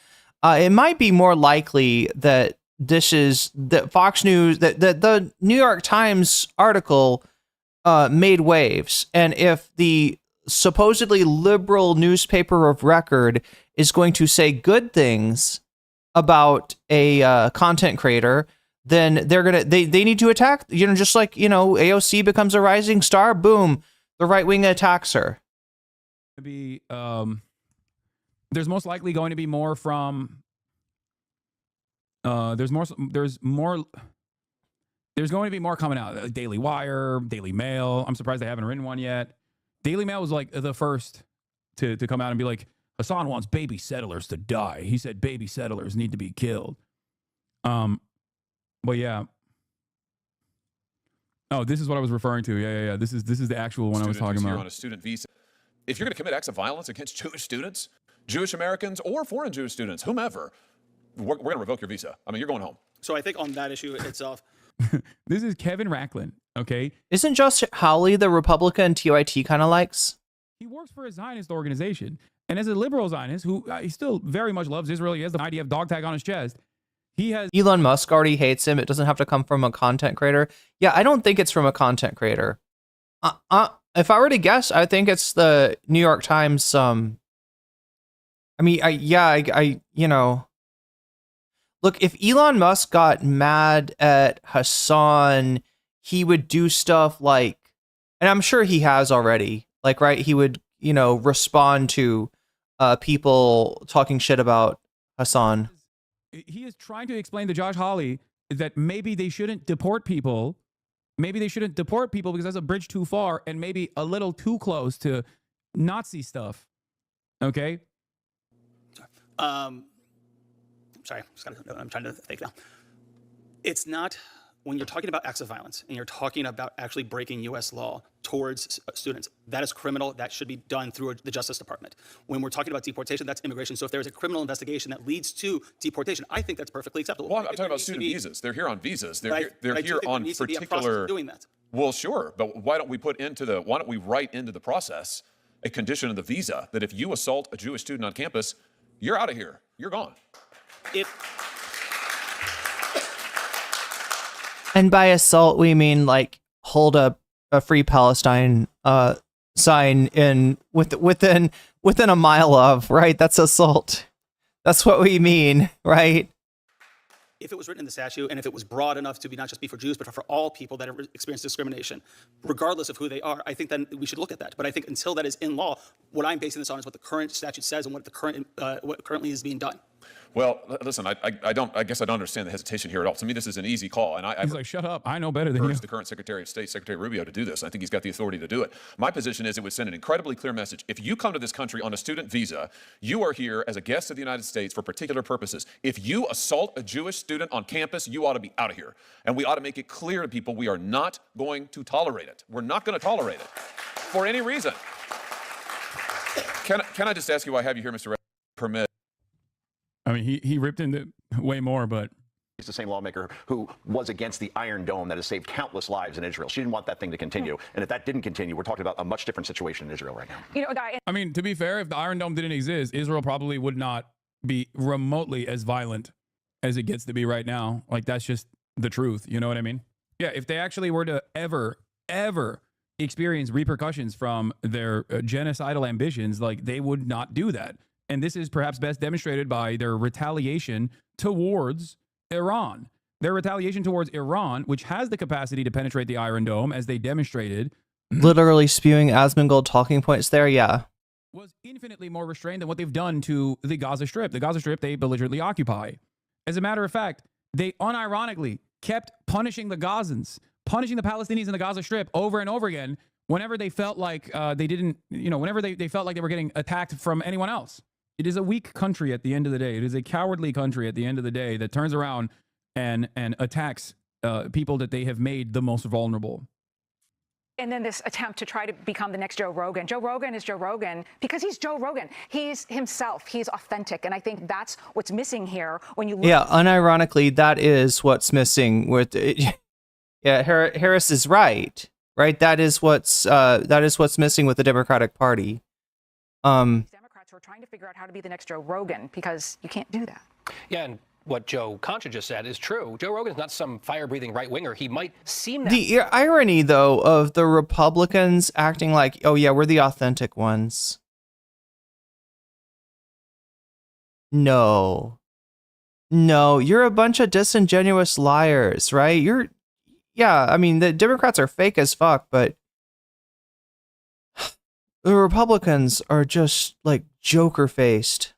it might be more likely that this is that Fox News, that the New York Times article made waves, and if the supposedly liberal newspaper of record is going to say good things about a content creator, then they need to attack, you know, just like, you know, AOC becomes a rising star, boom, the right wing attacks her. There's most likely going to be more from there's going to be more coming out. Daily Wire, Daily Mail. I'm surprised they haven't written one yet. Daily Mail was like the first to come out and be like, Hasan wants baby settlers to die. He said baby settlers need to be killed. But yeah. Oh, this is what I was referring to. Yeah. This is the actual one I was talking about. On a student visa. If you're going to commit acts of violence against Jewish students, Jewish Americans, or foreign Jewish students, whomever, we're going to revoke your visa. I mean, you're going home. So I think on that issue itself. This is Kevin Racklin, okay? Isn't Josh Hawley the Republican TYT kind of likes? He works for a Zionist organization. And as a liberal Zionist, who he still very much loves Israel, he has the IDF dog tag on his chest. He has Elon Musk already hates him. It doesn't have to come from a content creator. Yeah, I don't think it's from a content creator. If I were to guess, I think it's the New York Times. I you know, look, if Elon Musk got mad at Hasan, he would do stuff like, and I'm sure he has already, like, right, he would, you know, respond to people talking shit about Hasan. He is trying to explain to Josh Hawley that maybe they shouldn't deport people. Maybe they shouldn't deport people because that's a bridge too far and maybe a little too close to Nazi stuff. Okay? Sorry, I'm trying to think now. It's not, when you're talking about acts of violence and you're talking about actually breaking U.S. law towards students, that is criminal. That should be done through the Justice Department. When we're talking about deportation, that's immigration. So if there's a criminal investigation that leads to deportation, I think that's perfectly acceptable. Well, I'm talking about student visas. They're here on visas. They're here on particular. Doing that. Well, sure, but why don't we write into the process a condition of the visa that if you assault a Jewish student on campus, you're out of here. You're gone. And by assault, we mean like hold a Free Palestine sign within a mile of, right? That's assault. That's what we mean, right? If it was written in the statute and if it was broad enough to be not just be for Jews, but for all people that have experienced discrimination, regardless of who they are, I think then we should look at that. But I think until that is in law, what I'm basing this on is what the current statute says and what currently is being done. Well, listen, I guess I don't understand the hesitation here at all. To me, this is an easy call. And he's like, shut up. I know better than you. The current Secretary of State, Secretary Rubio, to do this. I think he's got the authority to do it. My position is it would send an incredibly clear message. If you come to this country on a student visa, you are here as a guest of the United States for particular purposes. If you assault a Jewish student on campus, you ought to be out of here. And we ought to make it clear to people we are not going to tolerate it. We're not going to tolerate it for any reason. Can I just ask you why I have you here, Mr. Permit? I mean, he ripped into way more, but He's the same lawmaker who was against the Iron Dome that has saved countless lives in Israel. She didn't want that thing to continue. And if that didn't continue, we're talking about a much different situation in Israel right now. You know, Guy. I mean, to be fair, if the Iron Dome didn't exist, Israel probably would not be remotely as violent as it gets to be right now. Like, that's just the truth. You know what I mean? Yeah, if they actually were to ever experience repercussions from their genocidal ambitions, like, they would not do that. And this is perhaps best demonstrated by their retaliation towards Iran. Their retaliation towards Iran, which has the capacity to penetrate the Iron Dome, as they demonstrated. Literally spewing Asmongold talking points there, yeah. Was infinitely more restrained than what they've done to the Gaza Strip. The Gaza Strip, they belligerently occupy. As a matter of fact, they unironically kept punishing the Gazans, punishing the Palestinians in the Gaza Strip over and over again whenever they felt like they didn't, whenever they felt like they were getting attacked from anyone else. It is a weak country at the end of the day. It is a cowardly country at the end of the day that turns around and attacks people that they have made the most vulnerable. And then this attempt to try to become the next Joe Rogan. Joe Rogan is Joe Rogan because he's Joe Rogan. He's himself. He's authentic. And I think that's what's missing here when you look. Yeah, unironically, that is what's missing with it. Yeah, Harris is right. Right? That is what's missing with the Democratic Party. Democrats who are trying to figure out how to be the next Joe Rogan because you can't do that. Yeah, and what Joe Concha just said is true. Joe Rogan is not some fire-breathing right-winger. He might seem that. The irony, though, of the Republicans acting like, oh, yeah, we're the authentic ones. No, you're a bunch of disingenuous liars, right? Yeah, I mean, the Democrats are fake as fuck, but the Republicans are just, like, Joker-faced.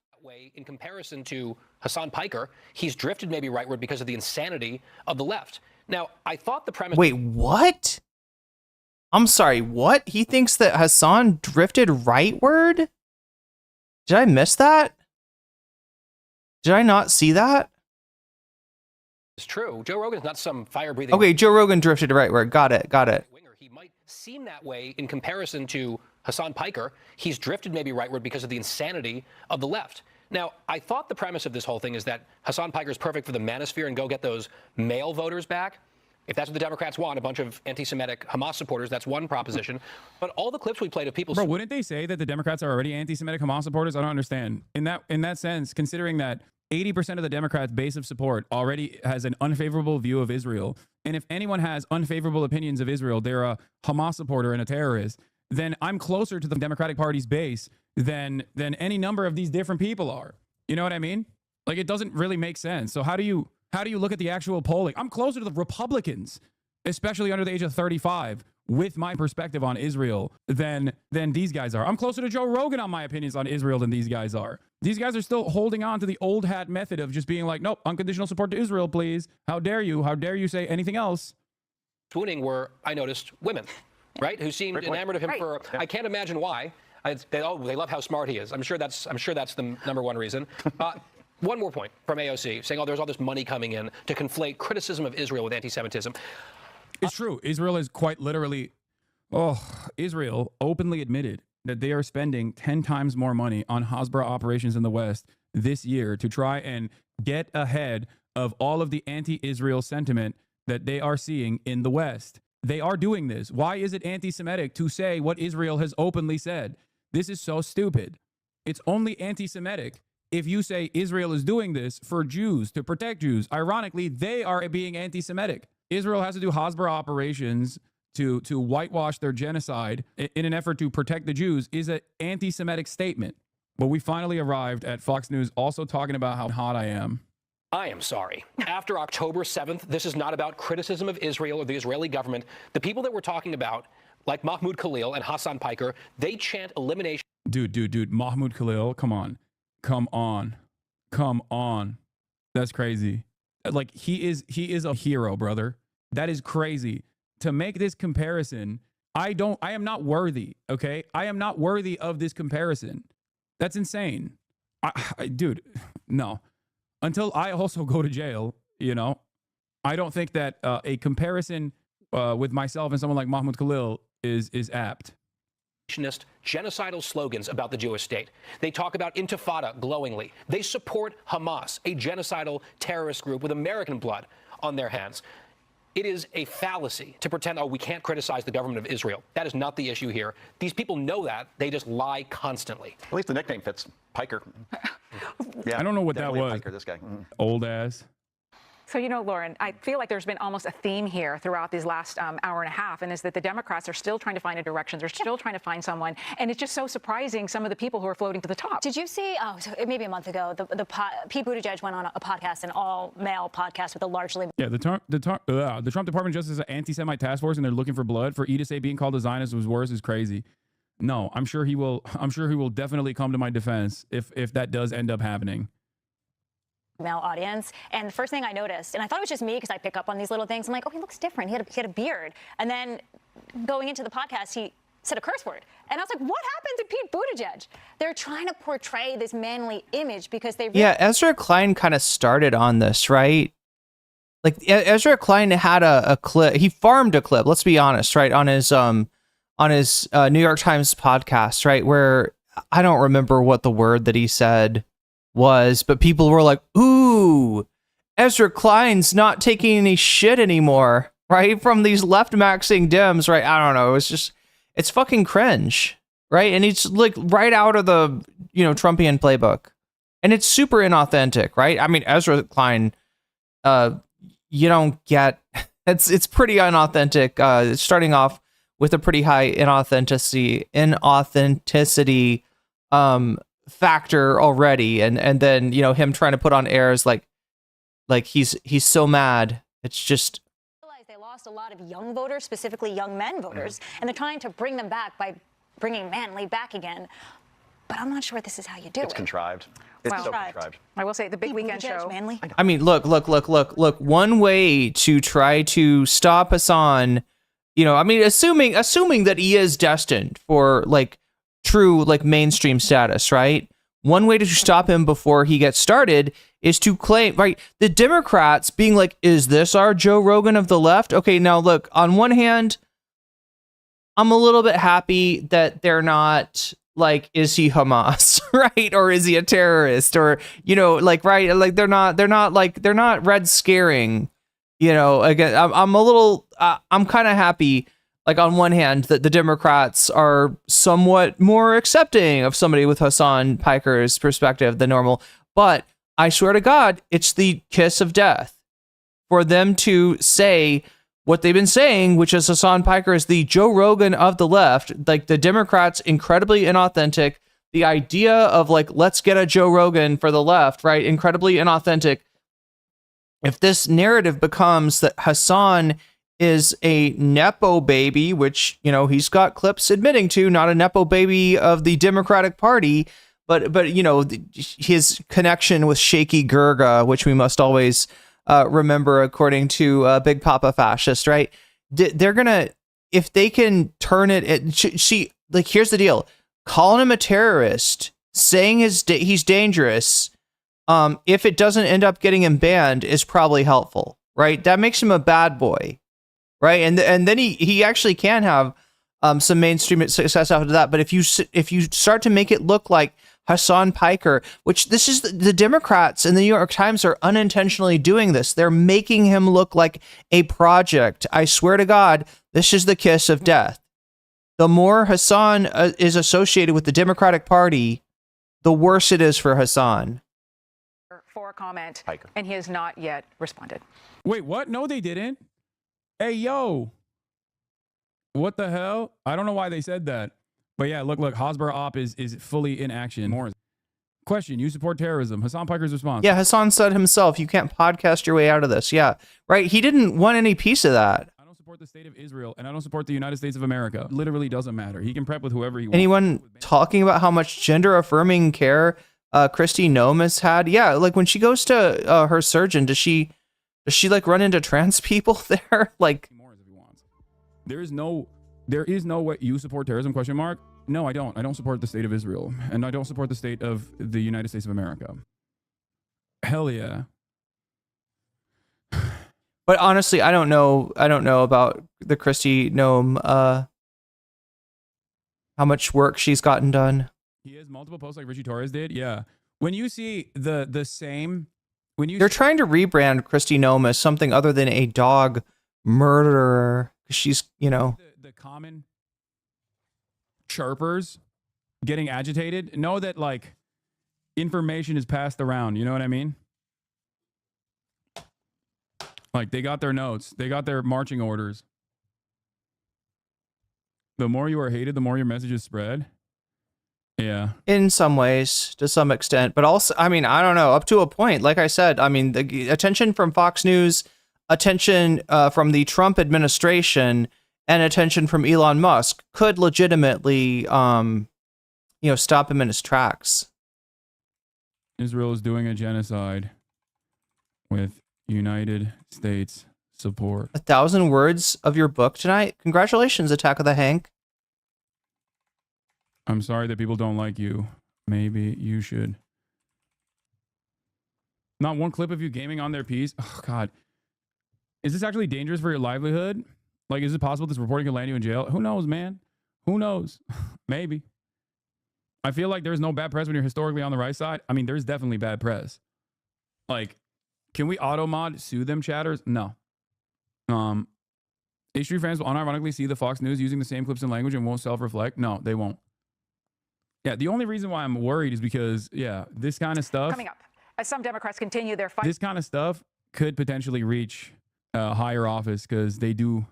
In comparison to Hasan Piker, he's drifted maybe rightward because of the insanity of the left. Now, I thought the premise... Wait, what? I'm sorry, what? He thinks that Hasan drifted rightward? Did I miss that? Did I not see that? It's true. Joe Rogan is not some fire-breathing... Okay, Joe Rogan drifted rightward. Got it. He might seem that way in comparison to Hasan Piker. He's drifted maybe rightward because of the insanity of the left. Now, I thought the premise of this whole thing is that Hasan Piker is perfect for the manosphere and go get those male voters back. If that's what the Democrats want, a bunch of anti-Semitic Hamas supporters, that's one proposition. But all the clips we played of people... Bro, wouldn't they say that the Democrats are already anti-Semitic Hamas supporters? I don't understand. In that sense, considering that 80% of the Democrats' base of support already has an unfavorable view of Israel, and if anyone has unfavorable opinions of Israel, they're a Hamas supporter and a terrorist, then I'm closer to the Democratic Party's base than any number of these different people are. You know what I mean? Like, it doesn't really make sense. So how do you look at the actual polling? I'm closer to the Republicans, especially under the age of 35, with my perspective on Israel than these guys are. I'm closer to Joe Rogan on my opinions on Israel than these guys are. These guys are still holding on to the old hat method of just being like, nope, unconditional support to Israel, please. How dare you? How dare you say anything else? Swooning were, I noticed, women, right? Who seemed enamored of him for, I can't imagine why. They love how smart he is. I'm sure that's the number one reason. One more point from AOC, saying, there's all this money coming in to conflate criticism of Israel with anti-Semitism. It's true. Israel is quite literally, Israel openly admitted that they are spending 10 times more money on Hasbara operations in the West this year to try and get ahead of all of the anti-Israel sentiment that they are seeing in the West. They are doing this. Why is it anti-Semitic to say what Israel has openly said? This is so stupid. It's only anti-Semitic if you say Israel is doing this for Jews, to protect Jews. Ironically, they are being anti-Semitic. Israel has to do Hasbara operations to whitewash their genocide in an effort to protect the Jews is an anti-Semitic statement. But we finally arrived at Fox News also talking about how hot I am. I am sorry. After October 7th, this is not about criticism of Israel or the Israeli government. The people that we're talking about, like Mahmoud Khalil and Hasan Piker, they chant elimination. Dude, Mahmoud Khalil, come on. That's crazy. Like, he is a hero, brother. That is crazy. To make this comparison, I am not worthy, okay? I am not worthy of this comparison. That's insane. Dude, no. Until I also go to jail, I don't think that a comparison with myself and someone like Mahmoud Khalil is apt. genocidal slogans about the Jewish state. They talk about intifada glowingly. They support Hamas, a genocidal terrorist group with American blood on their hands. It is a fallacy to pretend, oh, we can't criticize the government of Israel. That is not the issue here. These people know that. They just lie constantly. At least the nickname fits. Piker. Yeah, I don't know what that definitely a was. Piker, this guy. Old ass. So, Lauren, I feel like there's been almost a theme here throughout these last hour and a half, and is that the Democrats are still trying to find a direction. They're still trying to find someone. And it's just so surprising, some of the people who are floating to the top. Did you see, so maybe a month ago, Pete Buttigieg went on a podcast, an all-male podcast with a largely... Yeah, the Trump Department of Justice is an anti-Semite task force, and they're looking for blood. For E to say being called a Zionist was worse is crazy. No, I'm sure he will definitely come to my defense if that does end up happening. Male audience, and the first thing I noticed, and I thought it was just me because I pick up on these little things, I'm like, oh, he looks different. He had a beard. And then going into the podcast, he said a curse word. And I was like, what happened to Pete Buttigieg? They're trying to portray this manly image because they... Yeah, Ezra Klein kind of started on this, right? Like, Ezra Klein had a clip. He farmed a clip, let's be honest, right? On his New York Times podcast, right? Where I don't remember what the word that he said was, but people were like, ooh, Ezra Klein's not taking any shit anymore, right? From these left-maxing Dems, right? I don't know. It's fucking cringe, right? And it's like right out of the, Trumpian playbook. And it's super inauthentic, right? I mean, Ezra Klein, you don't get, it's pretty unauthentic. It's starting off with a pretty high inauthenticity, factor already, and then him trying to put on airs like he's so mad. It's just they lost a lot of young voters, specifically young men voters, and they're trying to bring them back by bringing manly back again. But I'm not sure this is how you do it. It's contrived. It's so contrived. I will say the big weekend show. Manly. I mean, look. One way to try to stop Hasan, assuming that he is destined for true mainstream status, right? One way to stop him before he gets started is to claim, right, the Democrats being like, is this our Joe Rogan of the left? Okay, now look, on one hand, I'm a little bit happy that they're not like, is he Hamas, right? Or is he a terrorist? Or, right, like they're not red scaring, again, I'm kind of happy. Like, on one hand, that the Democrats are somewhat more accepting of somebody with Hasan Piker's perspective than normal. But I swear to God, it's the kiss of death for them to say what they've been saying, which is Hasan Piker is the Joe Rogan of the left. Like, the Democrats, incredibly inauthentic. The idea of, let's get a Joe Rogan for the left, right? Incredibly inauthentic. If this narrative becomes that Hasan is a Nepo baby, which, he's got clips admitting to, not a Nepo baby of the Democratic Party, but his connection with Shaky Gurga, which we must always remember, according to Big Papa Fascist, right? They're gonna, if they can turn it, here's the deal. Calling him a terrorist, saying he's dangerous, if it doesn't end up getting him banned, is probably helpful, right? That makes him a bad boy. Right. And then he actually can have some mainstream success after that. But if you start to make it look like Hasan Piker, which this is the Democrats and the New York Times are unintentionally doing this. They're making him look like a project. I swear to God, this is the kiss of death. The more Hasan is associated with the Democratic Party, the worse it is for Hasan. For a comment, Piker. And he has not yet responded. Wait, what? No, they didn't. Hey, yo. What the hell? I don't know why they said that. But yeah, look, Hosborough Op is fully in action. More question, you support terrorism. Hasan Piker's response. Yeah, Hasan said himself, you can't podcast your way out of this. Yeah, right. He didn't want any piece of that. I don't support the state of Israel, and I don't support the United States of America. Literally doesn't matter. He can prep with whoever he wants. Anyone talking about how much gender-affirming care Kristi Noem has had? Yeah, like when she goes to her surgeon, does she run into trans people there? Like, there is no what you support terrorism ? No, I don't. I don't support the state of Israel, and I don't support the state of the United States of America. Hell yeah. But honestly, I don't know about the Kristi Noem how much work she's gotten done. He has multiple posts like Richie Torres did. Yeah. When you see the same, when you They're trying to rebrand Kristi Noem as something other than a dog murderer. She's, you know, the common chirpers getting agitated, know that like information is passed around. You know what I mean? Like they got their notes, they got their marching orders. The more you are hated, the more your messages spread. Yeah. in some ways, to some extent, but also, I mean, I don't know, up to a point. Like I said, I mean, the attention from Fox News, attention from the Trump administration, and attention from Elon Musk could legitimately, stop him in his tracks. Israel is doing a genocide with United States support. 1,000 words of your book tonight. Congratulations, Attack of the Hank. I'm sorry that people don't like you. Maybe you should. Not one clip of you gaming on their piece. Oh, God. Is this actually dangerous for your livelihood? Like, is it possible this reporting could land you in jail? Who knows, man? Who knows? Maybe. I feel like there's no bad press when you're historically on the right side. I mean, there's definitely bad press. Like, can we auto-mod sue them, chatters? No. History fans will unironically see the Fox News using the same clips and language and won't self-reflect. No, they won't. Yeah, the only reason why I'm worried is because, yeah, this kind of stuff. Coming up, as some Democrats continue their fight. This kind of stuff could potentially reach higher office because they do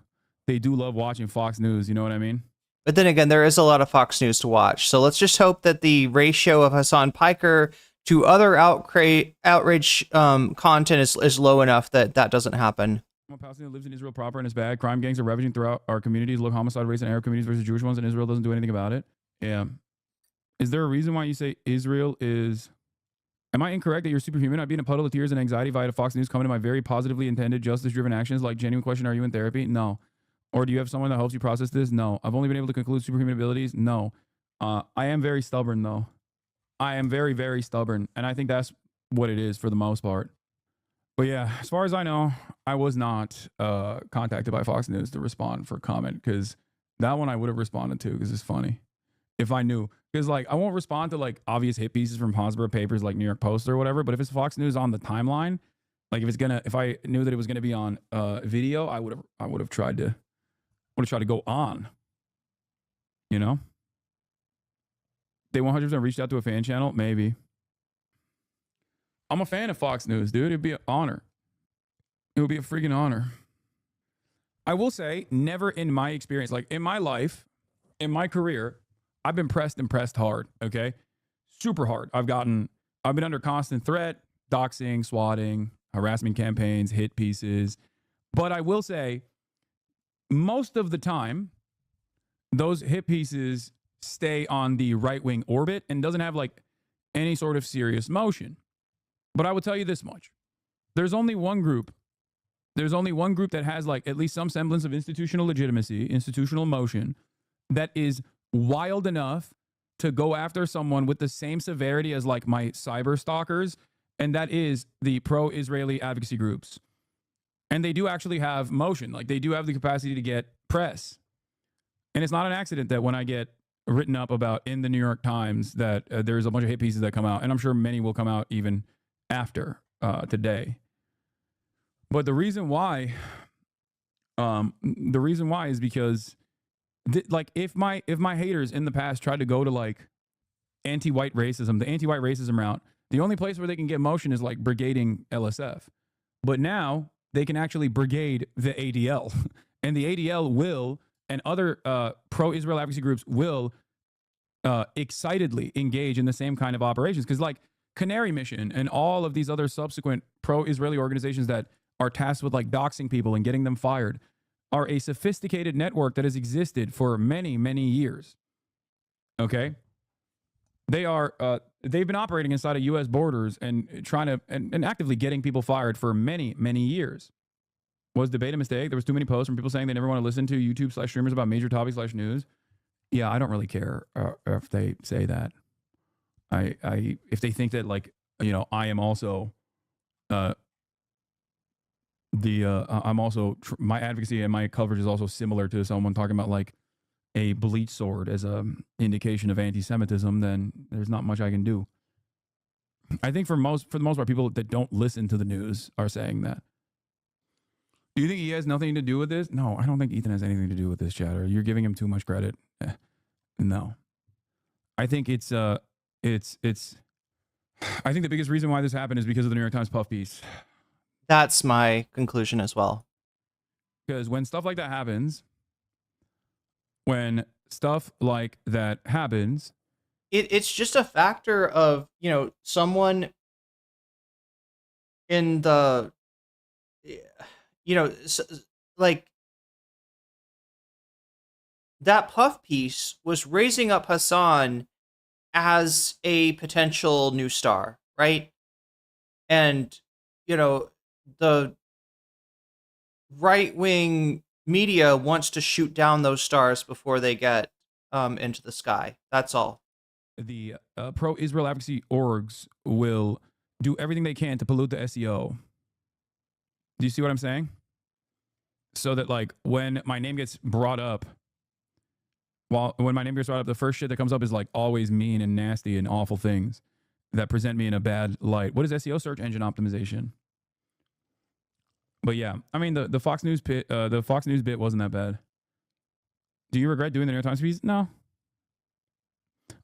love watching Fox News. You know what I mean? But then again, there is a lot of Fox News to watch. So let's just hope that the ratio of Hasan Piker to other outrage content is low enough that that doesn't happen. A Palestinian lives in Israel proper and is bad. Crime gangs are ravaging throughout our communities. Look, homicide rates in Arab communities versus Jewish ones, and Israel doesn't do anything about it. Yeah. Is there a reason why you say Israel is... Am I incorrect that you're superhuman? I'd be in a puddle of tears and anxiety via Fox News comment to my very positively intended, justice-driven actions. Like, genuine question, are you in therapy? No. Or do you have someone that helps you process this? No. I've only been able to conclude superhuman abilities? No. I am very stubborn, though. I am very, very stubborn. And I think that's what it is for the most part. But yeah, as far as I know, I was not contacted by Fox News to respond for comment, because that one I would have responded to because it's funny. If I knew. Because, like, I won't respond to, like, obvious hit pieces from Hosmer papers like New York Post or whatever. But if it's Fox News on the timeline, like, if I knew that it was gonna be on video, I would have tried to go on. You know? They 100% reached out to a fan channel? Maybe. I'm a fan of Fox News, dude. It'd be an honor. It would be a freaking honor. I will say, never in my experience, like in my life, in my career, I've been pressed and pressed hard, okay? Super hard. I've been under constant threat, doxing, swatting, harassment campaigns, hit pieces. But I will say, most of the time, those hit pieces stay on the right-wing orbit and doesn't have like any sort of serious motion. But I will tell you this much. There's only one group that has like at least some semblance of institutional legitimacy, institutional motion, that is wild enough to go after someone with the same severity as like my cyber stalkers, and that is the pro-Israeli advocacy groups. And they do actually have motion. Like, they do have the capacity to get press. And it's not an accident that when I get written up about in the New York Times that there's a bunch of hit pieces that come out, and I'm sure many will come out even after today. But the reason why is because like if my haters in the past tried to go to like anti-white racism, the anti-white racism route, the only place where they can get motion is like brigading LSF. But now they can actually brigade the ADL, and the ADL will, and other pro-Israel advocacy groups will excitedly engage in the same kind of operations. Because like Canary Mission and all of these other subsequent pro-Israeli organizations that are tasked with like doxing people and getting them fired are a sophisticated network that has existed for many, many years. Okay? They've been operating inside of U.S. borders and trying to, and actively getting people fired for many, many years. Was debate a mistake? There was too many posts from people saying they never want to listen to YouTube/streamers about major topics/news. Yeah, I don't really care if they say that. If they think that, like, you know, I am also I'm also my advocacy and my coverage is also similar to someone talking about like a bleach sword as a indication of anti-Semitism, then there's not much I can do. I think for the most part, people that don't listen to the news are saying that. Do you think he has nothing to do with this? No, I don't think Ethan has anything to do with this, chatter. You're giving him too much credit. No. I think it's I think the biggest reason why this happened is because of the New York Times puff piece. That's my conclusion as well. Because when stuff like that happens, it's just a factor of, you know, someone in the, you know, like that puff piece was raising up Hasan as a potential new star, right? And, you know, the right-wing media wants to shoot down those stars before they get into the sky. That's all. The pro-Israel advocacy orgs will do everything they can to pollute the SEO. Do you see what I'm saying? So that, like, when my name gets brought up, the first shit that comes up is like always mean and nasty and awful things that present me in a bad light. What is SEO? Search engine optimization. But yeah, I mean the Fox News bit wasn't that bad. Do you regret doing the New York Times piece? No.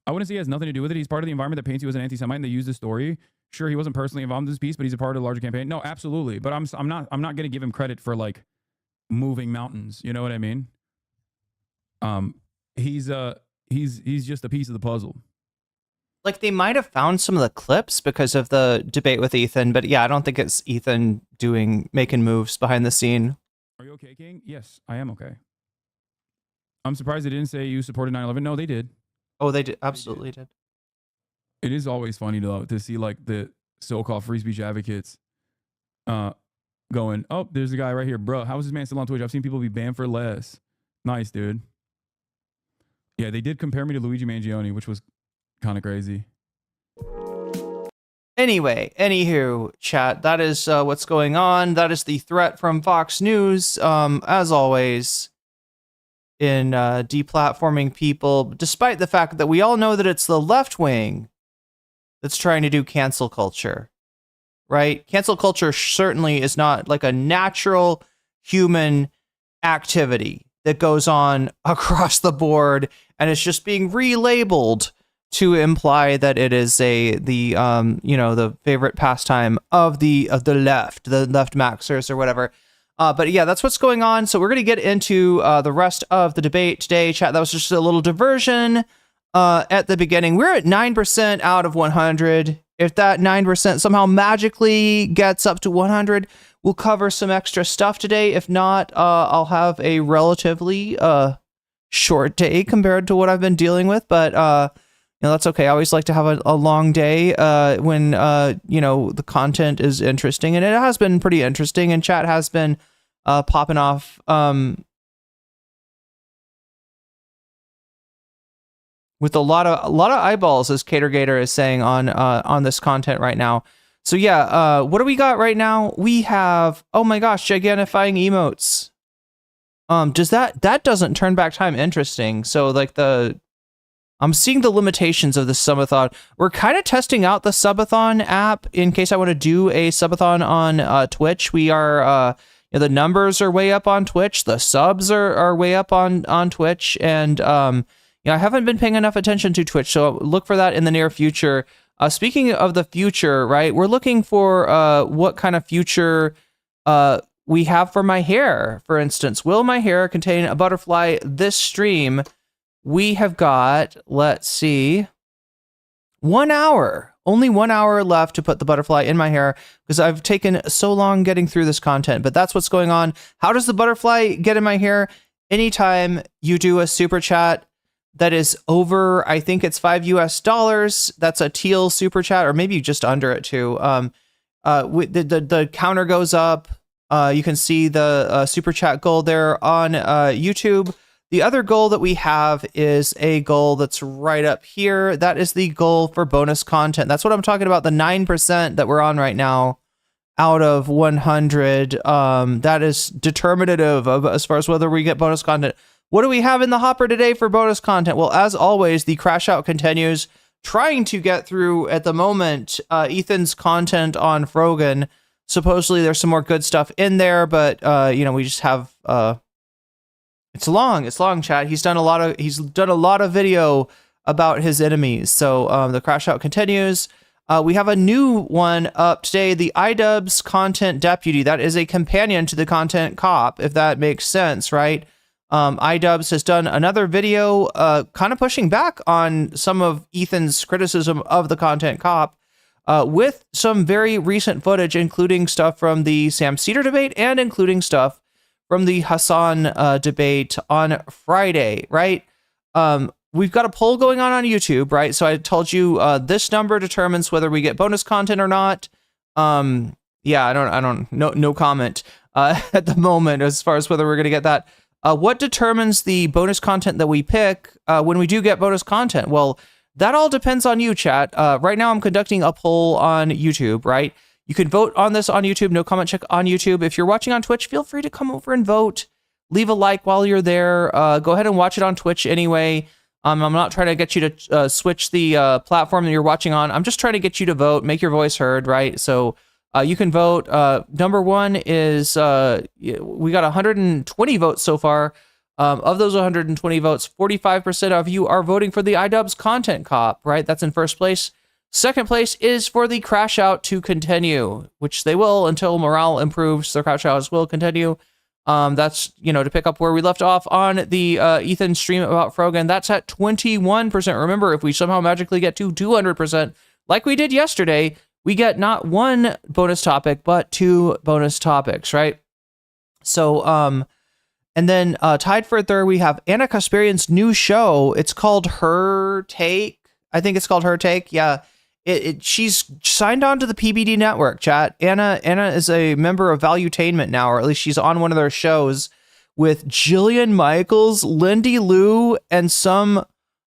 I wouldn't say he has nothing to do with it. He's part of the environment that paints you as an anti-Semite and they use the story. Sure, he wasn't personally involved in this piece, but he's a part of the larger campaign. No, absolutely. But I'm not going to give him credit for like moving mountains. You know what I mean? He's just a piece of the puzzle. Like, they might have found some of the clips because of the debate with Ethan, but yeah, I don't think it's Ethan making moves behind the scene. Are you okay, King? Yes, I am okay. I'm surprised they didn't say you supported 9/11. No, they did. Oh, they did. Absolutely did. It is always funny to see like the so-called free speech advocates going, oh, there's a guy right here. Bro, how is this man still on Twitch? I've seen people be banned for less. Nice, dude. Yeah, they did compare me to Luigi Mangione, which was kind of crazy. Anyway, anywho, chat, that is what's going on. That is the threat from Fox News, as always, in deplatforming people, despite the fact that we all know that it's the left wing that's trying to do cancel culture, right? Cancel culture certainly is not like a natural human activity that goes on across the board, and it's just being relabeled to imply that it is the favorite pastime of the left maxers or whatever. But yeah, that's what's going on. So we're going to get into the rest of the debate today, chat. That was just a little diversion at the beginning. We're at 9% out of 100. If that 9% somehow magically gets up to 100, we'll cover some extra stuff today. If not, I'll have a relatively short day compared to what I've been dealing with. But that's okay. I always like to have a long day when the content is interesting, and it has been pretty interesting. And chat has been popping off. With a lot of eyeballs, as Catergator is saying on this content right now. So yeah, what do we got right now? We have, oh my gosh, gigantifying emotes. Does that doesn't turn back time? Interesting. So like I'm seeing the limitations of the subathon. We're kind of testing out the subathon app in case I want to do a subathon on Twitch. We are the numbers are way up on Twitch. The subs are way up on Twitch, and I haven't been paying enough attention to Twitch, so look for that in the near future. Speaking of the future, right? We're looking for what kind of future we have for my hair. For instance, will my hair contain a butterfly this stream? We have got, let's see, 1 hour. Only 1 hour left to put the butterfly in my hair because I've taken so long getting through this content. But that's what's going on. How does the butterfly get in my hair? Anytime you do a super chat that is over, I think it's $5 US. That's a teal super chat, or maybe just under it too. The counter goes up. You can see the super chat goal there on YouTube. The other goal that we have is a goal that's right up here. That is the goal for bonus content. That's what I'm talking about, the 9% that we're on right now out of 100. That is determinative of as far as whether we get bonus content. What do we have in the hopper today for bonus content? Well, as always, the crash out continues. Trying to get through at the moment Ethan's content on Frogan. Supposedly there's some more good stuff in there, but we just have it's long, chat. He's done a lot of video about his enemies. So the crash out continues. We have a new one up today, the iDubbbz content deputy. That is a companion to the content cop, if that makes sense, right? iDubbbz has done another video kind of pushing back on some of Ethan's criticism of the content cop with some very recent footage, including stuff from the Sam Cedar debate and including stuff from the Hasan debate on Friday, right? We've got a poll going on YouTube, right? So I told you this number determines whether we get bonus content or not. No comment at the moment as far as whether we're going to get that. What determines the bonus content that we pick when we do get bonus content? Well, that all depends on you, chat. Right now, I'm conducting a poll on YouTube, right? You can vote on this on YouTube, no comment check on YouTube. If you're watching on Twitch, feel free to come over and vote. Leave a like while you're there. Go ahead and watch it on Twitch anyway. I'm not trying to get you to switch the platform that you're watching on. I'm just trying to get you to vote, make your voice heard, right? So you can vote. Number one is we got 120 votes so far. Of those 120 votes, 45% of you are voting for the iDubbbz content cop, right? That's in first place. Second place is for the crash out to continue, which they will until morale improves. The crash outs will continue. That's, to pick up where we left off on the Ethan stream about Frogan. That's at 21%. Remember, if we somehow magically get to 200%, like we did yesterday, we get not one bonus topic, but 2 bonus topics, right? So, and then tied for third, we have Anna Kasparian's new show. It's called Her Take. I think it's called Her Take. Yeah. She's signed on to the PBD network, chat. Anna is a member of Valuetainment now, or at least she's on one of their shows with Jillian Michaels, Lindy Lou, and some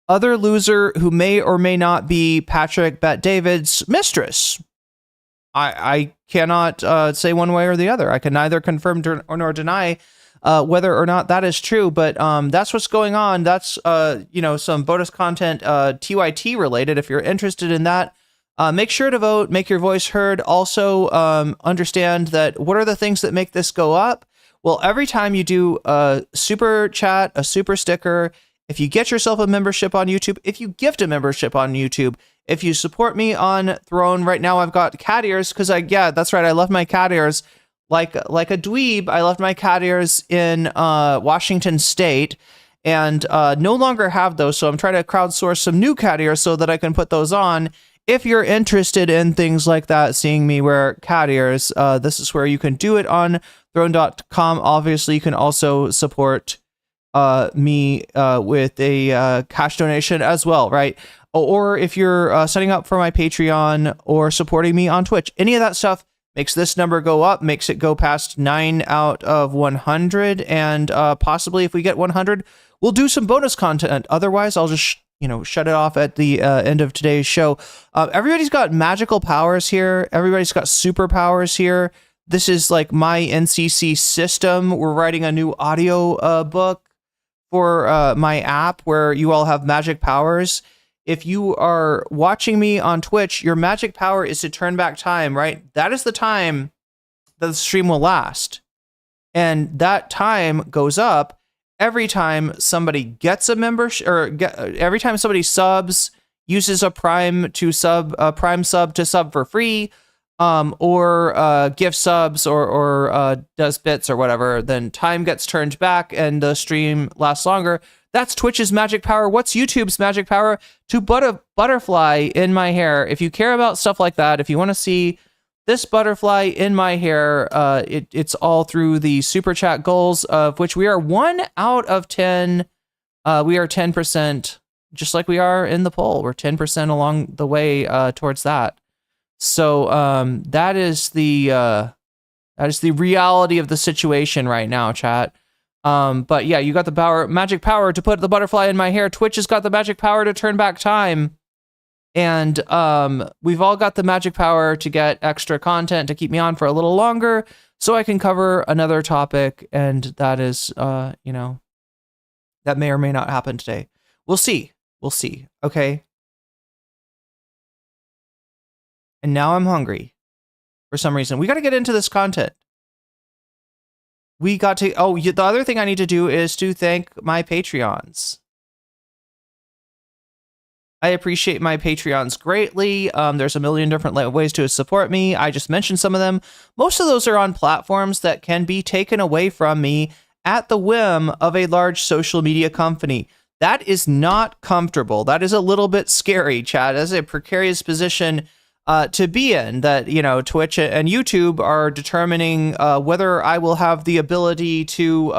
other loser who may or may not be Patrick Bet-David's mistress. I cannot say one way or the other. I can neither confirm nor deny whether or not that is true, but that's what's going on. That's some bonus content TYT related. If you're interested in that, make sure to vote, make your voice heard. Also, understand that what are the things that make this go up? Well, every time you do a super chat, a super sticker, if you get yourself a membership on YouTube, if you gift a membership on YouTube, if you support me on Throne, right now I've got cat ears because that's right, I left my cat ears like a dweeb. I left my cat ears in Washington State and no longer have those. So I'm trying to crowdsource some new cat ears so that I can put those on. If you're interested in things like that, seeing me wear cat ears, this is where you can do it on throne.com. Obviously, you can also support me with a cash donation as well, right? Or if you're signing up for my Patreon or supporting me on Twitch, any of that stuff makes this number go up, makes it go past 9 out of 100, and possibly if we get 100, we'll do some bonus content. Otherwise, I'll just shut it off at the end of today's show. Everybody's got magical powers here. Everybody's got superpowers here. This is like my NCC system. We're writing a new audio book for my app where you all have magic powers. If you are watching me on Twitch, your magic power is to turn back time, right? That is the time that the stream will last. And that time goes up every time somebody gets a membership, or every time somebody subs, uses a prime sub to sub for free, or gift subs or does bits or whatever, then time gets turned back and the stream lasts longer. That's Twitch's magic power. What's YouTube's magic power? To put a butterfly in my hair. If you care about stuff like that, if you want to see this butterfly in my hair, it's all through the super chat goals, of which we are 1 out of 10. We are 10%, just like we are in the poll. We're 10% along the way towards that. So that is the reality of the situation right now, chat. But yeah, you got the magic power to put the butterfly in my hair. Twitch has got the magic power to turn back time. And we've all got the magic power to get extra content to keep me on for a little longer so I can cover another topic. And that is, That may or may not happen today. We'll see. We'll see. Okay. And now I'm hungry for some reason. We got to get into this content. We got to, the other thing I need to do is to thank my Patreons. I appreciate my Patreons greatly. There's a million different ways to support me. I just mentioned some of them. Most of those are on platforms that can be taken away from me at the whim of a large social media company. That is not comfortable. That is a little bit scary, Chad. That's a precarious position to be in, that, Twitch and YouTube are determining whether I will have the ability to,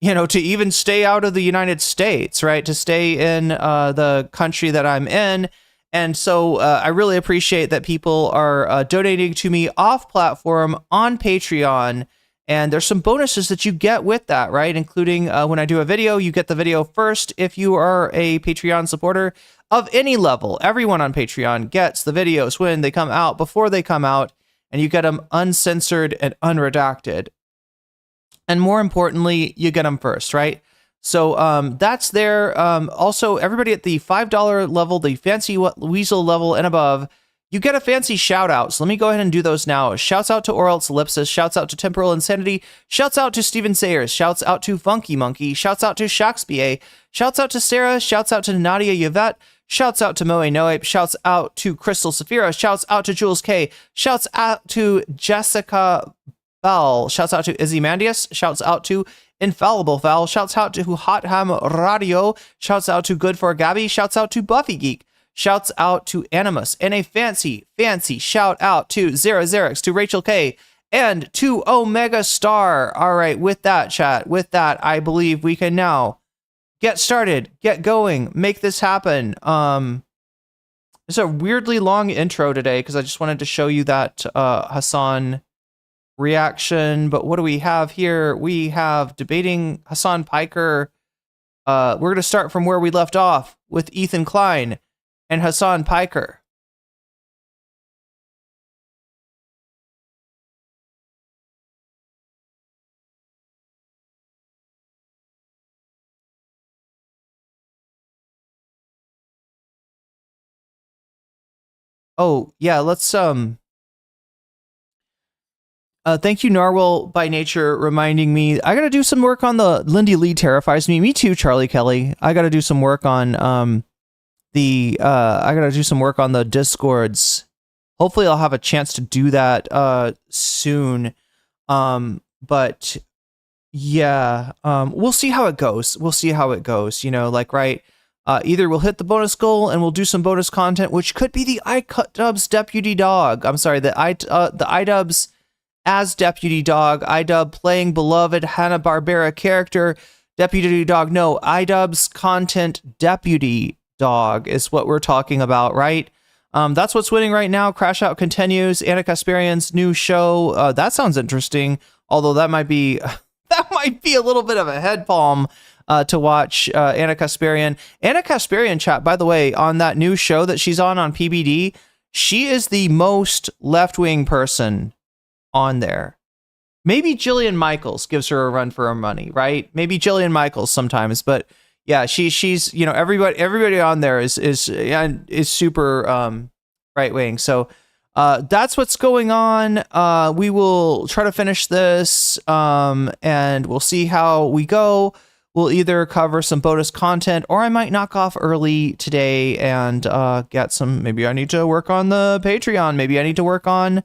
to even stay out of the United States, right? To stay in the country that I'm in. And so I really appreciate that people are donating to me off platform on Patreon. And there's some bonuses that you get with that, right? Including when I do a video, you get the video first if you are a Patreon supporter of any level. Everyone on Patreon gets the videos when they come out, before they come out, and you get them uncensored and unredacted. And more importantly, you get them first, right? So that's there. Also, everybody at the $5 level, the Fancy Weasel level and above, you get a fancy shout out. So let me go ahead and do those now. Shouts out to Oral Ellipsis. Shouts out to Temporal Insanity. Shouts out to Steven Sayers. Shouts out to Funky Monkey. Shouts out to Shaxpia. Shouts out to Sarah. Shouts out to Nadia Yvette. Shouts out to Moe Noape. Shouts out to Crystal Saphira. Shouts out to Jules K. Shouts out to Jessica Bell. Shouts out to Izzy Mandius. Shouts out to Infallible Val. Shouts out to Hot Ham Radio. Shouts out to Good for Gabby. Shouts out to Buffy Geek. Shouts out to Animus. And a fancy shout out to Zerix, to Rachel K, and to Omega Star. All right, with that, chat, with that, I believe we can now get started, get going, make this happen. It's a weirdly long intro today because I just wanted to show you that Hasan reaction. But what do we have here? We have debating Hasan Piker. We're going to start from where we left off with Ethan Klein and Hasan Piker. Oh, yeah, let's thank you, Narwhal by Nature, reminding me. I gotta do some work on the Lindy Lee terrifies me. Me too, Charlie Kelly. I gotta do some work on I gotta do some work on the Discords. Hopefully I'll have a chance to do that soon. But yeah, we'll see how it goes. We'll see how it goes, right? Either we'll hit the bonus goal and we'll do some bonus content, which could be the iDubbbz deputy dog. I'm sorry, the iDubbbz as deputy dog, iDub playing beloved Hanna-Barbera character, deputy dog. No, iDubbbz content deputy dog is what we're talking about, right? That's what's winning right now. Crash Out continues. Anna Kasparian's new show. That sounds interesting, although that might be a little bit of a head palm to watch Anna Kasparian. Anna Kasparian, chat, by the way, on that new show that she's on PBD, she is the most left-wing person on there. Maybe Jillian Michaels gives her a run for her money, right? Maybe Jillian Michaels sometimes, but yeah, she's everybody on there is super right wing. So that's what's going on. We will try to finish this, and we'll see how we go. We'll either cover some bonus content, or I might knock off early today and get some. Maybe I need to work on the Patreon. Maybe I need to work on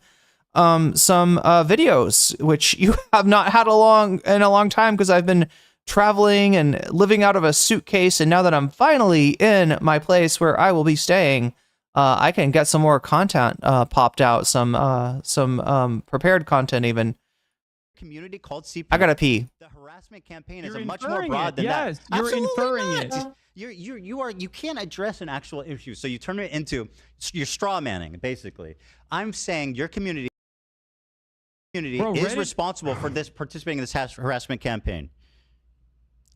some videos, which you have not had in a long time because I've been traveling and living out of a suitcase. And now that I'm finally in my place where I will be staying, I can get some more content popped out, some prepared content even. Community called CP. I gotta pee. The harassment campaign is a much more broad than that. Yes, you're inferring it. You can't address an actual issue, so you turn it into you're straw manning, basically. I'm saying your community is responsible for this participating in this harassment campaign.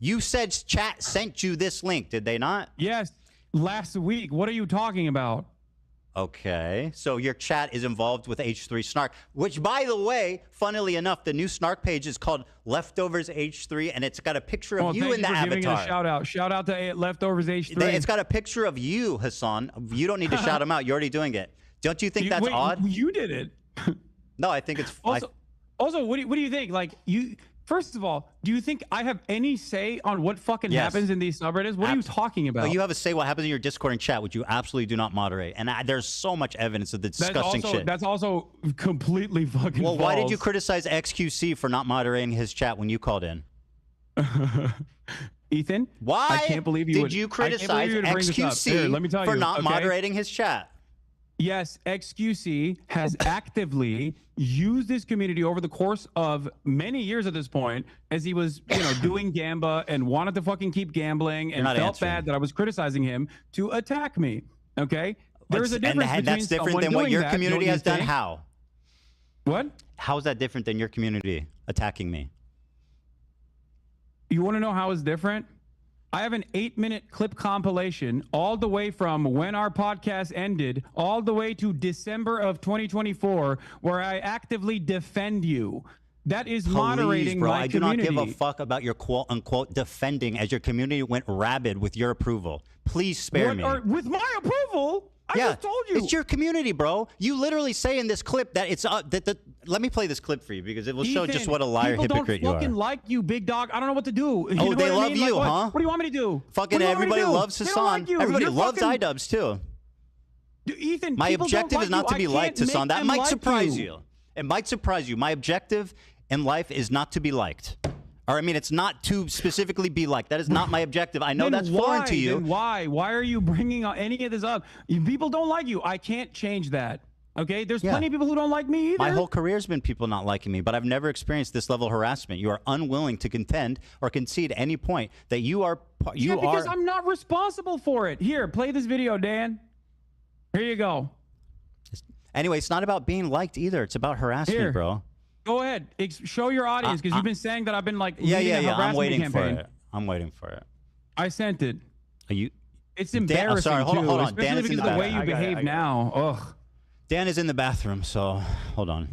You said chat sent you this link, did they not? Yes, last week. What are you talking about? Okay, so your chat is involved with H3 Snark, which, by the way, funnily enough, the new Snark page is called Leftovers H3, and it's got a picture of you in the avatar. Giving it a shout out. Shout out to Leftovers H3. It's got a picture of you, Hasan. You don't need to shout him out. You're already doing it. Don't you think that's odd? You did it. No, I think it's also. What do you think? Like you. First of all, do you think I have any say on what fucking happens in these subreddits? What are you talking about? Well, you have a say what happens in your Discord and chat, which you absolutely do not moderate. And there's so much evidence of the disgusting shit. That's also completely fucking false. Why did you criticize XQC for not moderating his chat when you called in? Ethan? Why I can't believe you did you criticize XQC for not moderating his chat? Yes, XQC has actively used this community over the course of many years at this point, as he was, doing Gamba and wanted to fucking keep gambling and felt bad that I was criticizing him to attack me. Okay, there's a difference between that's different than what your community has done. How? What? How is that different than your community attacking me? You want to know how it's different? I have an 8-minute clip compilation all the way from when our podcast ended all the way to December of 2024 where I actively defend you. That is moderating bro, my community. I do not give a fuck about your quote-unquote defending as your community went rabid with your approval. Please spare me. With my approval? I just told you. It's your community, bro. You literally say in this clip that it's let me play this clip for you because it will show just what a liar hypocrite you are. People don't fucking like you, big dog. I don't know what to do. You know they love you, huh? What do you want me to do? Fucking everybody loves Hasan. Everybody loves iDubbbz too. Ethan, my objective is not to be liked, Hasan. That might surprise you. It might surprise you. My objective in life is not to be liked. Or I mean, it's not to specifically be liked. That is not my objective. I know that's foreign to you. Then why? Why are you bringing any of this up? People don't like you. I can't change that. Okay? There's plenty of people who don't like me either. My whole career's been people not liking me, but I've never experienced this level of harassment. You are unwilling to contend or concede at any point that you are. Because I'm not responsible for it. Here, play this video, Dan. Here you go. Anyway, it's not about being liked either. It's about harassment, bro. Go ahead. Show your audience because you've been saying that I've been like yeah. I'm waiting campaign. for it. I'm waiting for it. I sent it. Are you? It's embarrassing. Sorry, hold on. Especially Dan because of the way you behave now. Ugh. Dan is in the bathroom, so hold on.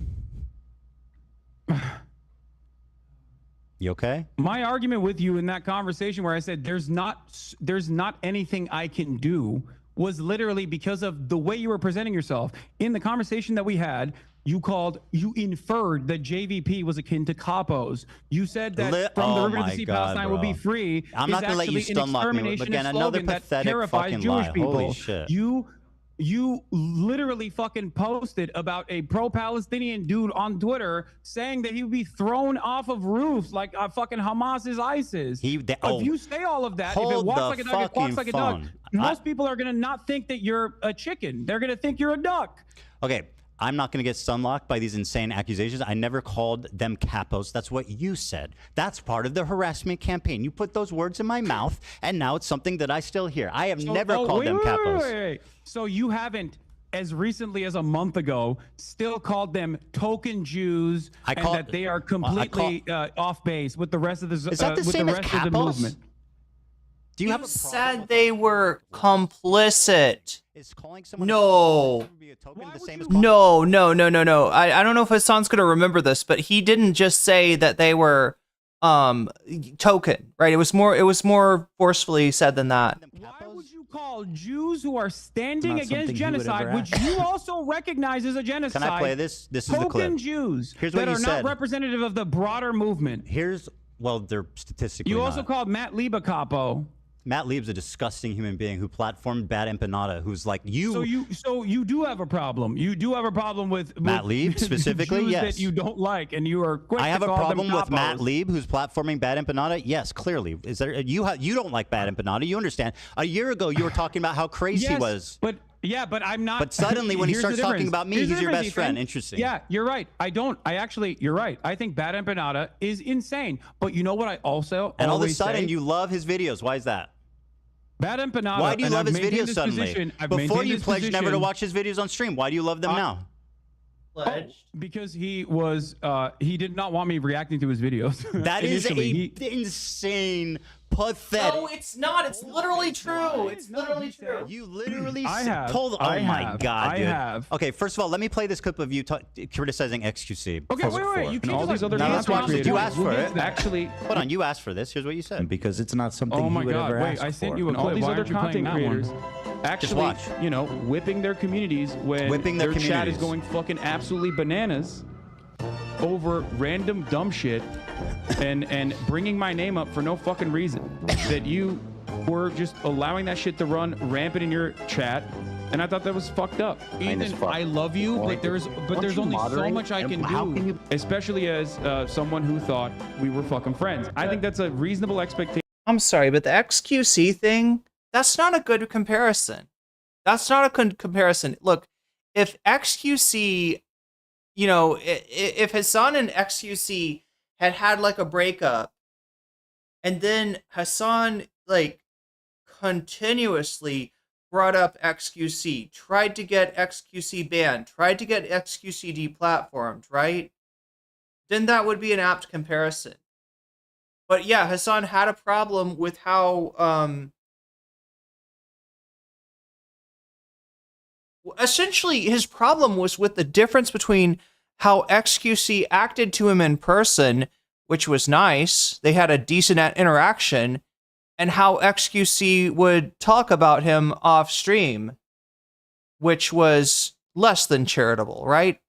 You okay? My argument with you in that conversation where I said there's not anything I can do was literally because of the way you were presenting yourself. In the conversation that we had, you inferred that JVP was akin to capos. You said that from the river to the sea, Palestine will be free. I'm not going to let you stunlock me again. Another pathetic fucking lie. Holy shit. You literally fucking posted about a pro-Palestinian dude on Twitter saying that he would be thrown off of roofs like fucking Hamas is ISIS. If you say all of that, if it walks like a duck, it quacks like a duck, most people are going to not think that you're a chicken. They're going to think you're a duck. Okay. I'm not going to get stunlocked by these insane accusations. I never called them capos. That's what you said. That's part of the harassment campaign. You put those words in my mouth, and now it's something that I still hear. I have never called them capos. Wait. So you haven't, as recently as a month ago, still called them token Jews and that they are completely off base with the rest of the Is that the same as capos? Do you said they were complicit. No. No. I don't know if Hasan's going to remember this, but he didn't just say that they were token, right? It was more forcefully said than that. Why would you call Jews who are standing against genocide, which you also recognize as a genocide? Can I play this? This is the clip. Token Jews Here's what that you are said. not representative of the broader movement. Well, they're statistically You also called Matt Lieb a capo. Matt Lieb's a disgusting human being who platformed Bad Empanada, who's like you. So you do have a problem. You do have a problem with Matt Lieb specifically. Jews yes. that you don't like, and you are quick I have to a call problem them with capos. Matt Lieb, who's platforming Bad Empanada. Yes, clearly. Is there you don't like Bad Empanada? You understand? A year ago, you were talking about how crazy he was. But I'm not. But suddenly, when he starts talking about me, he's your best friend. Interesting. Yeah, you're right. You're right. I think Bad Empanada is insane. But you know what? I also and all of a sudden, say? you love his videos. Why is that? Bad Empanada. Why do you love his videos suddenly? Before you pledged never to watch his videos on stream. Why do you love them now? Because he was he did not want me reacting to his videos. That is Initially, insane, pathetic. No, it's not. It's literally true. It's literally true. You literally I have. told. Oh I my have. god, I dude. have. Okay, first of all, let me play this clip of you criticizing XQC. Okay, wait. You And can't all just, these other like, content creators. You asked for it. Actually, hold on. You asked for this. Here's what you said. Because it's not something oh he my would god, ever wait! ask I sent for. you a And clip. all these Why other aren't you playing content that one? creators. Actually, watch. you know, whipping their communities when Whipping their chat is communities. going fucking absolutely bananas over random dumb shit and bringing my name up for no fucking reason. That you were just allowing that shit to run rampant in your chat, and I thought that was fucked up. Ethan, I love you, but there's only so much I can do, especially as someone who thought we were fucking friends. I think that's a reasonable expectation. I'm sorry, but the XQC thing, that's not a good comparison. That's not a comparison. Look, if XQC, you know, if Hasan and XQC had like a breakup, and then Hasan like continuously brought up XQC, tried to get XQC banned, tried to get XQC deplatformed, right? Then that would be an apt comparison. But yeah, Hasan had a problem with how essentially his problem was with the difference between how XQC acted to him in person, which was nice, they had a decent interaction, and how XQC would talk about him off stream, which was less than charitable, right?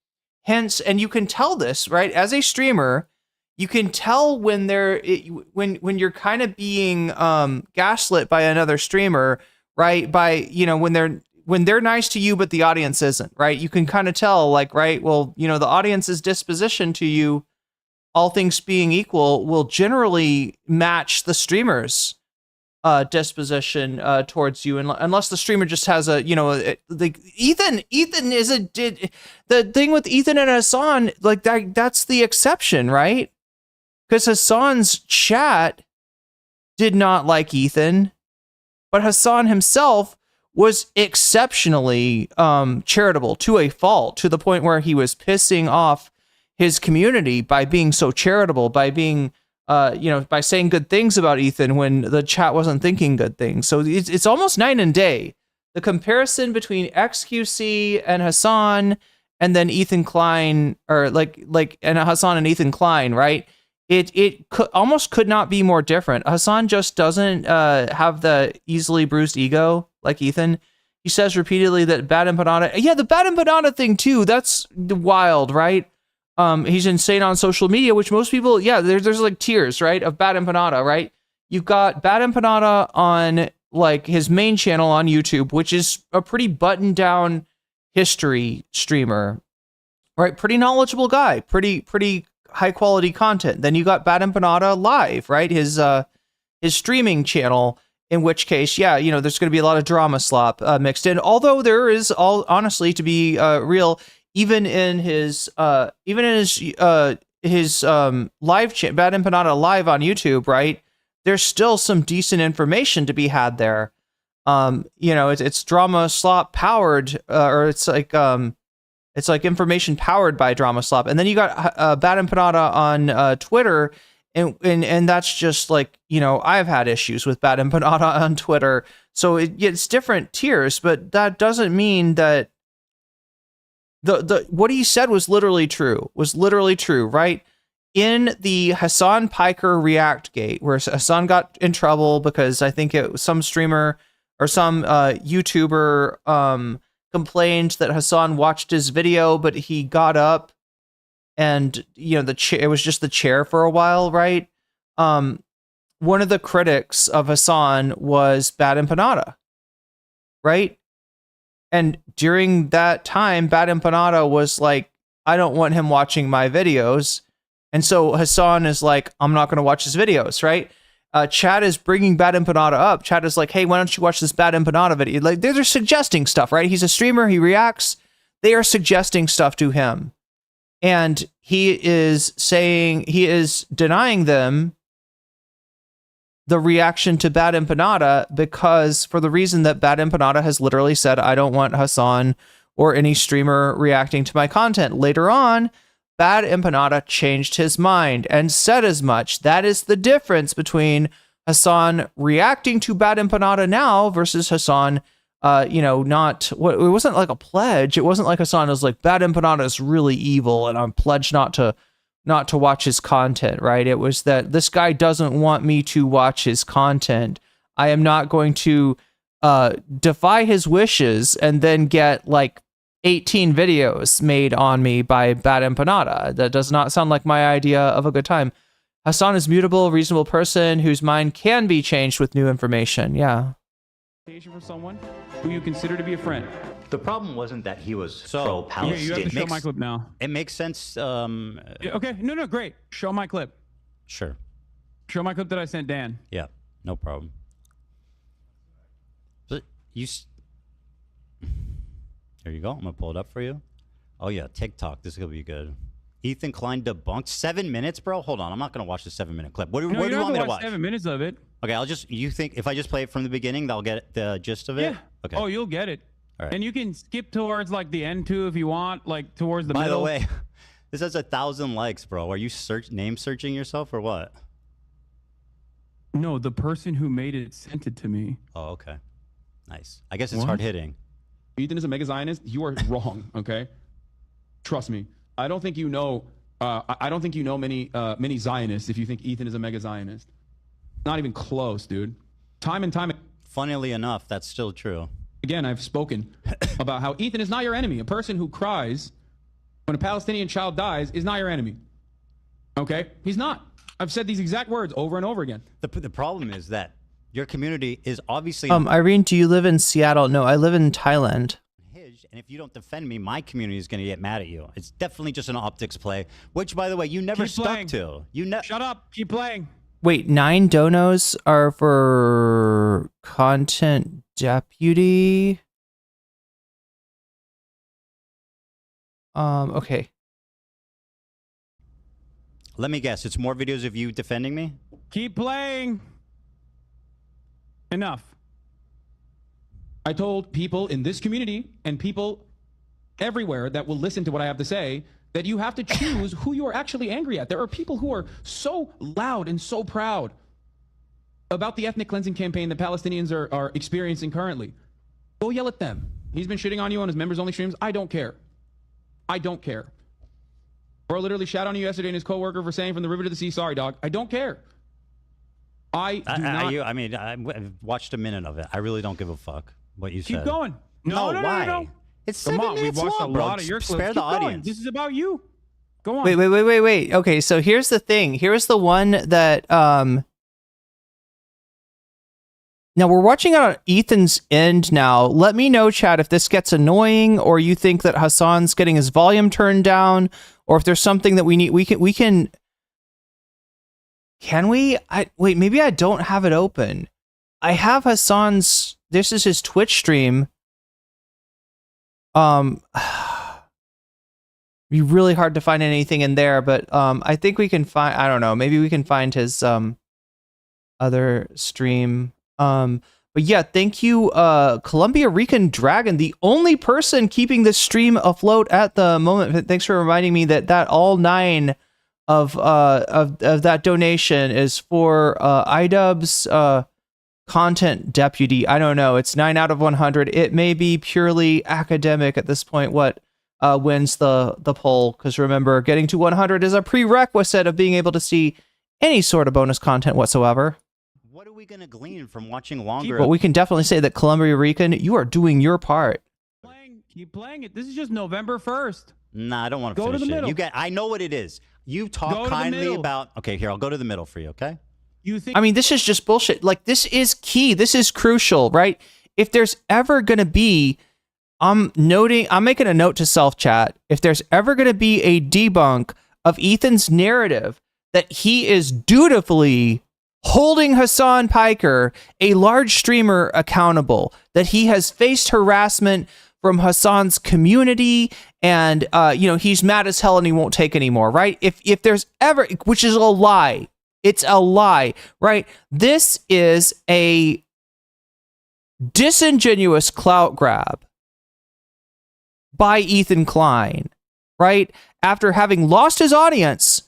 Hence, and you can tell this, right? As a streamer, you can tell when when you're kind of being gaslit by another streamer, right? By, you know, when they're nice to you, but the audience isn't, right? You can kind of tell, like, right, well, you know, the audience's disposition to you, all things being equal, will generally match the streamer's disposition towards you, unless the streamer just has a, you know, Ethan is the thing with Ethan and Hasan, like that's the exception, right? Because Hasan's chat did not like Ethan, but Hasan himself was exceptionally charitable to a fault, to the point where he was pissing off his community by being so charitable, by being, you know, by saying good things about Ethan when the chat wasn't thinking good things. So it's almost night and day. The comparison between XQC and Hasan, and then Ethan Klein, or and Hasan and Ethan Klein, right? It almost could not be more different. Hasan just doesn't have the easily bruised ego like Ethan. He says repeatedly that Bad Empanada, yeah, the Bad Empanada thing too, that's wild, right? He's insane on social media, which most people, yeah, there's like tiers, right, of Bad Empanada, right? You've got Bad Empanada on like his main channel on YouTube, which is a pretty buttoned down history streamer, right? Pretty knowledgeable guy, pretty high quality content. Then you got Bad Empanada Live, right? His streaming channel, in which case, yeah, you know, there's going to be a lot of drama slop mixed in. Although there is, all honestly, to be real, even in his live chat, Bad Empanada Live on YouTube, right? There's still some decent information to be had there. You know, it's drama slop powered, or it's like information powered by drama slop. And then you got Bad Empanada on Twitter, and that's just like, you know, I've had issues with Bad Empanada on Twitter, so it's different tiers, but that doesn't mean that the what he said was literally true, right? In the Hasan Piker React gate, where Hasan got in trouble because I think it was some streamer or some YouTuber complained that Hasan watched his video, but he got up and, you know, it was just the chair for a while, right? One of the critics of Hasan was Bad Empanada, right? And during that time, Bad Empanada was like, I don't want him watching my videos. And so Hasan is like, I'm not going to watch his videos, right? Chad is bringing Bad Empanada up. Chad is like, hey, why don't you watch this Bad Empanada video? Like, they're suggesting stuff, right? He's a streamer. He reacts. They are suggesting stuff to him. And he is denying them the reaction to Bad Empanada, because for the reason that Bad Empanada has literally said, I don't want Hasan or any streamer reacting to my content. Later on, Bad Empanada changed his mind and said as much. That is the difference between Hasan reacting to Bad Empanada now versus Hasan, it wasn't like a pledge. It wasn't like Hasan was like, Bad Empanada is really evil and I'm pledged not to watch his content, right? It was that this guy doesn't want me to watch his content. I am not going to defy his wishes and then get like 18 videos made on me by Bad Empanada. That does not sound like my idea of a good time. Hasan is mutable, reasonable person whose mind can be changed with new information. Yeah. For someone who you consider to be a friend. The problem wasn't that he was pro-Palestine. Yeah, you have to show my clip now. It makes sense. Okay, no, great. Show my clip. Sure. Show my clip that I sent Dan. Yeah, no problem. But there you go. I'm gonna pull it up for you. Oh yeah, TikTok. This is gonna be good. Ethan Klein debunked 7 minutes, bro. Hold on, I'm not gonna watch the 7-minute clip. What do you want me to watch? 7 minutes of it. Okay, you think if I just play it from the beginning, they'll get the gist of it? Yeah. Okay. Oh, you'll get it. All right. And you can skip towards like the end too if you want, like towards the middle. By the way, this has 1,000 likes, bro. Are you name searching yourself or what? No, the person who made it sent it to me. Oh, okay. Nice. I guess it's hard hitting. Ethan is a mega Zionist. You are wrong. Okay. Trust me. I don't think you know. I don't think you know many Zionists if you think Ethan is a mega Zionist. Not even close, dude. Time and time. Funnily enough, that's still true. Again, I've spoken about how Ethan is not your enemy. A person who cries when a Palestinian child dies is not your enemy. Okay? He's not. I've said these exact words over and over again. The problem is that your community is obviously... Irene, do you live in Seattle? No, I live in Thailand. And if you don't defend me, my community is going to get mad at you. It's definitely just an optics play, which, by the way, you never stuck to. Shut up. Keep playing. Wait, 9 donos are for content deputy? Okay. Let me guess. It's more videos of you defending me? Keep playing. Enough. I told people in this community and people everywhere that will listen to what I have to say that you have to choose who you are actually angry at. There are people who are so loud and so proud about the ethnic cleansing campaign that Palestinians are experiencing currently. Go yell at them. He's been shitting on you on his members-only streams. I don't care. I don't care. Bro literally shat on you yesterday and his coworker for saying from the river to the sea, sorry, dog. I don't care. I watched a minute of it. I really don't give a fuck what you said. Keep going. No, why? No. It's 7 minutes we watched long, a bro. lot of your clips. Spare the Keep going. audience. This is about you. Go on. Wait. Okay, so here's the thing. Here's the one that now we're watching on Ethan's end now. Let me know, chat, if this gets annoying or you think that Hasan's getting his volume turned down or if there's something that we need. Can we? Wait, maybe I don't have it open. I have Hasan's, this is his Twitch stream. Be really hard to find anything in there, but I think we can find, I don't know, maybe we can find his other stream. But yeah, thank you, Columbia Rican Dragon, the only person keeping this stream afloat at the moment. Thanks for reminding me that all 9 of that donation is for iDubbbz content deputy. I don't know. It's 9 out of 100. It may be purely academic at this point. What wins the poll? Because remember, getting to 100 is a prerequisite of being able to see any sort of bonus content whatsoever. What are we going to glean from watching longer? But we can definitely say that Columbia Rican, you are doing your part. Keep playing it. This is just November 1st. Nah, I don't want to Go finish to the it. middle. I know what it is. You talk kindly about... Okay, here, I'll go to the middle for you, okay? You think? I mean, this is just bullshit. Like, this is key. This is crucial, right? If there's ever going to be... I'm making a note to self-chat. If there's ever going to be a debunk of Ethan's narrative that he is dutifully holding Hasan Piker, a large streamer, accountable, that he has faced harassment from Hasan's community, and he's mad as hell and he won't take anymore, right? If there's ever, which is a lie, it's a lie, right? This is a disingenuous clout grab by Ethan Klein, right? After having lost his audience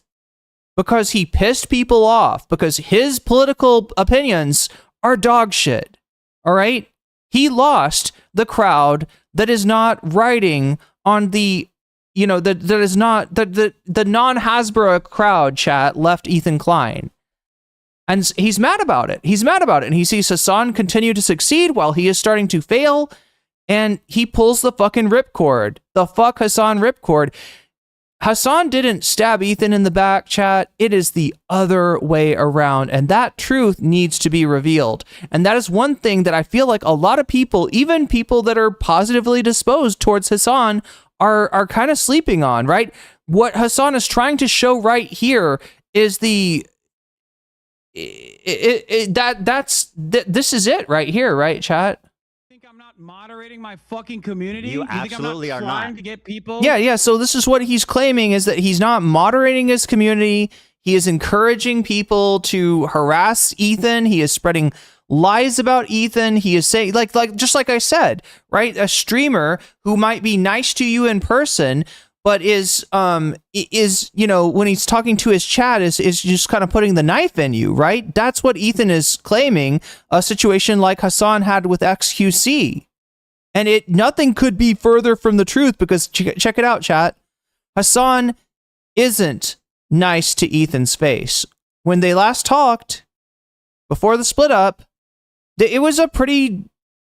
because he pissed people off, because his political opinions are dog shit, all right? He lost the crowd that is not writing on the, that is not, the non-Hasbro crowd, chat, left Ethan Klein. And he's mad about it. He's mad about it. And he sees Hasan continue to succeed while he is starting to fail. And he pulls the fucking ripcord. The fuck Hasan ripcord. Hasan didn't stab Ethan in the back, chat. It is the other way around. And that truth needs to be revealed. And that is one thing that I feel like a lot of people, even people that are positively disposed towards Hasan, are kind of sleeping on, right? What Hasan is trying to show right here is this is it right here, right, chat? Moderating my fucking community? You absolutely are not. Trying to get people? Yeah. So this is what he's claiming, is that he's not moderating his community. He is encouraging people to harass Ethan. He is spreading lies about Ethan. He is saying, like just like I said, right? A streamer who might be nice to you in person, but is when he's talking to his chat is just kind of putting the knife in you, right? That's what Ethan is claiming, a situation like Hasan had with XQC. And nothing could be further from the truth, because check it out, chat. Hasan isn't nice to Ethan's face. When they last talked, before the split up, it was a pretty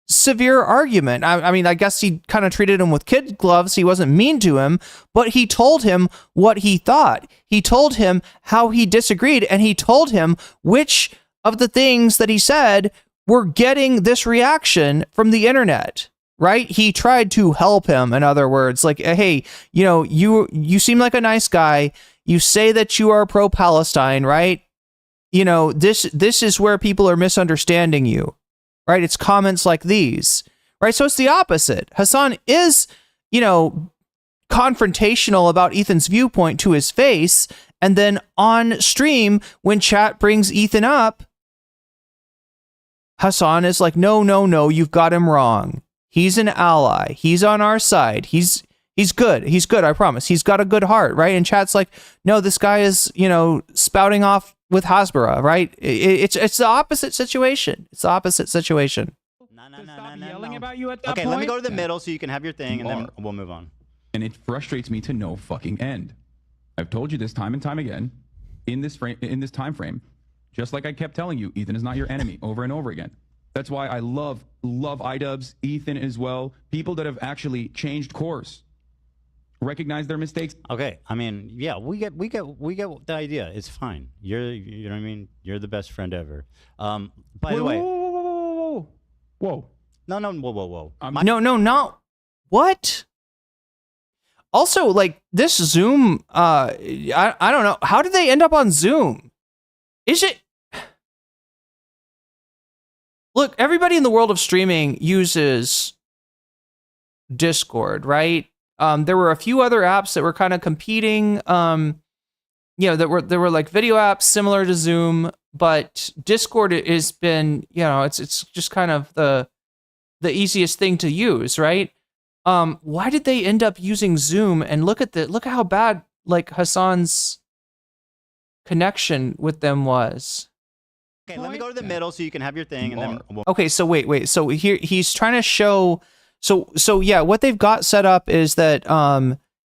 severe argument. I mean, I guess he kind of treated him with kid gloves. He wasn't mean to him, but he told him what he thought. He told him how he disagreed, and he told him which of the things that he said were getting this reaction from the internet, right? He tried to help him, in other words, like, hey, you seem like a nice guy. You say that you are pro-Palestine, right? This is where people are misunderstanding you. Right? It's comments like these, right? So it's the opposite. Hasan is, confrontational about Ethan's viewpoint to his face. And then on stream, when chat brings Ethan up, Hasan is like, no, you've got him wrong. He's an ally. He's on our side. He's good. He's good. I promise. He's got a good heart, right? And chat's like, no, this guy is, spouting off with Hasbro, right? It's the opposite situation. It's the opposite situation. Yelling about you at that Okay, point? let me go to the middle so you can have your thing, and then we'll move on. And it frustrates me to no fucking end. I've told you this time and time again, in this time frame, just like I kept telling you, Ethan is not your enemy over and over again. That's why I love iDubbbz, Ethan as well, people that have actually changed course, recognize their mistakes. Okay, I mean, yeah, we get the idea. It's fine. You know what I mean? You're the best friend ever. By the way, whoa. No, whoa. No. What? Also, like, this Zoom, I don't know. How did they end up on Zoom? Is it? Look, everybody in the world of streaming uses Discord, right? There were a few other apps that were kind of competing, that were like video apps similar to Zoom, but Discord has been, it's just kind of the easiest thing to use, right? Why did they end up using Zoom? And look at how bad like Hasan's connection with them was. Okay, let me go to the middle so you can have your thing, and then Okay, so wait. So here he's trying to show. So yeah, what they've got set up is that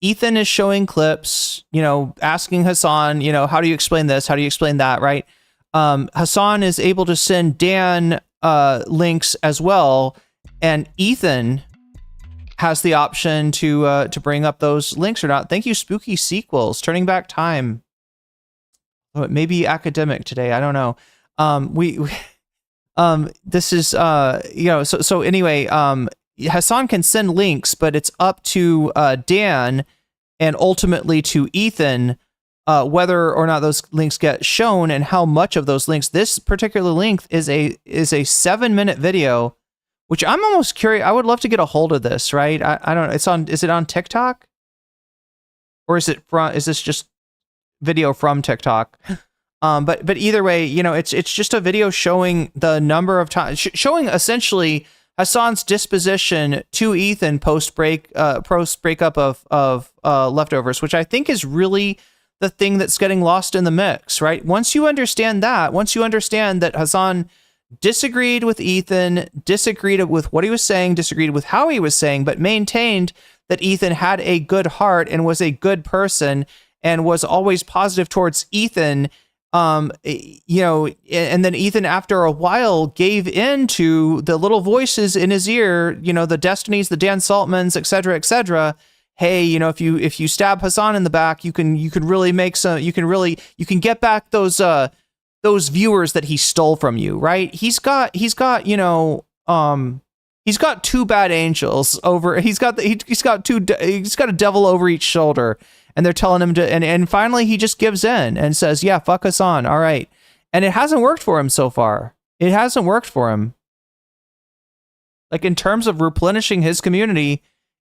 Ethan is showing clips, asking Hasan, how do you explain this? How do you explain that? Right? Hasan is able to send Dan links as well, and Ethan has the option to bring up those links or not. Thank you, Spooky Sequels, turning back time. Oh, it may be academic today. I don't know. This is so anyway, Hasan can send links, but it's up to Dan and ultimately to Ethan whether or not those links get shown and how much of those links. This particular link is a 7-minute video, which I'm almost curious. I would love to get a hold of this, right? I don't know. Is it on TikTok? Or is this just video from TikTok? But either way, it's just a video showing the number of times, showing essentially Hasan's disposition to Ethan post breakup of Leftovers, which I think is really the thing that's getting lost in the mix, right? Once you understand that Hasan disagreed with Ethan, disagreed with what he was saying, disagreed with how he was saying, but maintained that Ethan had a good heart and was a good person and was always positive towards Ethan. You know, and then Ethan, after a while, gave in to the little voices in his ear, you know, the Destinys, the Dan Saltmans, et cetera, hey, you know, if you stab Hasan in the back, you can really make some, you can get back those viewers that he stole from you, right? He's got you know, he's got two bad angels over, he's got a devil over each shoulder, and they're telling him to, and finally he just gives in and says, yeah, fuck Hasan, all right. And it hasn't worked for him so far. It hasn't worked for him. Like, in terms of replenishing his community,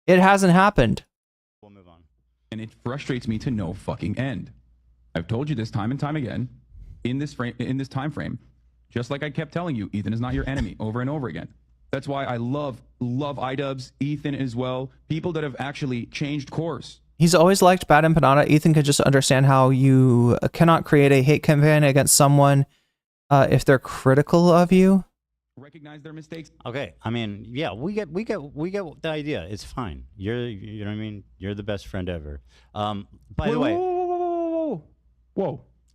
it hasn't happened. We'll move on. And it frustrates me to no fucking end. I've told you this time and time again in this time frame, just like I kept telling you, Ethan is not your enemy over and over again. That's why I love iDubbbz, Ethan as well, people that have actually changed course. He's always liked Bad Empanada. Ethan could just understand how you cannot create a hate campaign against someone if they're critical of you. Recognize their mistakes. Okay, I mean, yeah, we get the idea. It's fine. You know what I mean? You're the best friend ever. By the way, whoa.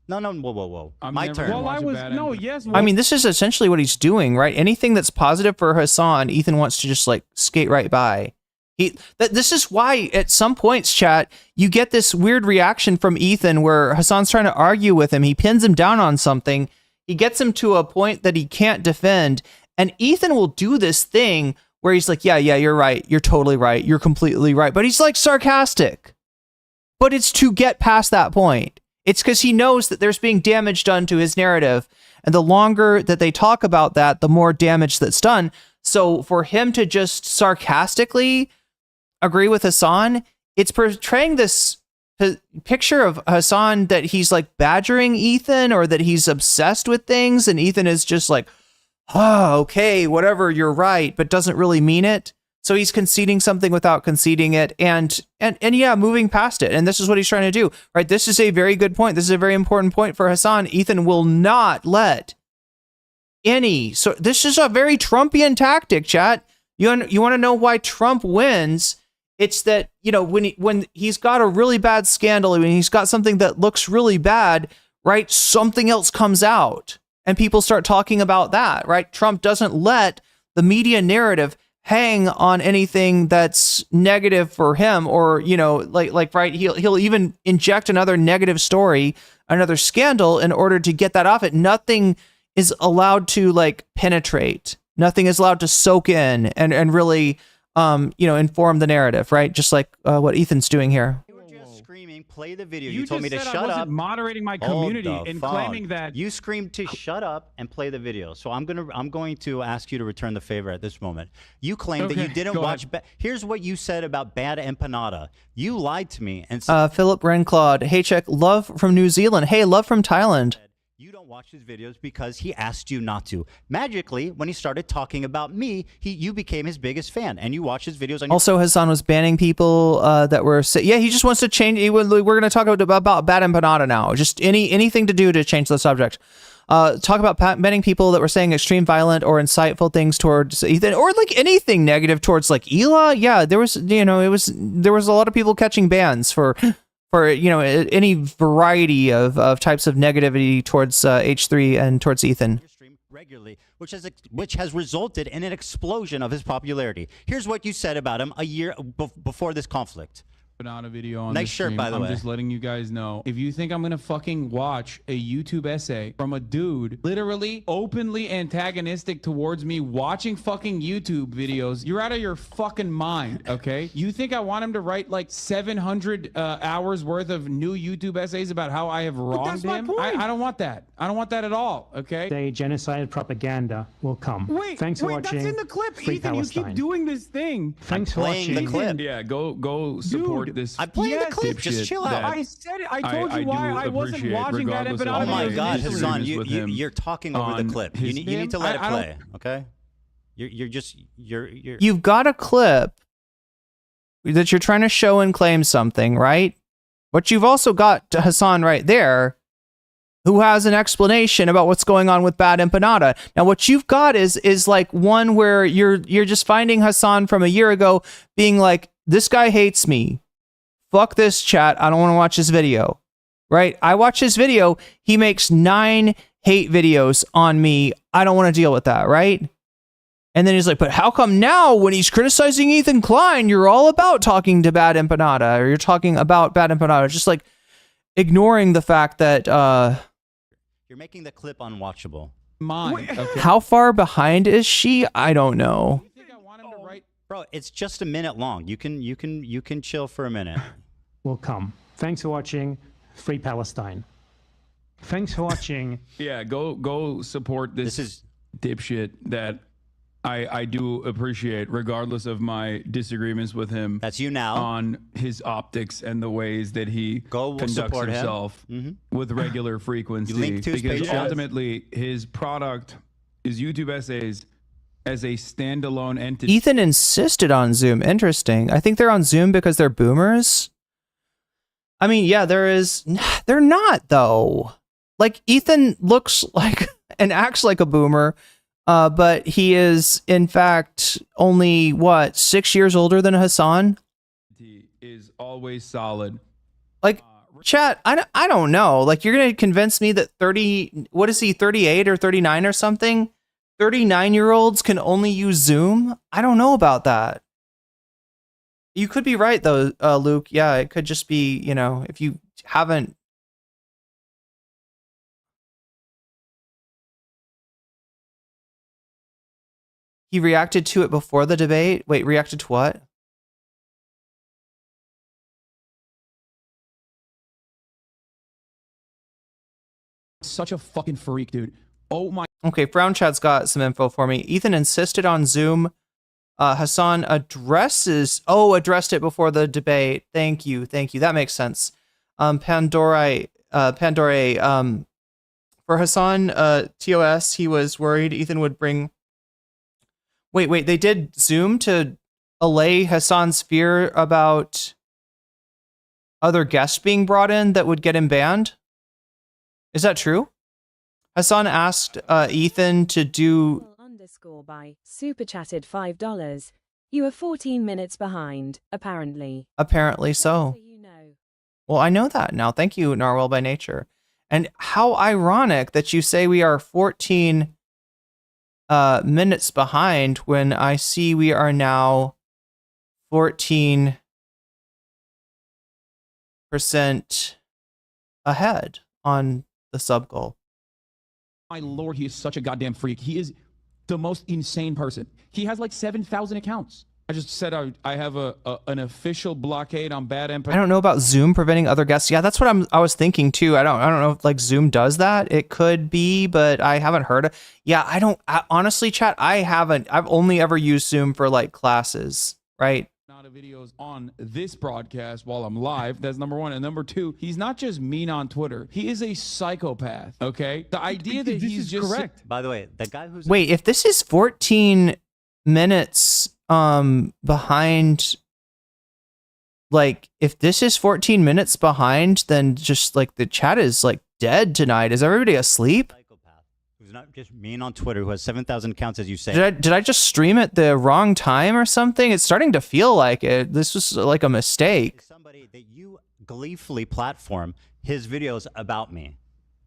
No, whoa. My turn. I mean, this is essentially what he's doing, right? Anything that's positive for Hasan, Ethan wants to just like skate right by. This is why at some points, chat, you get this weird reaction from Ethan where Hasan's trying to argue with him. He pins him down on something. He gets him to a point that he can't defend. And Ethan will do this thing where he's like, yeah, you're right. You're totally right. You're completely right. But he's like sarcastic. But it's to get past that point. It's because he knows that there's being damage done to his narrative. And the longer that they talk about that, the more damage that's done. So for him to just sarcastically agree with Hasan, it's portraying this picture of Hasan that he's like badgering Ethan or that he's obsessed with things. And Ethan is just like, oh, okay, whatever, you're right, but doesn't really mean it. So he's conceding something without conceding it, and yeah, moving past it. And this is what he's trying to do, right? This is a very good point. This is a very important point for Hasan. Ethan will not let any. So this is a very Trumpian tactic, chat. You want to know why Trump wins? It's that, you know, when he's got a really bad scandal, when he's got something that looks really bad, right? Something else comes out, and people start talking about that, right? Trump doesn't let the media narrative hang on anything that's negative for him, or, you know, like right, he'll even inject another negative story, another scandal, in order to get that off it. Nothing is allowed to like penetrate. Nothing is allowed to soak in and really you know, inform the narrative, right? Just like what Ethan's doing here. You were just screaming, play the video. You told me to said shut I wasn't up. moderating my community and claiming that you screamed to shut up and play the video. So I'm going to ask you to return the favor at this moment. You claimed that you didn't watch. Here's what you said about Bad Empanada. You lied to me and said, Philip Renclaud, hey, check, love from New Zealand. Hey, love from Thailand. You don't watch his videos because he asked you not to. Magically, when he started talking about me, you became his biggest fan, and you watch his videos. On also, Hasan was banning people that were. Yeah, he just wants to change. We're going to talk about Bad Empanada now. Just anything to do to change the subject. Talk about banning people that were saying extreme violent or insightful things towards Ethan, or like anything negative towards like Ela. Yeah, there was, you know, there was a lot of people catching bans for, you know, any variety of types of negativity towards H3 and towards Ethan. Regularly, which has resulted in an explosion of his popularity. Here's what you said about him a year before this conflict. Banana video on nice shirt, by the way. I'm just letting you guys know. If you think I'm gonna fucking watch a YouTube essay from a dude literally openly antagonistic towards me watching fucking YouTube videos, you're out of your fucking mind, okay? You think I want him to write like 700 hours worth of new YouTube essays about how I have wronged him? I don't want that. I don't want that at all, okay? Say genocide propaganda will come. Thanks for watching. That's in the clip, Free Ethan. Palestine. You keep doing this thing. Thanks for watching. The clip. Yeah, go support this. I'm playing the clip. Just chill out. I said it. I told you why I wasn't watching that. Oh my God, Hassan, you're talking over the clip. You need to let it play, okay? You've got a clip that you're trying to show and claim something, right? But you've also got Hasan right there, who has an explanation about what's going on with Bad Empanada. Now, what you've got is like one where you're just finding Hasan from a year ago being like, this guy hates me. Fuck this chat. I don't want to watch this video. Right? I watch his video. He makes 9 hate videos on me. I don't want to deal with that. Right? And then he's like, but how come now when he's criticizing Ethan Klein, you're all about talking to Bad Empanada, or you're talking about Bad Empanada? Just like ignoring the fact that you're making the clip unwatchable. Okay. How far behind is she? I don't know. Bro, it's just a minute long. You can chill for a minute. Will come. Thanks for watching. Free Palestine. Thanks for watching. Yeah, go support this dipshit that I do appreciate, regardless of my disagreements with him. That's you now. On his optics and the ways that he conducts himself with regular frequency. Link to his because page. ultimately, his product, his YouTube essays, as a standalone entity. Ethan insisted on Zoom. Interesting. I think they're on Zoom because they're boomers. I mean, yeah, they're not though. Like Ethan looks like and acts like a boomer, but he is in fact only 6 years older than Hasan. He is always solid. Like chat, I don't know. Like you're gonna convince me that 38 or 39 or something? 39-year-olds can only use Zoom? I don't know about that. You could be right, though, Luke. Yeah, it could just be, if you haven't. He reacted to it before the debate? Wait, reacted to what? Such a fucking freak, dude. Oh my. Okay, Brown Chat's got some info for me. Ethan insisted on Zoom. Hasan addressed it before the debate. Thank you. That makes sense. Pandora, for Hasan, TOS, he was worried Ethan would bring. Wait, they did Zoom to allay Hasan's fear about other guests being brought in that would get him banned? Is that true? Hasan asked Ethan to do by super chatted $5. You are 14 minutes behind, apparently. Apparently so. Well, I know that now. Thank you, Narwhal by Nature. And how ironic that you say we are 14 minutes behind when I see we are now 14% ahead on the sub goal. My lord, he is such a goddamn freak. He is the most insane person. He has like 7,000 accounts. I just said I have an official blockade on Bad Empanada. I don't know about Zoom preventing other guests. Yeah, that's what I was thinking too. I don't know if like Zoom does that. It could be, but I haven't heard of. Yeah, honestly, chat, I've only ever used Zoom for like classes, right? Videos on this broadcast while I'm live. That's number one. And number two, he's not just mean on Twitter. He is a psychopath. Okay. The idea that he's just correct. By the way, the guy who's wait, if this is 14 minutes behind, like if this is 14 minutes behind, then just like the chat is like dead tonight. Is everybody asleep? Who's not just mean on Twitter, who has 7,000 accounts, as you say. Did I just stream at the wrong time or something? It's starting to feel like it. This was like a mistake. Somebody that you gleefully platform his videos about me.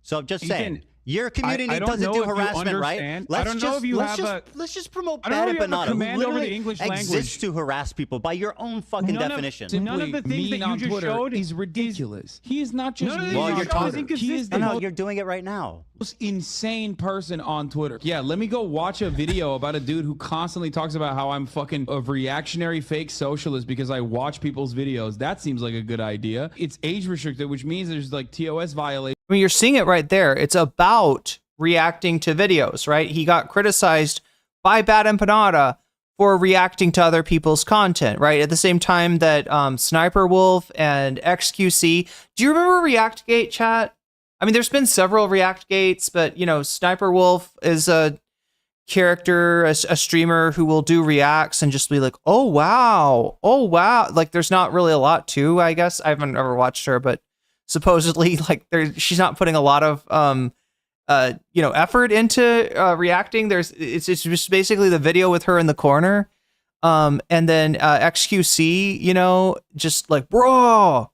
So I'm just saying, your community doesn't do harassment, right? Let's just promote Bad Empanada, who literally exists to harass people by your own fucking definition. None of the things that you just showed is ridiculous. He is not just mean on Twitter. He is the you're doing it right now. Most insane person on Twitter. Yeah, let me go watch a video about a dude who constantly talks about how I'm fucking a reactionary fake socialist because I watch people's videos. That seems like a good idea. It's age restricted, which means there's like TOS violations. I mean, you're seeing it right there. It's about reacting to videos, right? He got criticized by Bad Empanada for reacting to other people's content, right? At the same time that Sniper Wolf and XQC. Do you remember ReactGate, chat? I mean, there's been several ReactGates, but, Sniper Wolf is a character, a streamer who will do reacts and just be like, oh wow, like there's not really a lot to, I guess. I haven't ever watched her, but supposedly like she's not putting a lot of effort into reacting. It's just basically the video with her in the corner, and then XQC, just like bro,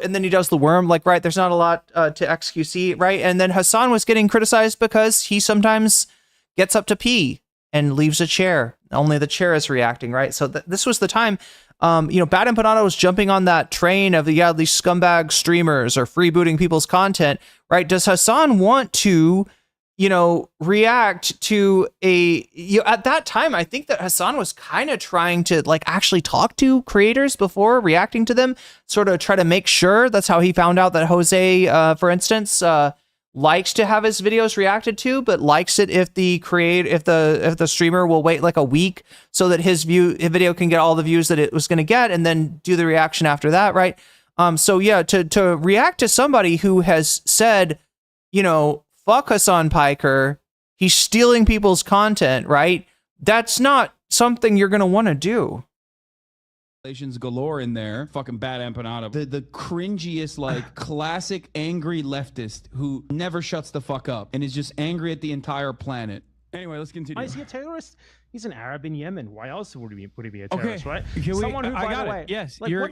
and then he does the worm, like, right, there's not a lot to XQC, right? And then Hasan was getting criticized because he sometimes gets up to pee and leaves a chair. Only the chair is reacting, right? So this was the time, Bad Empanada was jumping on that train of these scumbag streamers are freebooting people's content, right? Does Hasan want to, react to at that time, I think that Hasan was kind of trying to like actually talk to creators before reacting to them, sort of try to make sure. That's how he found out that Jose, for instance, likes to have his videos reacted to, but likes it if the streamer will wait like a week so that his video can get all the views that it was going to get, and then do the reaction after that, right? So yeah, to react to somebody who has said, fuck Hasan Piker, he's stealing people's content, right? That's not something you're going to want to do. Galore in there. Fucking Bad Empanada. The cringiest, like, classic angry leftist who never shuts the fuck up and is just angry at the entire planet. Anyway, let's continue. Is he a terrorist? He's an Arab in Yemen. Why else would he be a terrorist, right? Someone who, by the way, yes, like, you're.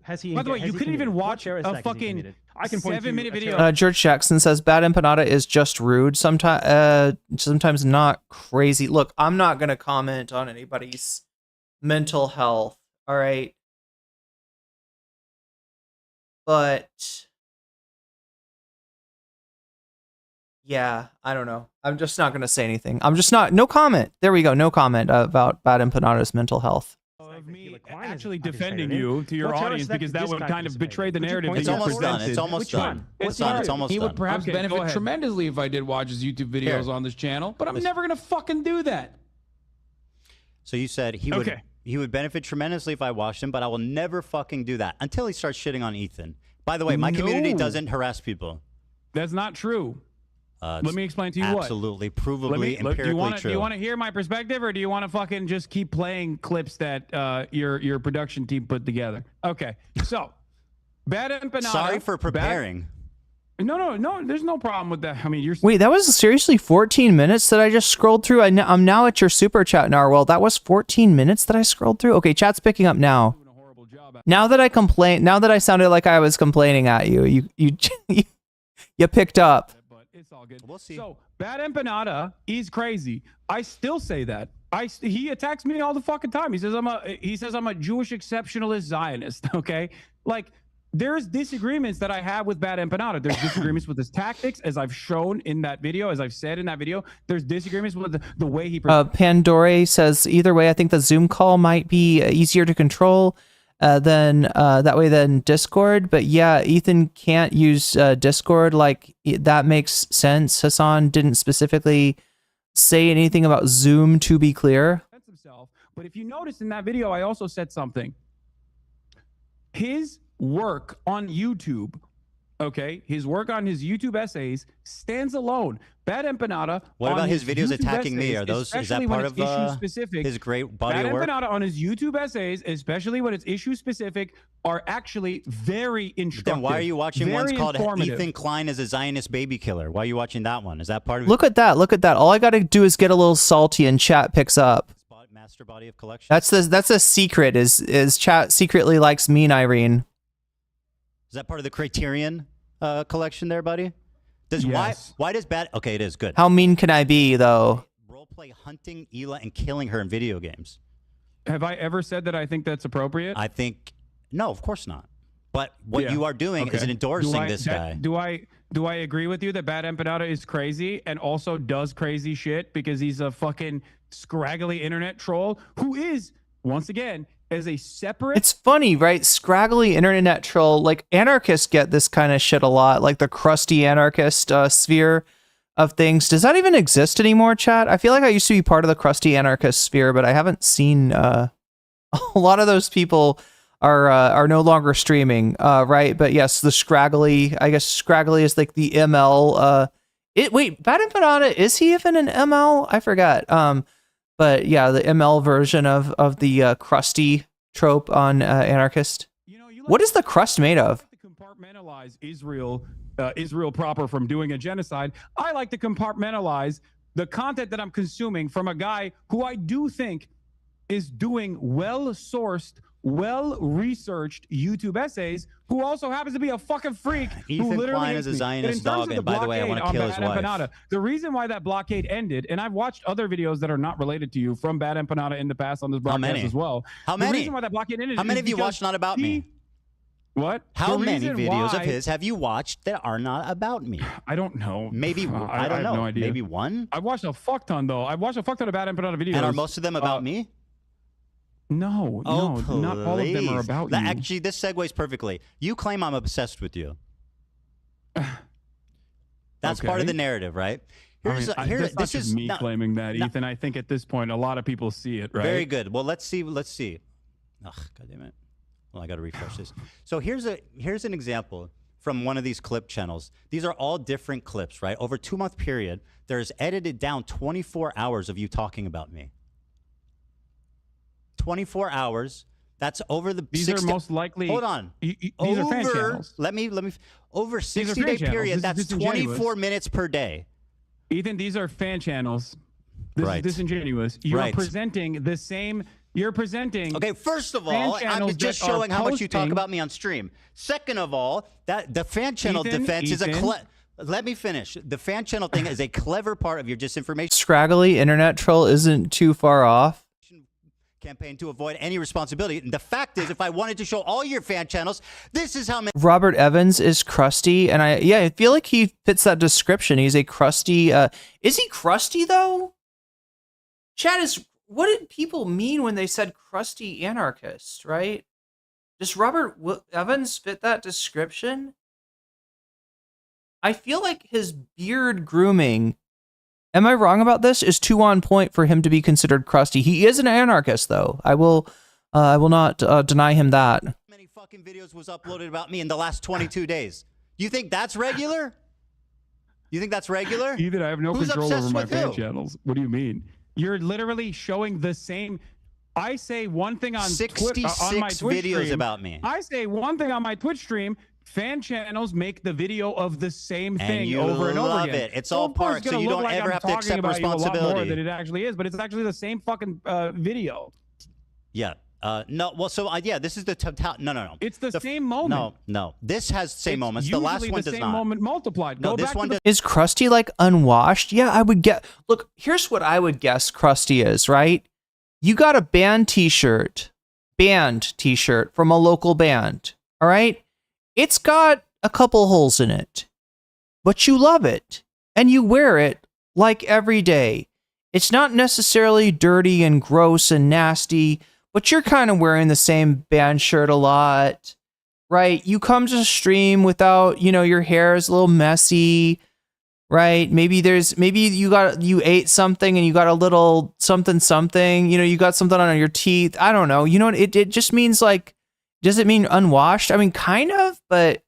Has he? By the way, you couldn't even watch a fucking 7-minute video. George Jackson says Bad Empanada is just rude. Sometimes not crazy. Look, I'm not gonna comment on anybody's mental health. All right, but yeah, I don't know. I'm just not going to say anything. No comment. There we go. No comment about Bad Empanada's mental health. Of me actually defending you to your audience, because that would kind of betray the narrative that it's you almost presented. done. It's almost done. It's almost he done. would perhaps benefit tremendously if I did watch his YouTube videos on this channel, but I'm never going to fucking do that. So you said he would. He would benefit tremendously if I watched him, but I will never fucking do that until he starts shitting on Ethan. By the way, my community doesn't harass people. That's not true. Let me explain to you absolutely, provably, empirically true. Do you want to hear my perspective, or do you want to fucking just keep playing clips that your production team put together? Okay, so Bad Empanada. Sorry for preparing. No, there's no problem with that. I mean, Wait, that was seriously 14 minutes that I just scrolled through? I'm now at your super chat, Narwhal. That was 14 minutes that I scrolled through? Okay, chat's picking up now. Now that I sounded like I was complaining at you, you picked up. But it's all good. We'll see. So, Bad Empanada, he's crazy. I still say that. He attacks me all the fucking time. He says I'm a Jewish exceptionalist Zionist, okay? Like, there's disagreements that I have with Bad Empanada. There's disagreements with his tactics, as I've shown in that video, as I've said in that video. There's disagreements with the way he... Pandore says, either way, I think the Zoom call might be easier to control than Discord. But yeah, Ethan can't use Discord. Like, that makes sense. Hasan didn't specifically say anything about Zoom, to be clear. But if you notice in that video, I also said something. His work on YouTube, okay, his work on his YouTube essays stands alone. Bad Empanada. What about his videos attacking me? Are those, is that part of his great body of work? Bad Empanada on his YouTube essays, especially when it's issue specific, are actually very instructive. Then why are you watching ones called Ethan Klein as a Zionist baby killer? Why are you watching that one? Is that part of it? Look at that. All I got to do is get a little salty and chat picks up. Master body of collection. That's a secret. Is chat secretly likes mean Irene? Is that part of the Criterion collection there, buddy? Yes. Why does Bad... Okay, it is. Good. How mean can I be, though? Roleplay hunting Hila and killing her in video games. Have I ever said that I think that's appropriate? I think... No, of course not. But what you are doing is endorsing this guy. Do I agree with you that Bad Empanada is crazy and also does crazy shit because he's a fucking scraggly internet troll who is, once again... as a separate... It's funny, right? Scraggly internet troll. Like, anarchists get this kind of shit a lot. Like the crusty anarchist sphere of things. Does that even exist anymore, chat? I feel like I used to be part of the crusty anarchist sphere, but I haven't seen a lot of those people are no longer streaming, right? But yes, the Scraggly, I guess Scraggly is like the ML. Wait, Bad Empanada, is he even an ML? I forgot. But yeah, the ML version of the Krusty trope on Anarchist. What is the crust made of? Compartmentalize Israel proper from doing a genocide. I like to compartmentalize the content that I'm consuming from a guy who I do think is doing well-sourced, well-researched YouTube essays, who also happens to be a fucking freak. Ethan Klein is a Zionist dog, and by the way, I want to kill his wife. The reason why that blockade ended, and I've watched other videos that are not related to you from Bad Empanada in the past on this broadcast as well. How many? The reason why that blockade ended. How many have you watched not about me? What? How many videos of his have you watched that are not about me? I don't know. Maybe I don't know. Have no idea. Maybe one. I've watched a fuck ton though. I've watched a fuck ton of Bad Empanada videos. And are most of them about me? No, no, not all of them are about you. Actually, this segues perfectly. You claim I'm obsessed with you. That's part of the narrative, right? That's not just me claiming that, Ethan. I think at this point, a lot of people see it, right? Very good. Well, let's see. Let's see. Ugh, God damn it. Well, I got to refresh this. So here's an example from one of these clip channels. These are all different clips, right? Over a 2-month period, there's edited down 24 hours of you talking about me. 24 hours. That's over the. These are most likely. Hold on. These are fan channels. Let me. Over 60-day period. That's 24 minutes per day. Ethan, these are fan channels. This is disingenuous. You're presenting the same. You're presenting. Okay, first of all, I'm just showing how much you talk about me on stream. Second of all, that the fan channel defense is a. Let me finish. The fan channel thing is a clever part of your disinformation. Scraggly internet troll isn't too far off. Campaign to avoid any responsibility. And the fact is, if I wanted to show all your fan channels, this is how many. Robert Evans is crusty, and I feel like he fits that description. He's a crusty. Is he crusty though? Chad, what did people mean when they said crusty anarchist? Right? Does Robert Evans fit that description? I feel like his beard grooming. Am I wrong about this? Is too on point for him to be considered crusty. He is an anarchist, though. I will not deny him that. How many fucking videos was uploaded about me in the last 22 days? You think that's regular? You think that's regular? Ethan, I have no control over my fan channels. What do you mean? You're literally showing the same. I say one thing on 66 on my Twitch videos stream. about me. I say one thing on my Twitch stream. Fan channels make the video of the same thing over and over again. It. It's all part, so you don't ever have to accept responsibility. A lot more than it actually is, but it's actually the same fucking video. Yeah. No. Well, so yeah, this is the total. No. It's the same moment. No. This has the same moments. The last one does not. The same moment multiplied. No, this one is Krusty like unwashed? Yeah, I would get. Look, here's what I would guess Krusty is. Right? You got a band T-shirt from a local band. All right. It's got a couple holes in it, but you love it and you wear it like every day. It's not necessarily dirty and gross and nasty, but you're kind of wearing the same band shirt a lot, right? You come to stream without, your hair is a little messy, right? Maybe you ate something and you got a little something, you got something on your teeth. I don't know. It just means like, does it mean unwashed? I mean, kind of, but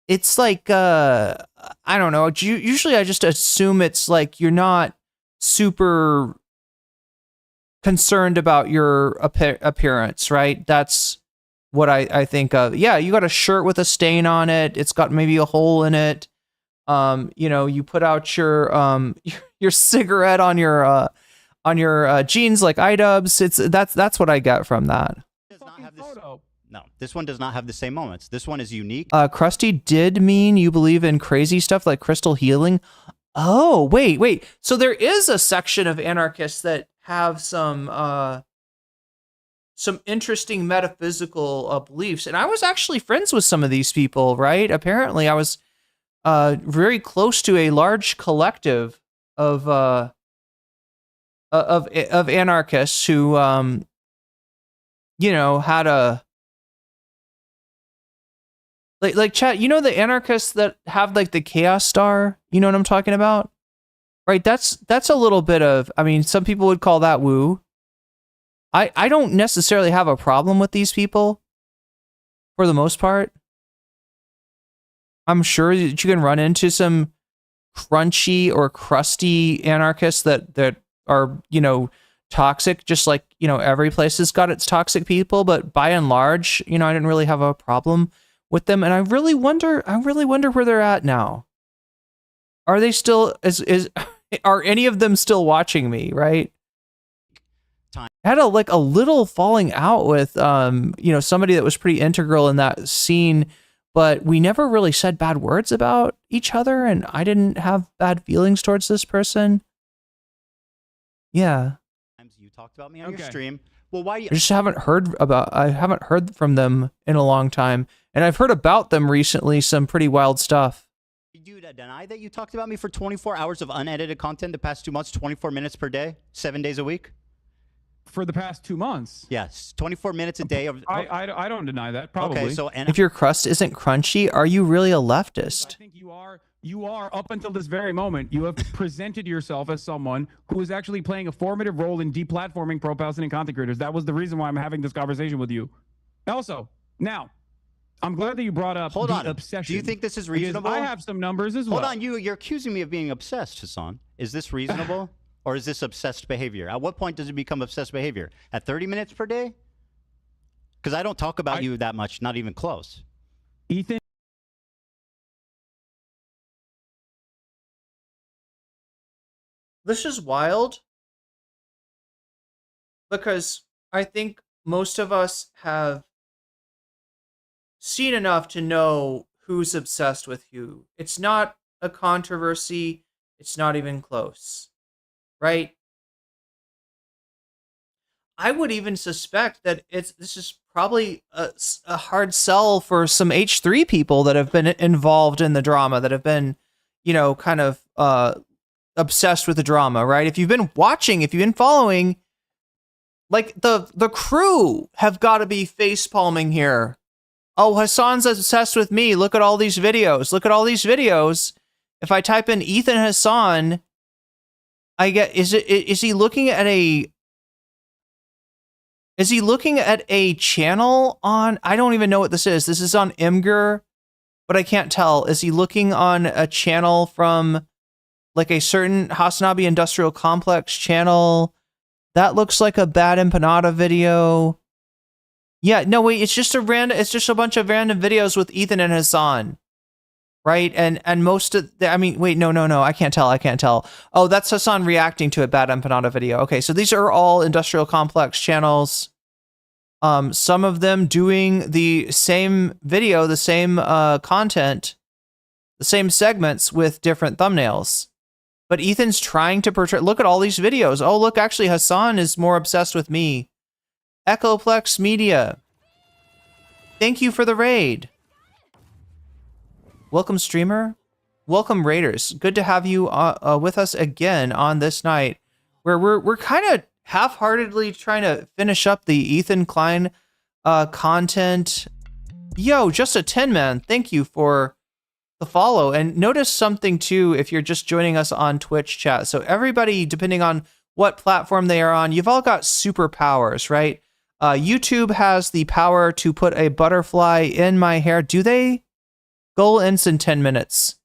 it's like, I don't know. Usually I just assume it's like you're not super concerned about your appearance, right? That's what I think of. Yeah, you got a shirt with a stain on it. It's got maybe a hole in it. You put out your cigarette on your jeans like iDubbbz. That's what I get from that. No, this one does not have the same moments. This one is unique. Krusty did mean you believe in crazy stuff like crystal healing. Oh, wait. So there is a section of anarchists that have some interesting metaphysical beliefs. And I was actually friends with some of these people, right? Apparently I was very close to a large collective of anarchists who had a like chat, the anarchists that have like the chaos star, you know what I'm talking about? Right? That's a little bit of, I mean, some people would call that woo. I don't necessarily have a problem with these people for the most part. I'm sure that you can run into some crunchy or crusty anarchists that are, you know, toxic, just like, you know, every place has got its toxic people, but by and large, you know, I didn't really have a problem with them. And I really wonder where they're at now. Are they still, are any of them still watching me, right? I had a little falling out with, you know, somebody that was pretty integral in that scene, but we never really said bad words about each other, and I didn't have bad feelings towards this person. Yeah. You talked about me on your stream. Well, why? I just haven't heard from them in a long time, and I've heard about them recently. Some pretty wild stuff. Did you deny that you talked about me for 24 hours of unedited content the past 2 months, 24 minutes per day, 7 days a week? For the past 2 months. Yes, 24 minutes a day. I don't deny that. Probably. Okay, so if your crust isn't crunchy, are you really a leftist? I think you are up until this very moment. You have presented yourself as someone who is actually playing a formative role in deplatforming pro-Palestinian content creators. That was the reason why I'm having this conversation with you. Also, now, I'm glad that you brought up the obsession. Do you think this is reasonable? I have some numbers as well. Hold on, you're accusing me of being obsessed, Hasan. Is this reasonable? Or is this obsessed behavior? At what point does it become obsessed behavior? At 30 minutes per day? Because I don't talk about you that much, not even close. Ethan? This is wild because I think most of us have seen enough to know who's obsessed with who. It's not a controversy. It's not even close. Right? I would even suspect that this is probably a hard sell for some H3 people that have been involved in the drama, that have been, you know, kind of obsessed with the drama, right? If you've been watching, if you've been following, like the crew have got to be face palming here. Oh, Hasan's obsessed with me. Look at all these videos. Look at all these videos. If I type in Ethan Hasan, I get, is he looking at a channel on, I don't even know what this is. This is on Imgur, but I can't tell. Is he looking on a channel from like a certain Hasanabi Industrial Complex channel? That looks like a Bad Empanada video. Yeah, no, wait, it's just a bunch of random videos with Ethan and Hasan. Right? And most of the, I mean, wait, no, I can't tell. Oh, that's Hasan reacting to a Bad Empanada video. Okay, so these are all Industrial Complex channels. Some of them doing the same video, the same content, the same segments with different thumbnails. But Ethan's trying to portray, look at all these videos. Oh, look, actually, Hasan is more obsessed with me. Echoplex Media. Thank you for the raid. Welcome, streamer. Welcome, raiders. Good to have you with us again on this night, where we're kind of half-heartedly trying to finish up the Ethan Klein content. Yo, just a 10 man. Thank you for the follow. And notice something too if you're just joining us on Twitch chat. So everybody, depending on what platform they are on, you've all got superpowers, right? YouTube has the power to put a butterfly in my hair. Do they? Goal ends in 10 minutes.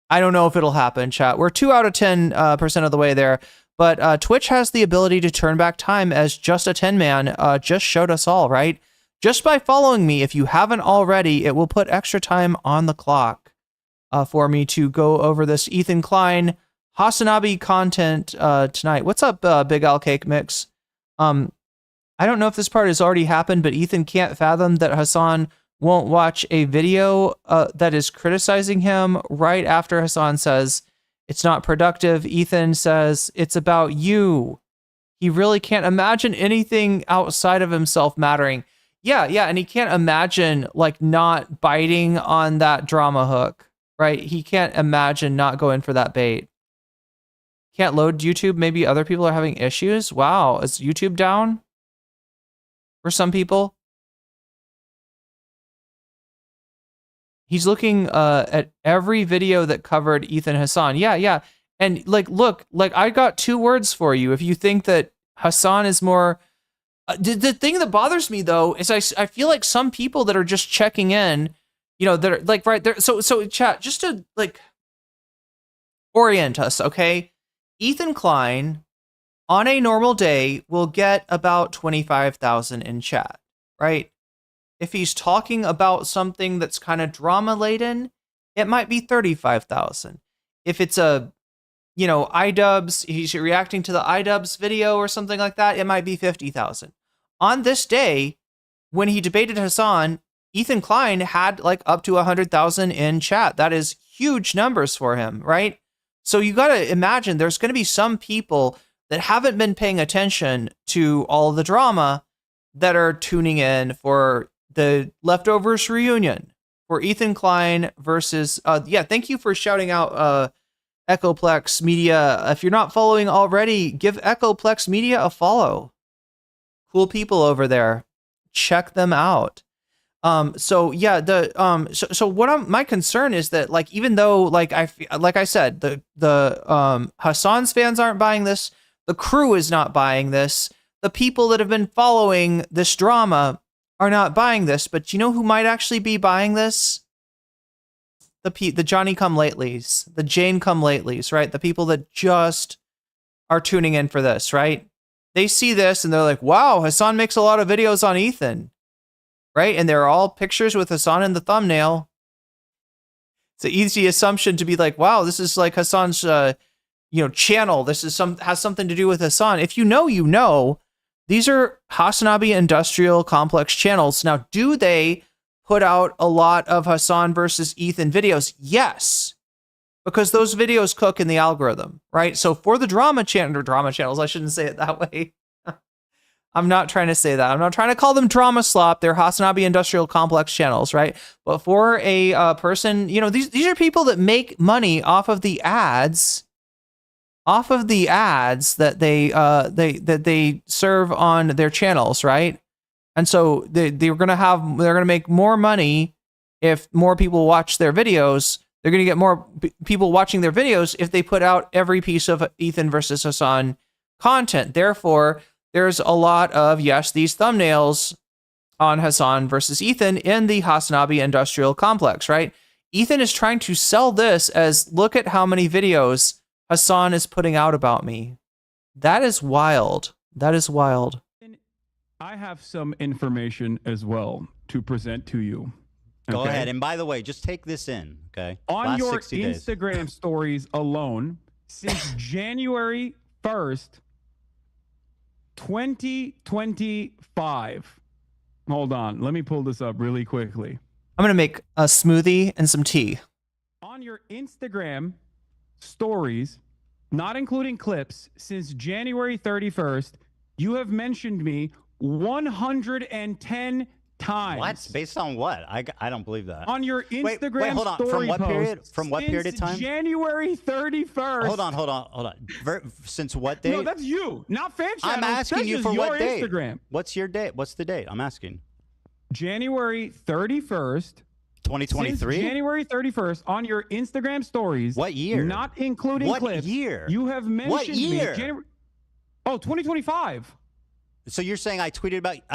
I don't know if it'll happen, chat. We're 2 out of 10% of the way there. But Twitch has the ability to turn back time, as just a 10 man just showed us all, right? Just by following me, if you haven't already, it will put extra time on the clock for me to go over this Ethan Klein Hasanabi content tonight. What's up, Big Al Cake Mix? I don't know if this part has already happened, but Ethan can't fathom that Hasan won't watch a video that is criticizing him right after Hasan says it's not productive. Ethan says it's about you. He really can't imagine anything outside of himself mattering. Yeah, and he can't imagine like not biting on that drama hook, right? He can't imagine not going for that bait. Can't load YouTube. Maybe other people are having issues. Wow, is YouTube down for some people? He's looking at every video that covered Ethan Hasan. Yeah. And like, look, like I got 2 words for you. If you think that Hasan is more, the thing that bothers me though is I feel like some people that are just checking in, you know, that are like right there. So chat, just to like orient us, okay? Ethan Klein on a normal day will get about 25,000 in chat, right? If he's talking about something that's kind of drama laden, it might be 35,000. If it's a, you know, iDubbbz, he's reacting to the iDubbbz video or something like that, it might be 50,000. On this day, when he debated Hasan, Ethan Klein had like up to 100,000 in chat. That is huge numbers for him, right? So you got to imagine there's going to be some people that haven't been paying attention to all the drama that are tuning in for the Leftovers reunion for Ethan Klein versus, thank you for shouting out Echoplex Media. If you're not following already, give Echoplex Media a follow. Cool people over there. Check them out. My concern is that like, even though like I said, the Hasan's fans aren't buying this, the crew is not buying this, the people that have been following this drama are not buying this, but you know who might actually be buying this? The Johnny come latelys, the Jane come latelys, right? The people that just are tuning in for this, right? They see this and they're like, wow, Hasan makes a lot of videos on Ethan, right? And they're all pictures with Hasan in the thumbnail. It's an easy assumption to be like, wow, this is like Hasan's, channel. This is has something to do with Hasan. If you know, you know. These are Hasanabi Industrial Complex channels. Now, do they put out a lot of Hasan versus Ethan videos? Yes, because those videos cook in the algorithm, right? So for the drama channels, I shouldn't say it that way. I'm not trying to say that. I'm not trying to call them drama slop. They're Hasanabi Industrial Complex channels, right? But for a person, you know, these are people that make money off of the ads. That they serve on their channels, right? And so they're gonna make more money if more people watch their videos. They're gonna get more people watching their videos if they put out every piece of Ethan versus Hasan content. Therefore, there's a lot of these thumbnails on Hasan versus Ethan in the Hasanabi Industrial Complex, right? Ethan is trying to sell this as, look at how many videos Hasan is putting out about me. That is wild. That is wild. I have some information as well to present to you. Go ahead. And by the way, just take this in, okay? On Last your 60 days. Instagram stories alone, since January 1st, 2025. Hold on. Let me pull this up really quickly. I'm going to make a smoothie and some tea. On your Instagram stories, not including clips, since January 31st, you have mentioned me 110 times. What? Based on what? I don't believe that. On your Instagram wait, hold on. story From what post, period? From what period of time? January 31st. Hold on. Since what date? No, that's you, not fan channel. I'm asking you for what date? Instagram. What's your date? What's the date? I'm asking. January 31st. 2023? January 31st on your Instagram stories. What year? Not including clips. What year? You have mentioned what year? me. 2025. So you're saying I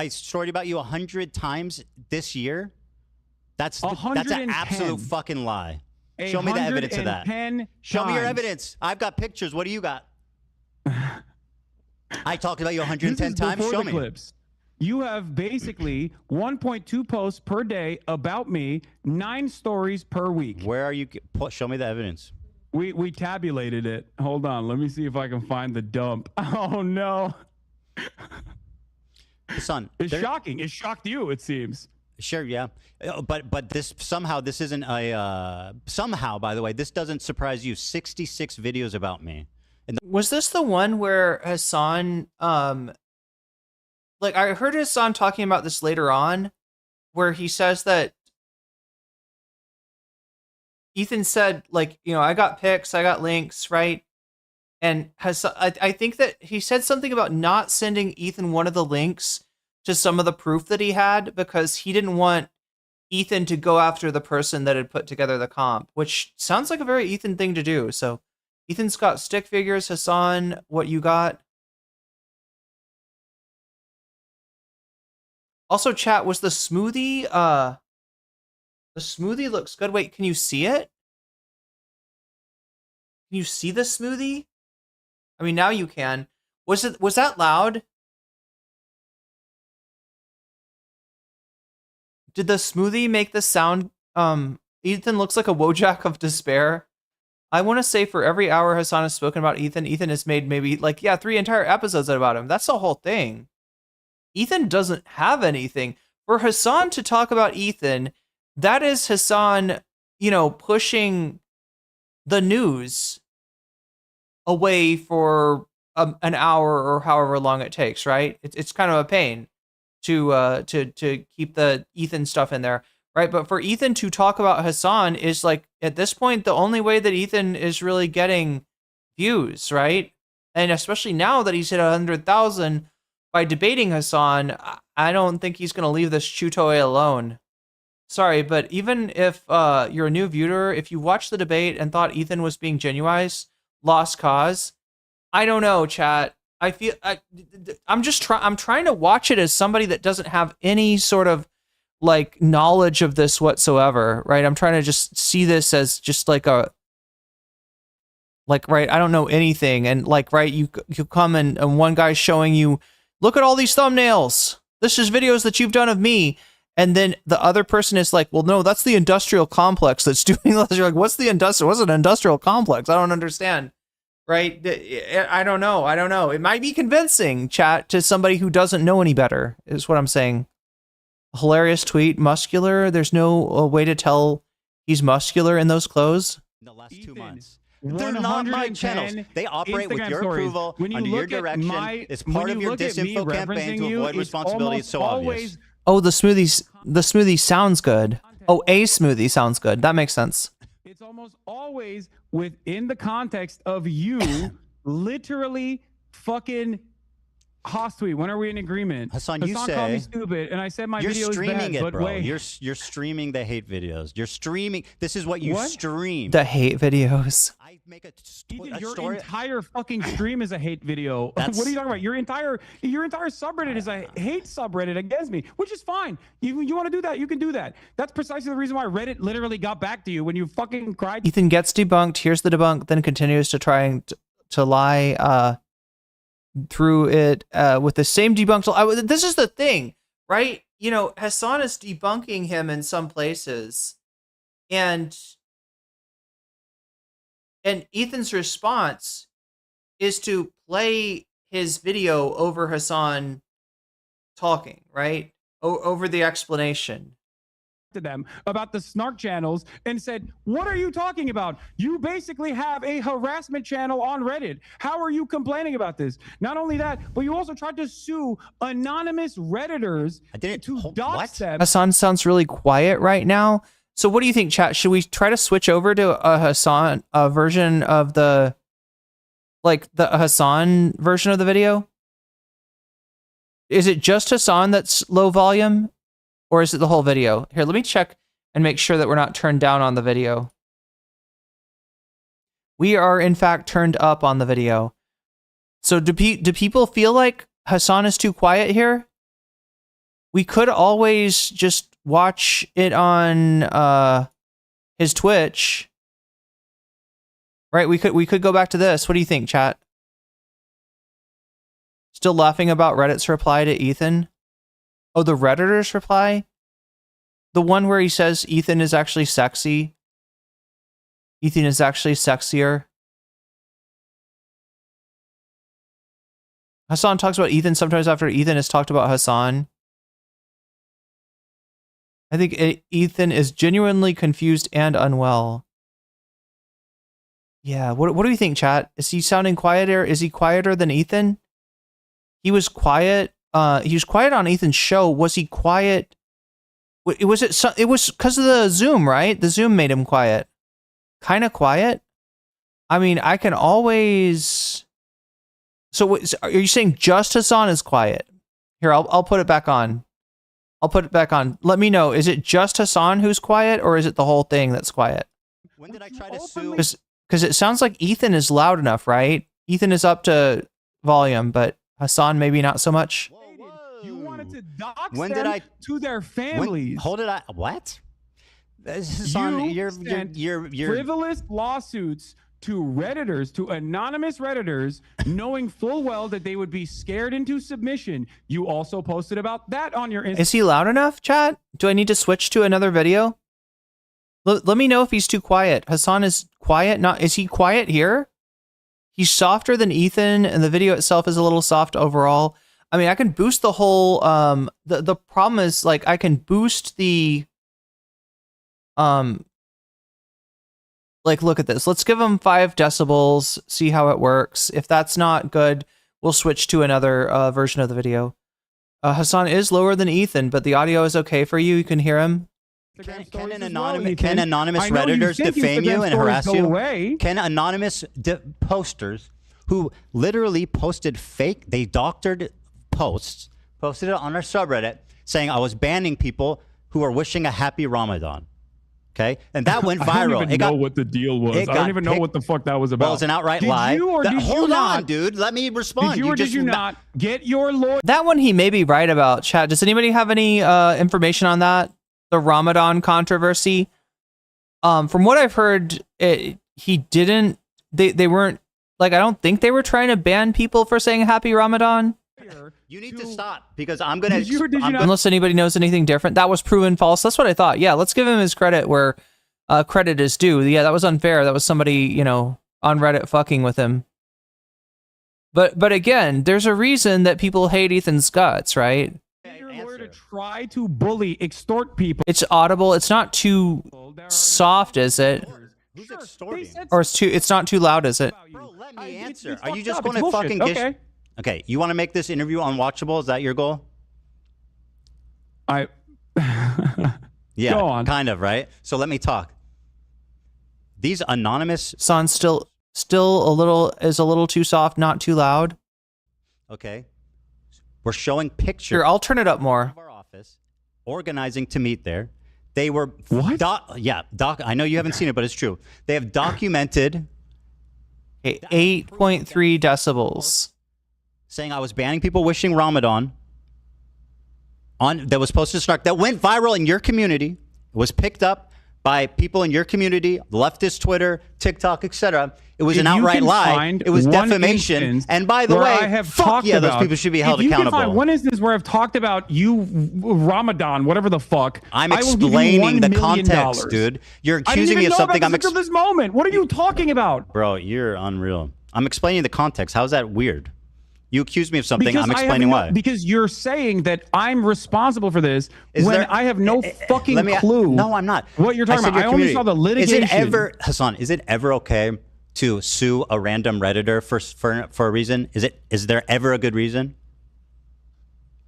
storied about you 100 times this year? That's an absolute fucking lie. Show me the evidence of that. Show me your evidence. I've got pictures. What do you got? I talked about you 110 times. Show me. Clips. You have basically 1.2 posts per day about me, 9 stories per week. Where are you? Show me the evidence. We tabulated it. Hold on. Let me see if I can find the dump. Oh, no. Son, it's shocking. It shocked you, it seems. Sure, yeah. But this isn't a... somehow, by the way, this doesn't surprise you. 66 videos about me. Was this the one where Hasan... Like, I heard Hasan talking about this later on, where he says that Ethan said, like, you know, I got pics, I got links, right? And I think that he said something about not sending Ethan one of the links to some of the proof that he had because he didn't want Ethan to go after the person that had put together the comp, which sounds like a very Ethan thing to do. So Ethan's got stick figures. Hasan, what you got? Also, chat, was the smoothie, the smoothie looks good. Wait, can you see it? Can you see the smoothie? I mean, now you can. Was that loud? Did the smoothie make the sound? Ethan looks like a Wojak of despair. I want to say for every hour Hasan has spoken about Ethan, Ethan has made maybe like, yeah, 3 entire episodes about him. That's the whole thing. Ethan doesn't have anything. For Hasan to talk about Ethan, that is Hasan, you know, pushing the news away for an hour or however long it takes, right? It's kind of a pain to keep the Ethan stuff in there, right? But for Ethan to talk about Hasan is like, at this point, the only way that Ethan is really getting views, right? And especially now that he's hit 100,000 by debating Hasan, I don't think he's going to leave this Chutoy alone. Sorry, but even if you're a new viewer, if you watched the debate and thought Ethan was being genuine, lost cause, I don't know, chat. I feel I'm trying to watch it as somebody that doesn't have any sort of like knowledge of this whatsoever, right? I'm trying to just see this as just like right, I don't know anything, and like, right, you come and one guy's showing you, look at all these thumbnails. This is videos that you've done of me. And then the other person is like, well, no, that's the industrial complex that's doing this. You're like, what's an industrial complex? I don't understand. Right? I don't know. It might be convincing, chat, to somebody who doesn't know any better, is what I'm saying. Hilarious tweet, muscular. There's no way to tell he's muscular in those clothes. In the last 2 months. They're not my channels. They operate with your approval, under your direction. It's part of your disinfo campaign to avoid responsibility. It's so obvious. Oh, the smoothie sounds good. Oh, a smoothie sounds good. That makes sense. It's almost always within the context of you literally fucking Hostweet. When are we in agreement? Hasan, you say called me stupid, and I said my you're video is streaming bad, it, but bro. wait. You're streaming the hate videos. You're streaming. This is what you stream. The hate videos. I make a Your story. entire fucking stream is a hate video. What are you talking about? Your entire subreddit is a hate subreddit against me, which is fine. You want to do that? You can do that. That's precisely the reason why Reddit literally got back to you when you fucking cried. Ethan gets debunked. Here's the debunk. Then continues to try to lie through it with the same debunk. This is the thing, right? You know, Hasan is debunking him in some places, and Ethan's response is to play his video over Hasan talking, right? Over the explanation. To them about the snark channels and said, what are you talking about? You basically have a harassment channel on Reddit. How are you complaining about this? Not only that, but you also tried to sue anonymous Redditors to dox them. Hasan sounds really quiet right now. So what do you think, chat? Should we try to switch over to a Hasan version of the Hasan version of the video? Is it just Hasan that's low volume? Or is it the whole video? Here, let me check and make sure that we're not turned down on the video. We are, in fact, turned up on the video. So do people feel like Hasan is too quiet here? We could always just watch it on his Twitch. Right? We could go back to this. What do you think, chat? Still laughing about Reddit's reply to Ethan? Oh, the Redditor's reply? The one where he says Ethan is actually sexy? Ethan is actually sexier? Hasan talks about Ethan sometimes after Ethan has talked about Hasan. I think Ethan is genuinely confused and unwell. Yeah, what do you think, chat? Is he sounding quieter? Is he quieter than Ethan? He was quiet. He was quiet on Ethan's show. Was he quiet? It was because of the Zoom, right? The Zoom made him quiet. Kind of quiet. I mean, I can always. So, are you saying just Hasan is quiet? Here, I'll put it back on. I'll put it back on. Let me know. Is it just Hasan who's quiet, or is it the whole thing that's quiet? When did I try to sue? Because it sounds like Ethan is loud enough, right? Ethan is up to volume, but Hasan maybe not so much. You wanted to dox When them did I to their families. Hold it. What? Hasan, you're frivolous lawsuits to Redditors, to anonymous Redditors, knowing full well that they would be scared into submission. You also posted about that on your Instagram. Is he loud enough, chat? Do I need to switch to another video? Let me know if he's too quiet. Hasan is quiet. Is he quiet here? He's softer than Ethan, and the video itself is a little soft overall. I mean, I can boost the whole. The problem is, like, I can boost the. Like, look at this. Let's give him 5 decibels. See how it works. If that's not good, we'll switch to another version of the video. Hasan is lower than Ethan, but the audio is okay for you. You can hear him. Can anonymous Redditors defame you and harass you? Can anonymous posters who literally posted fake, they doctored posts, posted it on our subreddit saying I was banning people who are wishing a happy Ramadan. Okay, and that went viral. I don't even know what the deal was. I don't even know what the fuck that was about. Well, it was an outright lie. Hold on, dude. Let me respond. Did you or did you not get your lawyer? That one he may be right about, chat. Does anybody have any information on that? The Ramadan controversy? From what I've heard, he didn't. They weren't, like, I don't think they were trying to ban people for saying Happy Ramadan. You need to stop, because I'm gonna. Unless anybody knows anything different, that was proven false. That's what I thought. Yeah, let's give him his credit where credit is due. Yeah, that was unfair. That was somebody, on Reddit fucking with him. But again, there's a reason that people hate Ethan's guts, right? Your lawyer to try to bully, extort people. It's audible. It's not too soft, is it? Who's extorting? Or it's not too loud, is it? Bro, let me answer. Are you just going to fucking get? Okay, you want to make this interview unwatchable? Is that your goal? Yeah, go on. Kind of, right? So let me talk. These anonymous Son still a little too soft, not too loud. Okay. We're showing pictures. Here, I'll turn it up more. Of our office, organizing to meet there. They were what? I know you haven't seen it, but it's true. They have documented 8.3 decibels. Saying I was banning people wishing Ramadan that was posted to start, that went viral in your community. It was picked up by people in your community, leftist Twitter, TikTok, etc. It was an outright lie. It was defamation. And by the way, fuck yeah, those people should be held accountable. One instance where I've talked about you, Ramadan, whatever the fuck. I'm explaining the context, dude. You're accusing me of something. I'm until this moment. What are you talking about, bro? You're unreal. I'm explaining the context. How's that weird? You accuse me of something. I'm explaining why. Because you're saying that I'm responsible for this I have no fucking clue. No, I'm not. What you're talking about. I only saw the litigation. Hasan, is it ever okay to sue a random Redditor for a reason? Is there ever a good reason?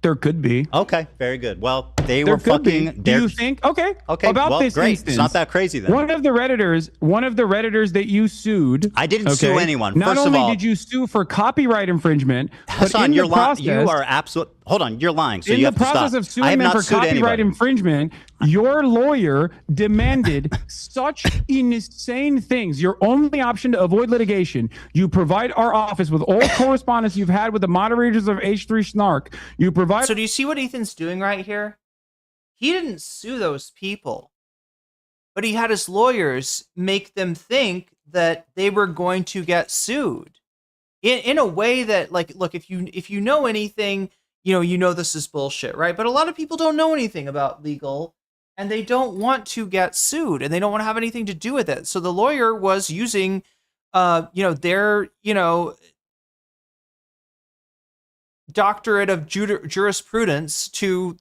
There could be. Okay, very good. Well, they were fucking. Do you think? Okay. About this great. instance, it's not that crazy then. One of the Redditors that you sued. I didn't sue anyone. Not First only of all, did you sue for copyright infringement, Hasan, you're lying. You are absolute. Hold on, you're lying. So in you the have to stop. process of suing them for copyright infringement, your lawyer demanded such insane things. Your only option to avoid litigation, you provide our office with all correspondence you've had with the moderators of H3 Snark. You provide. So do you see what Ethan's doing right here? He didn't sue those people, but he had his lawyers make them think that they were going to get sued in a way that, like, look, if you know anything, you know this is bullshit, right? But a lot of people don't know anything about legal, and they don't want to get sued, and they don't want to have anything to do with it. So the lawyer was using, their, doctorate of jurisprudence to,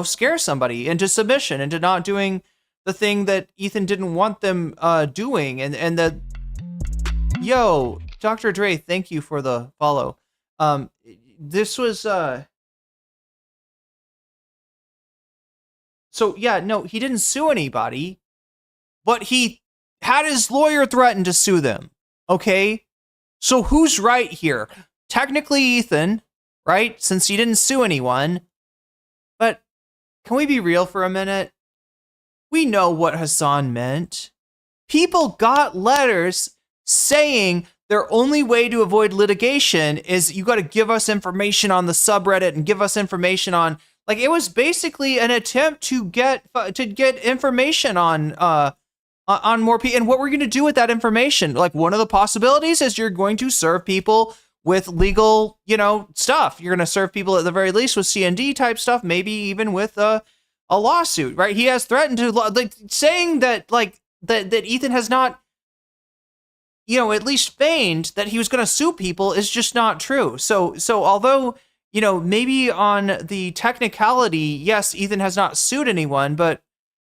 scare somebody into submission, into not doing the thing that Ethan didn't want them doing. And the, Dr. Dre, thank you for the follow. This was, so yeah, no, he didn't sue anybody, but he had his lawyer threaten to sue them. Okay. So who's right here? Technically Ethan, right? Since he didn't sue anyone. But can we be real for a minute? We know what Hasan meant. People got letters saying their only way to avoid litigation is you got to give us information on the subreddit and give us information on, like, it was basically an attempt to get information on more people. And what we're going to do with that information, like, one of the possibilities is you're going to serve people with legal, stuff. You're going to serve people at the very least with C&D type stuff, maybe even with a lawsuit, right? He has threatened to, like, saying that, like, that Ethan has not, at least feigned that he was going to sue people is just not true. So although, maybe on the technicality, yes, Ethan has not sued anyone, but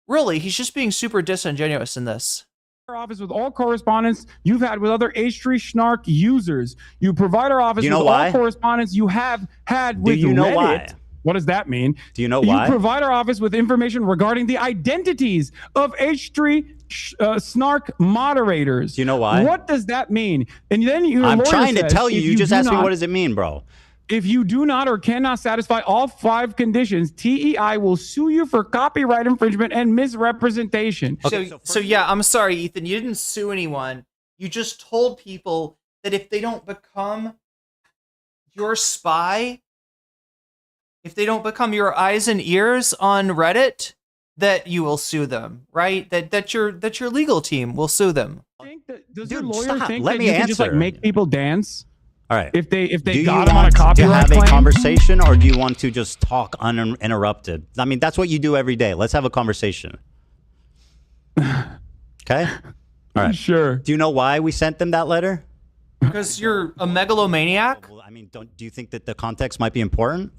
really, he's just being super disingenuous in this. Our office with all correspondence you've had with other H3 Snark users. You provide our office with all correspondence you have had with Reddit. Why? What does that mean? Do you know why? You provide our office with information regarding the identities of H3 Snark moderators. Do you know why? What does that mean? And then I'm trying to tell you. You just asked me, what does it mean, bro? If you do not or cannot satisfy all 5 conditions, TEI will sue you for copyright infringement and misrepresentation. Okay, so yeah, I'm sorry, Ethan. You didn't sue anyone. You just told people that if they don't become your spy, if they don't become your eyes and ears on Reddit, that you will sue them, right? That your legal team will sue them. Does your lawyer think that you can just, like, make people dance? All right. If they do got you them on a want copyright to have claim? a conversation, or do you want to just talk uninterrupted? I mean, that's what you do every day. Let's have a conversation. Okay. All right. Sure. Do you know why we sent them that letter? Because you're a megalomaniac. Well, I mean, do you think that the context might be important?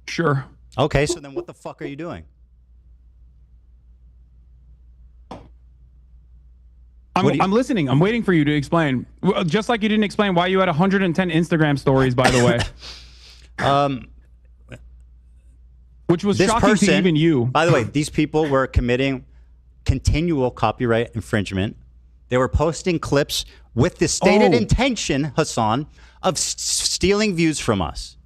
Sure. Okay. So then, what the fuck are you doing? I'm listening. I'm waiting for you to explain. Just like you didn't explain why you had 110 Instagram stories, by the way. Which was shocking to even you. By the way, these people were committing continual copyright infringement. They were posting clips with the stated intention, Hasan, of stealing views from us.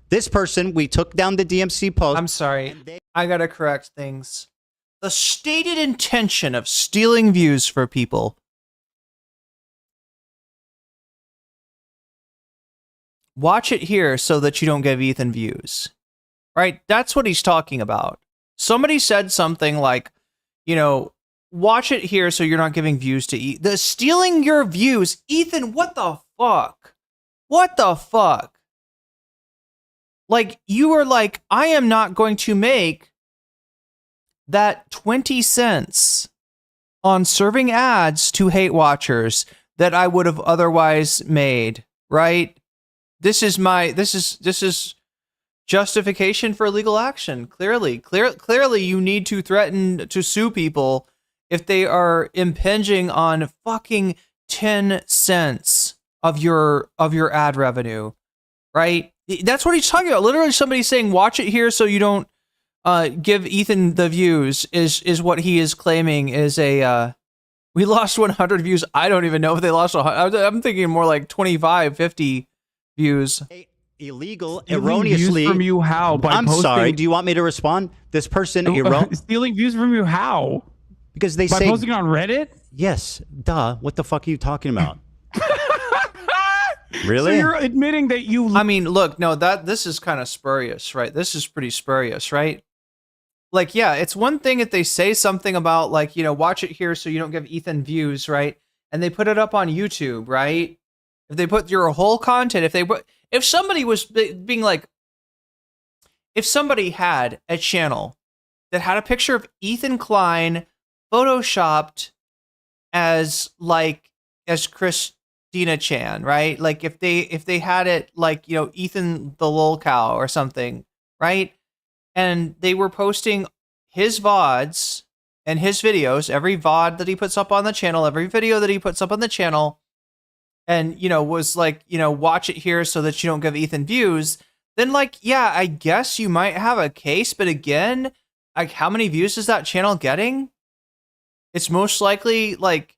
This person, we took down the DMC post. I'm sorry. I gotta correct things. The stated intention of stealing views for people. Watch it here so that you don't give Ethan views. Right? That's what he's talking about. Somebody said something like, watch it here so you're not giving views to Ethan. The stealing your views. Ethan, what the fuck? What the fuck? Like, you were like, I am not going to make that 20 cents on serving ads to hate watchers that I would have otherwise made, right? This is justification for legal action. Clearly, you need to threaten to sue people if they are impinging on fucking 10 cents of your ad revenue, right? That's what he's talking about. Literally, somebody saying, watch it here so you don't give Ethan the views is what he is claiming is a, we lost 100 views. I don't even know if they lost 100. I'm thinking more like 25, 50 views. Illegal, erroneously. Views from you how? By I'm sorry. Do you want me to respond? This person stealing views from you how? Because they by say posting it on Reddit. Yes, duh. What the fuck are you talking about? Really? So you're admitting that you? I mean, look, no, this is kind of spurious, right? This is pretty spurious, right? Like, yeah, it's one thing if they say something about, like, watch it here so you don't give Ethan views, right? And they put it up on YouTube, right? If they put your whole content, if somebody was being like, if somebody had a channel that had a picture of Ethan Klein photoshopped as Christina Chan, right? Like, if they had it like, Ethan the lol cow or something, right? And they were posting his VODs and his videos, every VOD that he puts up on the channel, every video that he puts up on the channel, and, was like, watch it here so that you don't give Ethan views, then, like, yeah, I guess you might have a case. But again, like, how many views is that channel getting? It's most likely, like,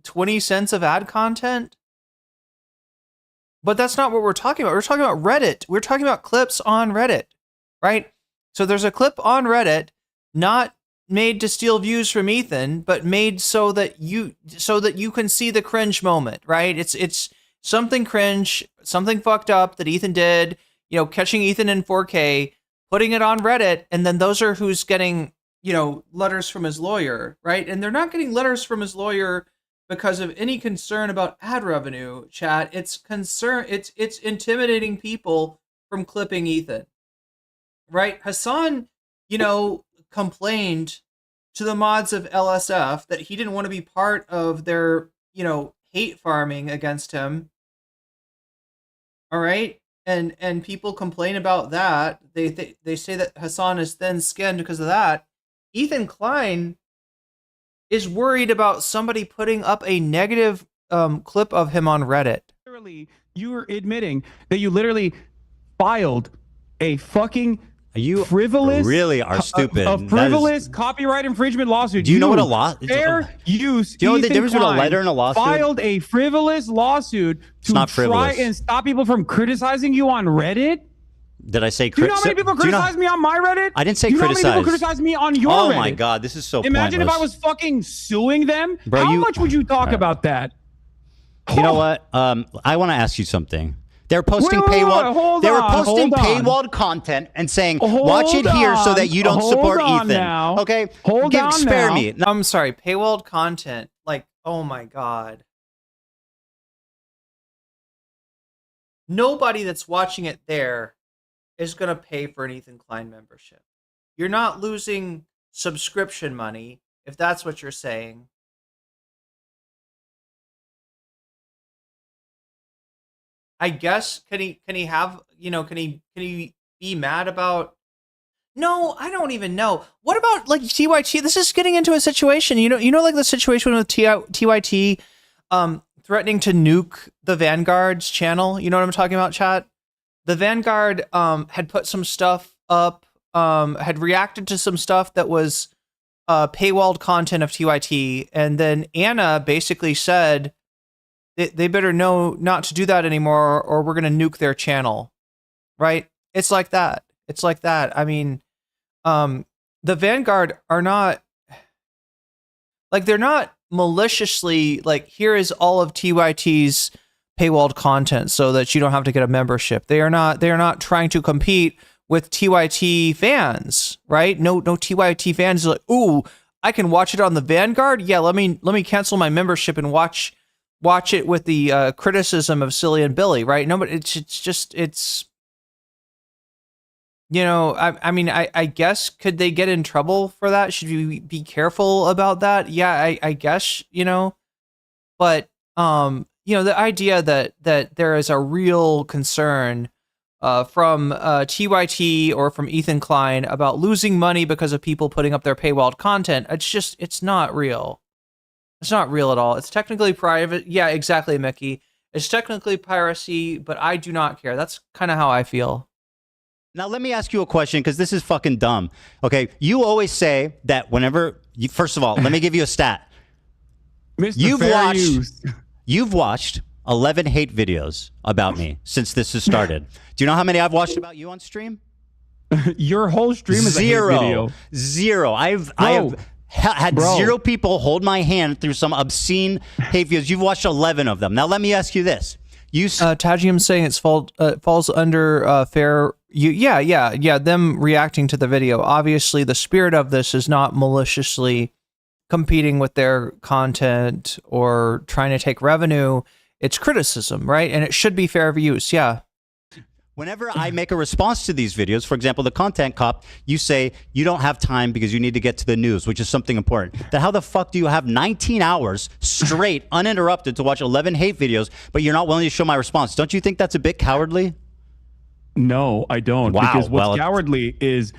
20 cents of ad content. But that's not what we're talking about. We're talking about Reddit. We're talking about clips on Reddit, right? So there's a clip on Reddit, not made to steal views from Ethan, but made so that you can see the cringe moment, right? It's something cringe, something fucked up that Ethan did, you know, catching Ethan in 4K, putting it on Reddit, and then those are who's getting, you know, letters from his lawyer, right? And they're not getting letters from his lawyer because of any concern about ad revenue, chat. It's intimidating people from clipping Ethan, right? Hasan, you know, complained to the mods of LSF that he didn't want to be part of their, you know, hate farming against him. All right? And people complain about that. They say that Hasan is thin-skinned because of that. Ethan Klein is worried about somebody putting up a negative clip of him on Reddit. Literally, you are admitting that you literally filed a fucking frivolous, really are stupid. A frivolous copyright infringement lawsuit. Do you know what a lawsuit? Fair use. Do you know the Ethan difference between a Klein letter and a lawsuit? Filed a frivolous lawsuit to try frivolous. and stop people from criticizing you on Reddit. Did I say? Do you know how many people criticize me on my Reddit? I didn't say criticize. You know how many people criticize. criticize me on your Oh Reddit? my god, this is so Imagine pointless. if I was fucking suing them. Bro, how much would you talk about that? You know what? I want to ask you something. They're posting Wait, paywall. They were posting hold on. paywalled content and saying, "Watch it here so that you don't support Ethan." Now. Okay, spare me. No, I'm sorry, paywalled content. Like, oh my god. Nobody that's watching it there is going to pay for an Ethan Klein membership. You're not losing subscription money, if that's what you're saying. I guess can he have, you know, can he be mad about? No, I don't even know. What about like TYT? This is getting into a situation, you know like the situation with TYT threatening to nuke the Vanguard's channel. You know what I'm talking about, chat? The Vanguard had put some stuff up, had reacted to some stuff that was paywalled content of TYT, and then Anna basically said they better know not to do that anymore, or we're gonna nuke their channel, right? It's like that. It's like that. I mean, the Vanguard are not like, they're not maliciously like, here is all of TYT's paywalled content so that you don't have to get a membership. They are not trying to compete with TYT fans, right? No TYT fans are like, ooh, I can watch it on the Vanguard. Yeah, let me cancel my membership and watch it with the criticism of Silly and Billy, right? No, but it's you know, I mean, I guess, could they get in trouble for that? Should we be careful about that? Yeah, I guess, you know, but you know, the idea that there is a real concern from TYT or from Ethan Klein about losing money because of people putting up their paywalled content, it's not real. It's not real at all. It's technically private. Yeah, exactly, Mickey. It's technically piracy, but I do not care. That's kind of how I feel. Now, let me ask you a question, because this is fucking dumb. Okay, you always say that whenever you, first of all, let me give you a stat. You've watched 11 hate videos about me since this has started. Do you know how many I've watched about you on stream? Your whole stream is a hate video. Zero. I have had zero people hold my hand through some obscene hate videos. You've watched 11 of them. Now, let me ask you this. Tajium's saying it falls under fair. Them reacting to the video. Obviously, the spirit of this is not maliciously competing with their content or trying to take revenue. It's criticism, right? And it should be fair use. Yeah. Whenever I make a response to these videos, for example, the content cop, you say you don't have time because you need to get to the news, which is something important. Then how the fuck do you have 19 hours straight, uninterrupted, to watch 11 hate videos, but you're not willing to show my response? Don't you think that's a bit cowardly? No, I don't. Wow. Because what's cowardly is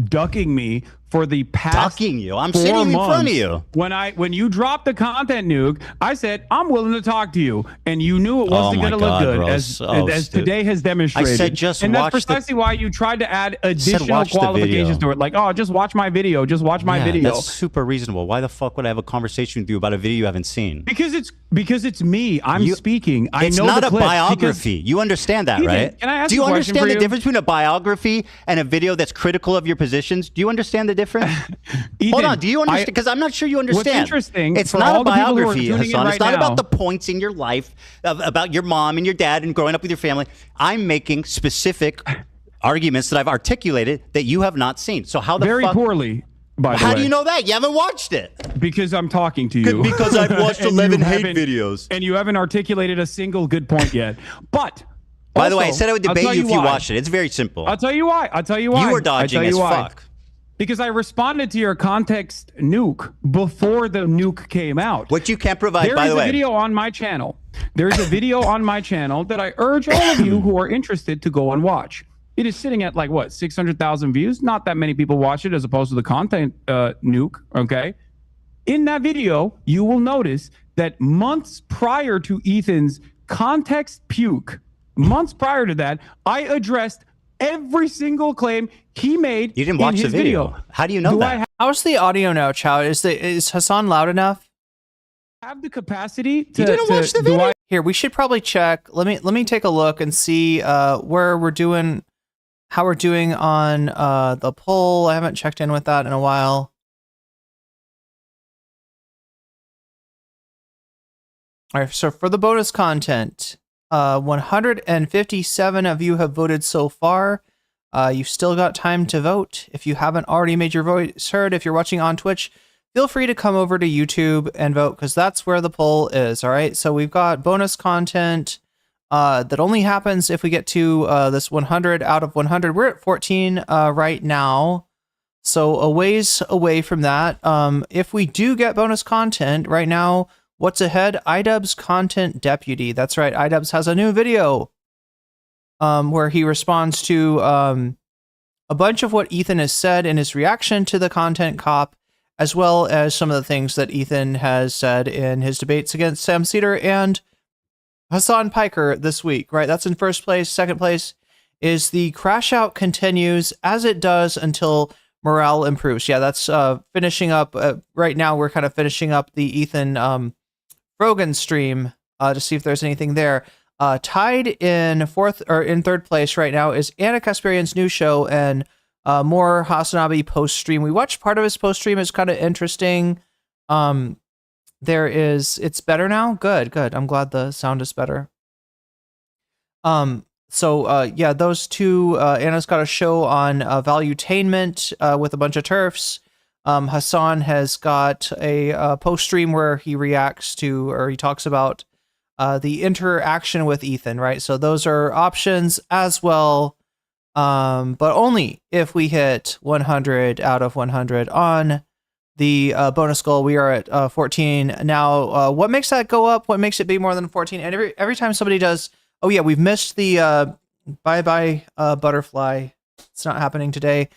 ducking me for the past I'm sitting in front of you. When you dropped the content nuke, I said, I'm willing to talk to you. And you knew it wasn't going to look good, bro. as today has demonstrated. I said, just and watch that's precisely why you tried to add additional qualifications to it. Like, oh, just watch my video. Just watch my video. That's super reasonable. Why the fuck would I have a conversation with you about a video you haven't seen? Because it's me. I'm speaking. I it's know not the a clips biography. You understand that, right? Can I ask Do you a question understand for the you? difference between a biography and a video that's critical of your positions? Do you understand the difference? difference? Ethan, Hold on. Do you understand? Because I'm not sure you understand. What's interesting? It's for not all a the people who are biography, tuning in Hasan. right It's not now, about the points in your life, about your mom and your dad and growing up with your family. I'm making specific arguments that I've articulated that you have not seen. So how the very fuck? poorly. By the How way. do you know that? You haven't watched it. Because I'm talking to you. Because I've watched And 11 you hate haven't- videos. And you haven't articulated a single good point yet. But By the way, I also, said I would I'll debate tell you if you why. watched it. It's very simple. I'll tell you why. You were dodging I'll tell as you why. fuck. Because I responded to your context nuke before the nuke came out. What you can't provide, There by is the a way. video on my channel. There's a video on my channel that I urge all of you who are interested to go and watch. It is sitting at like what, 600,000 views? Not that many people watch it as opposed to the content nuke, okay? In that video, you will notice that months prior to Ethan's context puke, months prior to that, I addressed every single claim he made. You didn't watch the video. How do you know that? How's the audio now, Chow? Is Hasan loud enough? Have the capacity to. You didn't watch the do video? I- Here, we should probably check. Let me take a look and see where we're doing, how we're doing on the poll. I haven't checked in with that in a while. All right, so for the bonus content, 157 of you have voted so far. You've still got time to vote. If you haven't already made your voice heard, if you're watching on Twitch, feel free to come over to YouTube and vote because that's where the poll is. All right, so we've got bonus content that only happens if we get to this 100 out of 100. We're at 14 right now, so a ways away from that. If we do get bonus content right now, what's ahead? iDubbbz Content Deputy. That's right, iDubbbz has a new video where he responds to a bunch of what Ethan has said in his reaction to the content cop, as well as some of the things that Ethan has said in his debates against Sam Cedar and Hasan Piker this week, right? That's in first place. Second place is the crash out continues as it does until morale improves. Yeah, that's finishing up. Right now, we're kind of finishing up the Ethan Rogan stream to see if there's anything there. Tied in third place right now is Anna Kasparian's new show and more Hasanabi post stream. We watched part of his post stream. It's kind of interesting. It's better now. Good. I'm glad the sound is better. Yeah, those two. Anna's got a show on valuetainment with a bunch of turfs. Hasan has got a post stream where he reacts to, or he talks about the interaction with Ethan, right? So those are options as well, but only if we hit 100 out of 100 on the bonus goal. We are at 14 now. What makes that go up? What makes it be more than 14? And every time somebody does, oh yeah, we've missed the bye-bye butterfly. It's not happening today.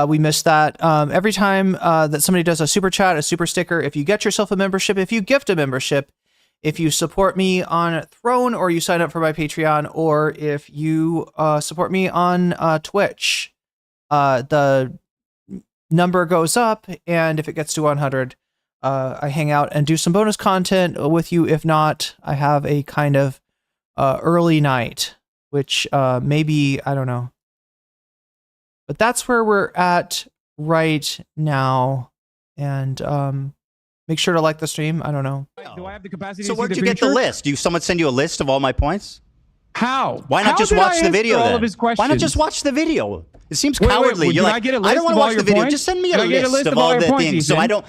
We missed that. Every time that somebody does a super chat, a super sticker, if you get yourself a membership, if you gift a membership, if you support me on Throne, or you sign up for my Patreon, or if you support me on Twitch, the number goes up, and if it gets to 100, I hang out and do some bonus content with you. If not, I have a kind of early night, which maybe, I don't know. But that's where we're at right now. And make sure to like the stream. I don't know. Do I have the capacity So to where'd see you the get the future? list? Do someone send you a list of all my points? How? Why not How just did I watch the answer video all then? of his Why not questions? just watch the video? It seems Wait, cowardly. did You're I like, get a I list don't want of to all watch your the video. points? Just send me a Did I get a list list of of all all your the points, things. So I Ethan? don't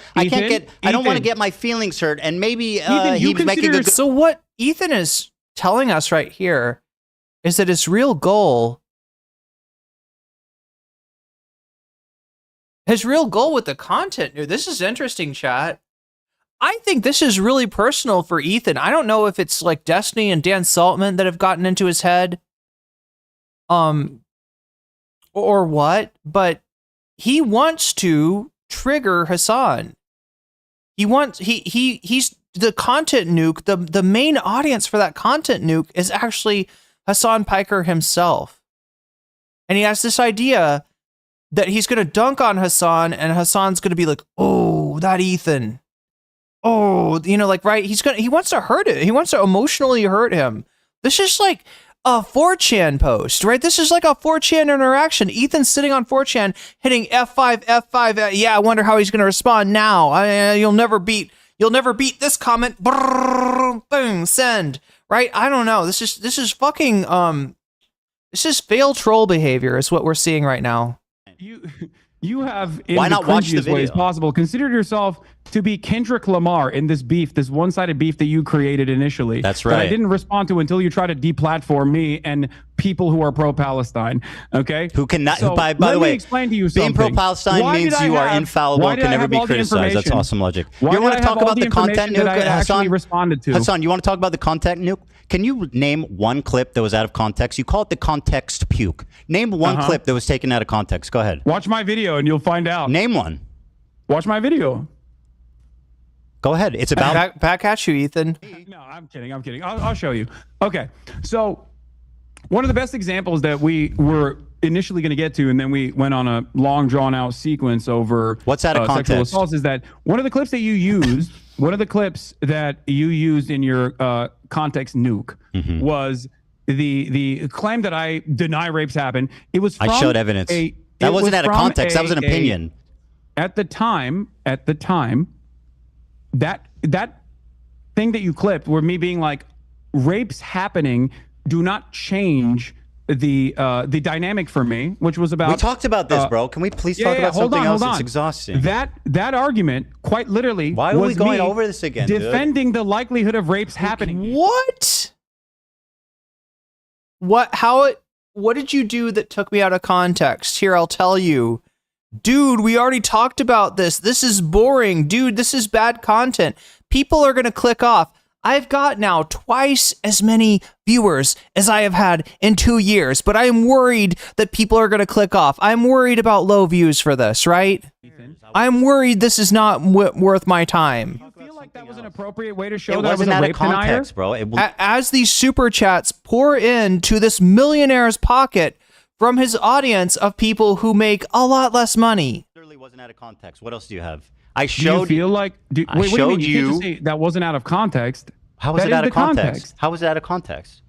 want to Ethan? get my feelings hurt. And maybe Ethan, you he was making a consider- good. So what Ethan is telling us right here is that his real goal with the content, this is interesting, chat. I think this is really personal for Ethan. I don't know if it's like Destiny and Dan Saltman that have gotten into his head, or what, but he wants to trigger Hasan. He's the content nuke. The main audience for that content nuke is actually Hasan Piker himself. And he has this idea that he's going to dunk on Hasan, and Hasan's going to be like, oh, that Ethan. Oh, like, right. He wants to hurt it. He wants to emotionally hurt him. This is like a 4chan post, right? This is like a 4chan interaction. Ethan's sitting on 4chan hitting F5, F5. Yeah, I wonder how he's going to respond now. You'll never beat this comment. Brrr, boom, send. Right? I don't know. This is fucking this is fail troll behavior is what we're seeing right now. You have, in Why the not watch the cringiest ways video? possible, considered yourself to be Kendrick Lamar in this beef, this one-sided beef that you created initially. That's That I right. didn't respond to until you try to deplatform me and people who are pro-Palestine. Okay, Who cannot? So by let the me way, explain to you being something. pro-Palestine Why means did I you are have- infallible why and did can I never have be all the criticized. That's information? awesome logic. Why You did want I to have talk all about the the content information that nuke, I actually Hasan? responded to? Hasan, you want to talk about the content nuke? Can you name one clip that was out of context? You call it the context puke. Name one clip that was taken out of context. Go ahead. Watch my video and you'll find out. Name one. Watch my video. Go ahead. It's about back at you, Ethan. No, I'm kidding. I'll show you. Okay, so one of the best examples that we were initially going to get to, and then we went on a long, drawn-out sequence over what's out of sexual context? assaults, is that one of the clips that you used, in your context nuke was the claim that I deny rapes happen. It was from I showed evidence. That wasn't out of context. That was an opinion. At the time, that thing that you clipped were me being like, rapes happening do not change the dynamic for me, which was about. We talked about this, bro. Can we please talk about something else? It's exhausting. That argument, quite literally, Why are we was going me over this again, dude? defending the likelihood of rapes happening. What did you do that took me out of context? Here, I'll tell you. Dude, we already talked about this. This is boring. Dude, this is bad content. People are going to click off. I've got now twice as many viewers as I have had in 2 years, but I am worried that people are going to click off. I'm worried about low views for this, right? I'm worried this is not worth my time. I feel like that was an appropriate way to show It that I was wasn't a out of rape denier. context, bro. As these super chats pour into this millionaire's pocket from his audience of people who make a lot less money. Literally wasn't out of context. What else do you have? I Do you showed feel like? Wait, what do you mean? You can't just say that wasn't out of context. How was That it is out of the context? How was it out of context?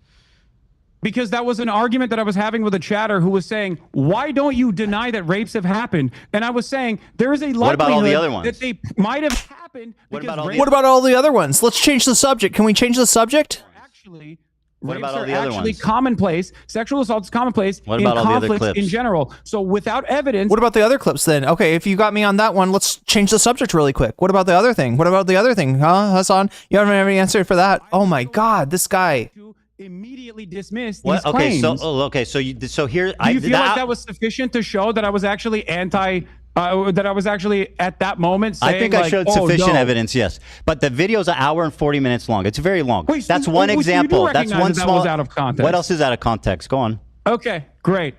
Because that was an argument that I was having with a chatter who was saying, "Why don't you deny that rapes have happened?" And I was saying there is a likelihood What about all the other ones? that they might have happened. What about all What about all the other ones? Let's change the subject. Can we change the subject? Actually, What rapes about all are the other actually ones? commonplace. Sexual assault is commonplace What in about all the other conflicts clips? in general. So without evidence, What about the other clips then? Okay, if you got me on that one, let's change the subject really quick. What about the other thing? What about the other thing? Huh, Hasan? You don't have any answer for that? Oh my God, this guy. immediately dismiss these What? Okay, claims. so here. Do you feel like that was sufficient to show that I was actually that I was actually at that moment saying, I think I showed sufficient no. evidence, yes. But the video's an hour and 40 minutes long. It's very long. Wait, That's so- one so you do example. That's recognize one that small. was out of context. What else is out of context? Go on. Okay, great.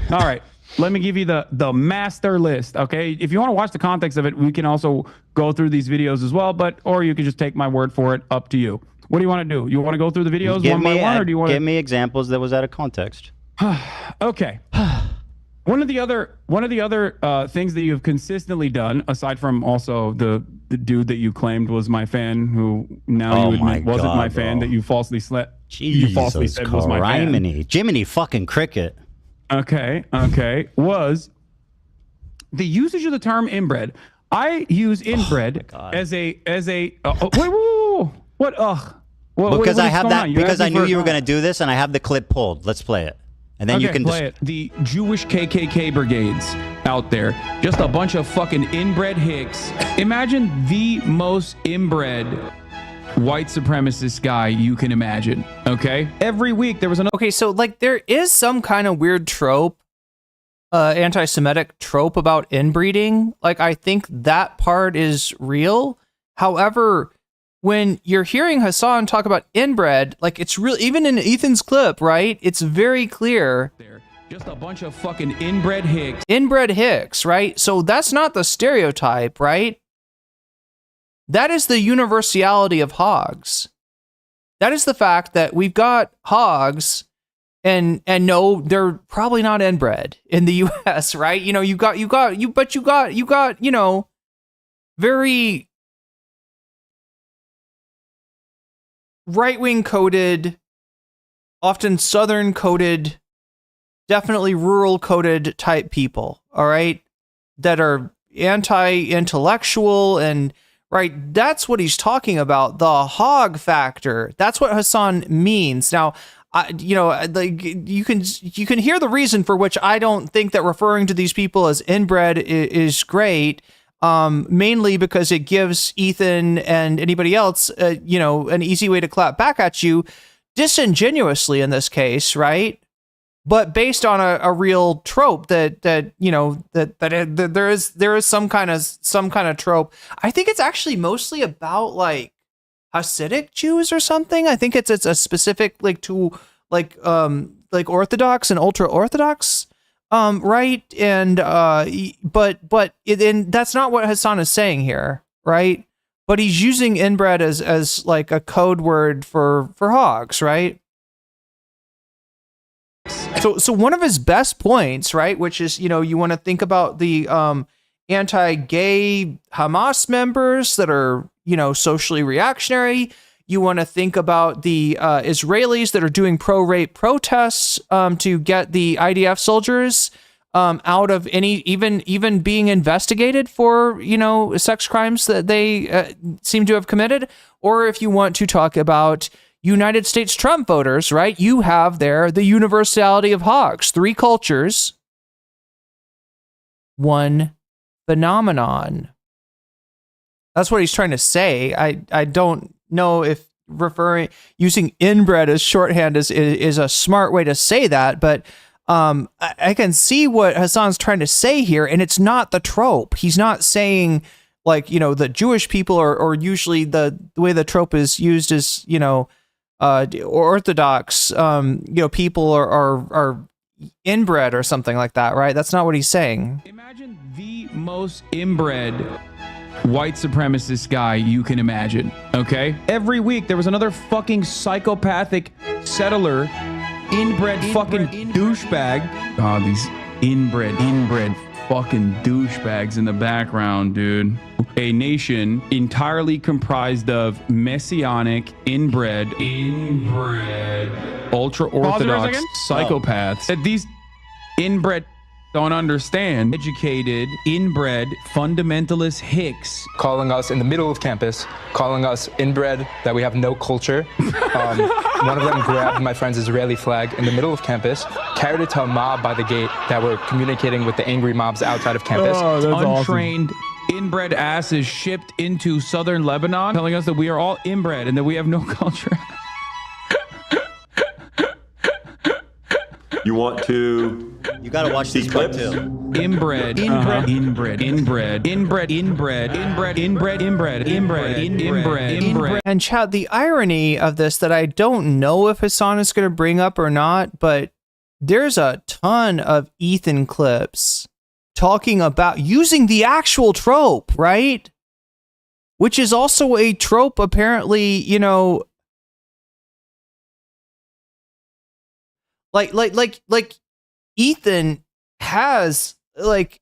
All right. Let me give you the master list. Okay. If you want to watch the context of it, we can also go through these videos as well, or you can just take my word for it. Up to you. What do you want to do? You want to go through the videos one by one, or do you want to give me examples that was out of context? Okay. One of the other things that you've consistently done, aside from also the dude that you claimed was my fan, who now you admit wasn't my fan, that you falsely slept. You falsely said was my fan. Jiminy fucking cricket. Okay. Was the usage of the term inbred. I use inbred as a wait, what? Because I have going that. on? Because asked I me knew for- you were going to do this, and I have the clip pulled. Let's play it, and then you can play it. The Jewish KKK brigades out there, just a bunch of fucking inbred hicks. Imagine the most inbred white supremacist guy you can imagine. Okay, every week there was another. Okay, so like there is some kind of weird trope, anti-Semitic trope about inbreeding. Like I think that part is real. However, when you're hearing Hasan talk about inbred, like it's real, even in Ethan's clip, right? It's very clear. Just a bunch of fucking inbred hicks. Inbred hicks, right? So that's not the stereotype, right? That is the universality of hogs. That is the fact that we've got hogs, and no, they're probably not inbred in the U.S., right? You know, you got, you know, very right-wing coded often southern coded, definitely rural coded type people, all right, that are anti-intellectual and right. That's what he's talking about. The hog factor. That's what Hasan means. Now, like you can hear the reason for which I don't think that referring to these people as inbred is great. Mainly because it gives Ethan and anybody else, an easy way to clap back at you, disingenuously in this case, right? But based on a real trope that there is some kind of trope. I think it's actually mostly about like Hasidic Jews or something. I think it's a specific like Orthodox and ultra Orthodox. Right. And, but that's not what Hasan is saying here. Right. But he's using inbred as like a code word for hogs. Right. So one of his best points, right, which is, you want to think about the, anti-gay Hamas members that are, socially reactionary. You want to think about the Israelis that are doing pro-rape protests to get the IDF soldiers out of even being investigated for, sex crimes that they seem to have committed. Or if you want to talk about United States Trump voters, right? You have there the universality of hogs, 3 cultures, 1 phenomenon. That's what he's trying to say. I don't know if using inbred as shorthand is a smart way to say that, but I can see what Hasan's trying to say here, and it's not the trope. He's not saying like, the Jewish people or usually the way the trope is used is, Orthodox, people are inbred or something like that, right? That's not what he's saying. Imagine the most inbred white supremacist guy you can imagine, okay? Every week there was another fucking psychopathic settler, inbred fucking douchebag. Oh, these inbred fucking douchebags in the background, dude. A nation entirely comprised of messianic, inbred, ultra-orthodox psychopaths that these inbred don't understand. Educated, inbred, fundamentalist hicks. Calling us in the middle of campus, calling us inbred, that we have no culture. One of them grabbed my friend's Israeli flag in the middle of campus, carried it to a mob by the gate that were communicating with the angry mobs outside of campus. Oh, that's untrained, inbred asses shipped into southern Lebanon, telling us that we are all inbred and that we have no culture. You want to... You gotta watch these clips too. Inbred. And Chad, the irony of this that I don't know if Hasan is going to bring up or not, but there's a ton of Ethan clips talking about using the actual trope, right? Which is also a trope, apparently, like Ethan has like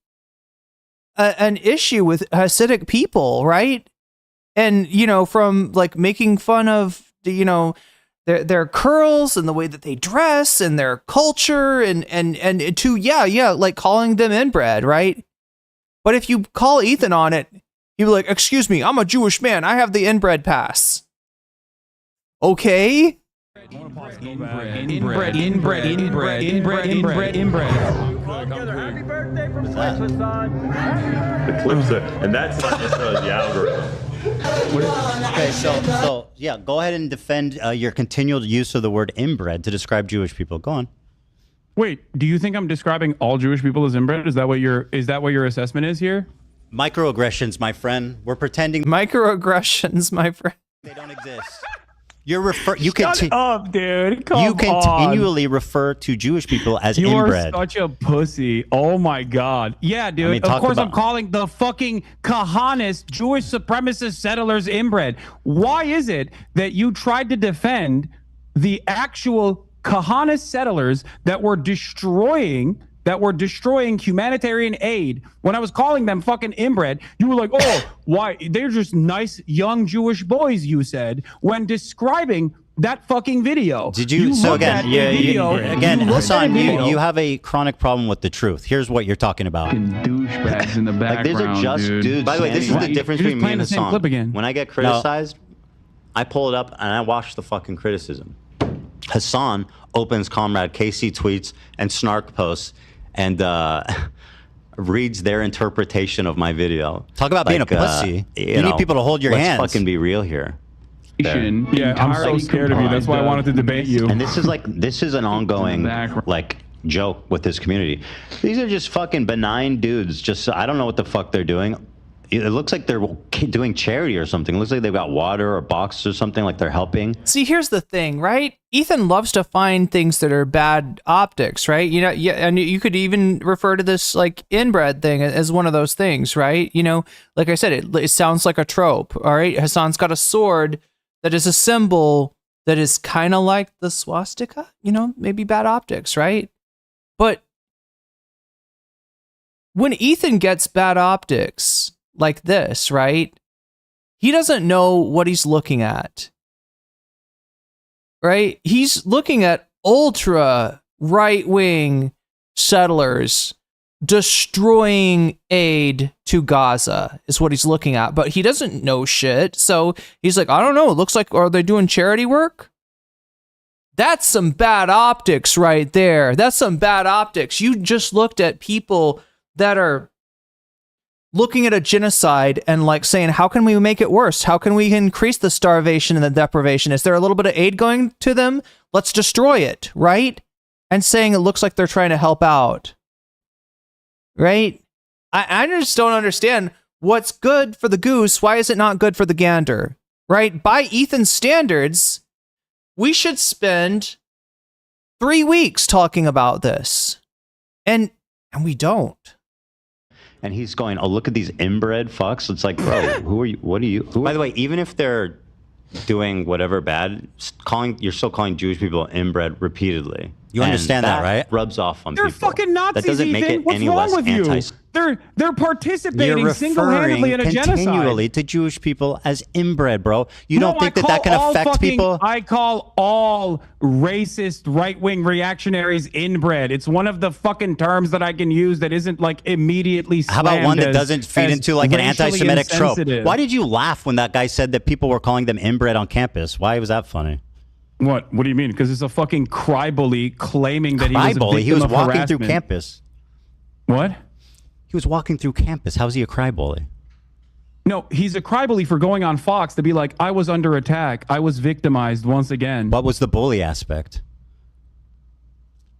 an issue with Hasidic people, right? And from like making fun of their curls and the way that they dress and their culture and to like calling them inbred, right? But if you call Ethan on it, he'd be like, "Excuse me, I'm a Jewish man. I have the inbred pass." Okay. Inbred. Happy birthday from the clips it, and that's not necessarily the algorithm. Okay, so yeah, go ahead and defend your continual use of the word inbred to describe Jewish people. Go on. Wait, do you think I'm describing all Jewish people as inbred? Is that what your assessment is here? Microaggressions, my friend. We're pretending microaggressions, my friend. They don't exist. You Shut up, dude. Come you continually refer to Jewish people as inbred. You are such a pussy. Oh my god. Yeah, dude. I mean, of course I'm calling the fucking Kahanist Jewish supremacist settlers inbred. Why is it that you tried to defend the actual Kahanist settlers that were destroying humanitarian aid? When I was calling them fucking inbred, you were like, "Oh, why? They're just nice young Jewish boys," you said, when describing that fucking video. Did you? So looked at again, a video, again, you looked at a Hasan, video. you have a chronic problem with the truth. Here's what you're talking about. Douchebags in the Like these are background, just dude. dudes. By the way, this is the difference You're just between me playing and the same Hasan. clip again. When I get criticized, I pull it up and I watch the fucking criticism. Hasan opens Comrade KC tweets and Snark posts and reads their interpretation of my video. Talk about being a pussy. You need people to hold your hands. Let's fucking be real here. Yeah, I'm so scared of you. That's why I wanted to debate you. And this is an ongoing like joke with this community. These are just fucking benign dudes. Just I don't know what the fuck they're doing. It looks like they're doing charity or something. It looks like they've got water or boxes or something, like they're helping. See, here's the thing, right? Ethan loves to find things that are bad optics, right? You know, yeah, and you could even refer to this like inbred thing as one of those things, right? You know, like I said, it sounds like a trope. All right, Hasan's got a sword that is a symbol that is kind of like the swastika. You know, maybe bad optics, right? But when Ethan gets bad optics like this, right? He doesn't know what he's looking at. Right? He's looking at ultra right-wing settlers destroying aid to Gaza is what he's looking at, but he doesn't know shit. So he's like, I don't know. It looks like, are they doing charity work? That's some bad optics right there. That's some bad optics. You just looked at people that are looking at a genocide and like saying, how can we make it worse? How can we increase the starvation and the deprivation? Is there a little bit of aid going to them? Let's destroy it, right? And saying it looks like they're trying to help out, right? I just don't understand what's good for the goose. Why is it not good for the gander, right? By Ethan's standards, we should spend 3 weeks talking about this, and we don't. And he's going, oh, look at these inbred fucks. It's like, bro, who are you? What are you? By the way, even if they're doing whatever bad, you're still calling Jewish people inbred repeatedly. You understand that, right? Rubs off on people. They're fucking Nazis, That doesn't make Ethan. it What's any wrong less with you? anti- They're participating You're single-handedly in a referring genocide. continually to Jewish people as inbred, bro. You No, don't think I that can call affect people? I call all racist right-wing reactionaries inbred. It's one of the fucking terms that I can use that isn't like immediately How about one that slammed doesn't feed as into like an racially anti-Semitic trope? insensitive. Why did you laugh when that guy said that people were calling them inbred on campus? Why was that funny? What do you mean? Because it's a fucking cry-bully claiming that he was a victim He was of walking harassment. through campus. What? He was walking through campus. How's he a cry-bully? No, he's a cry-bully for going on Fox to be like, I was under attack. I was victimized once again. What was the bully aspect?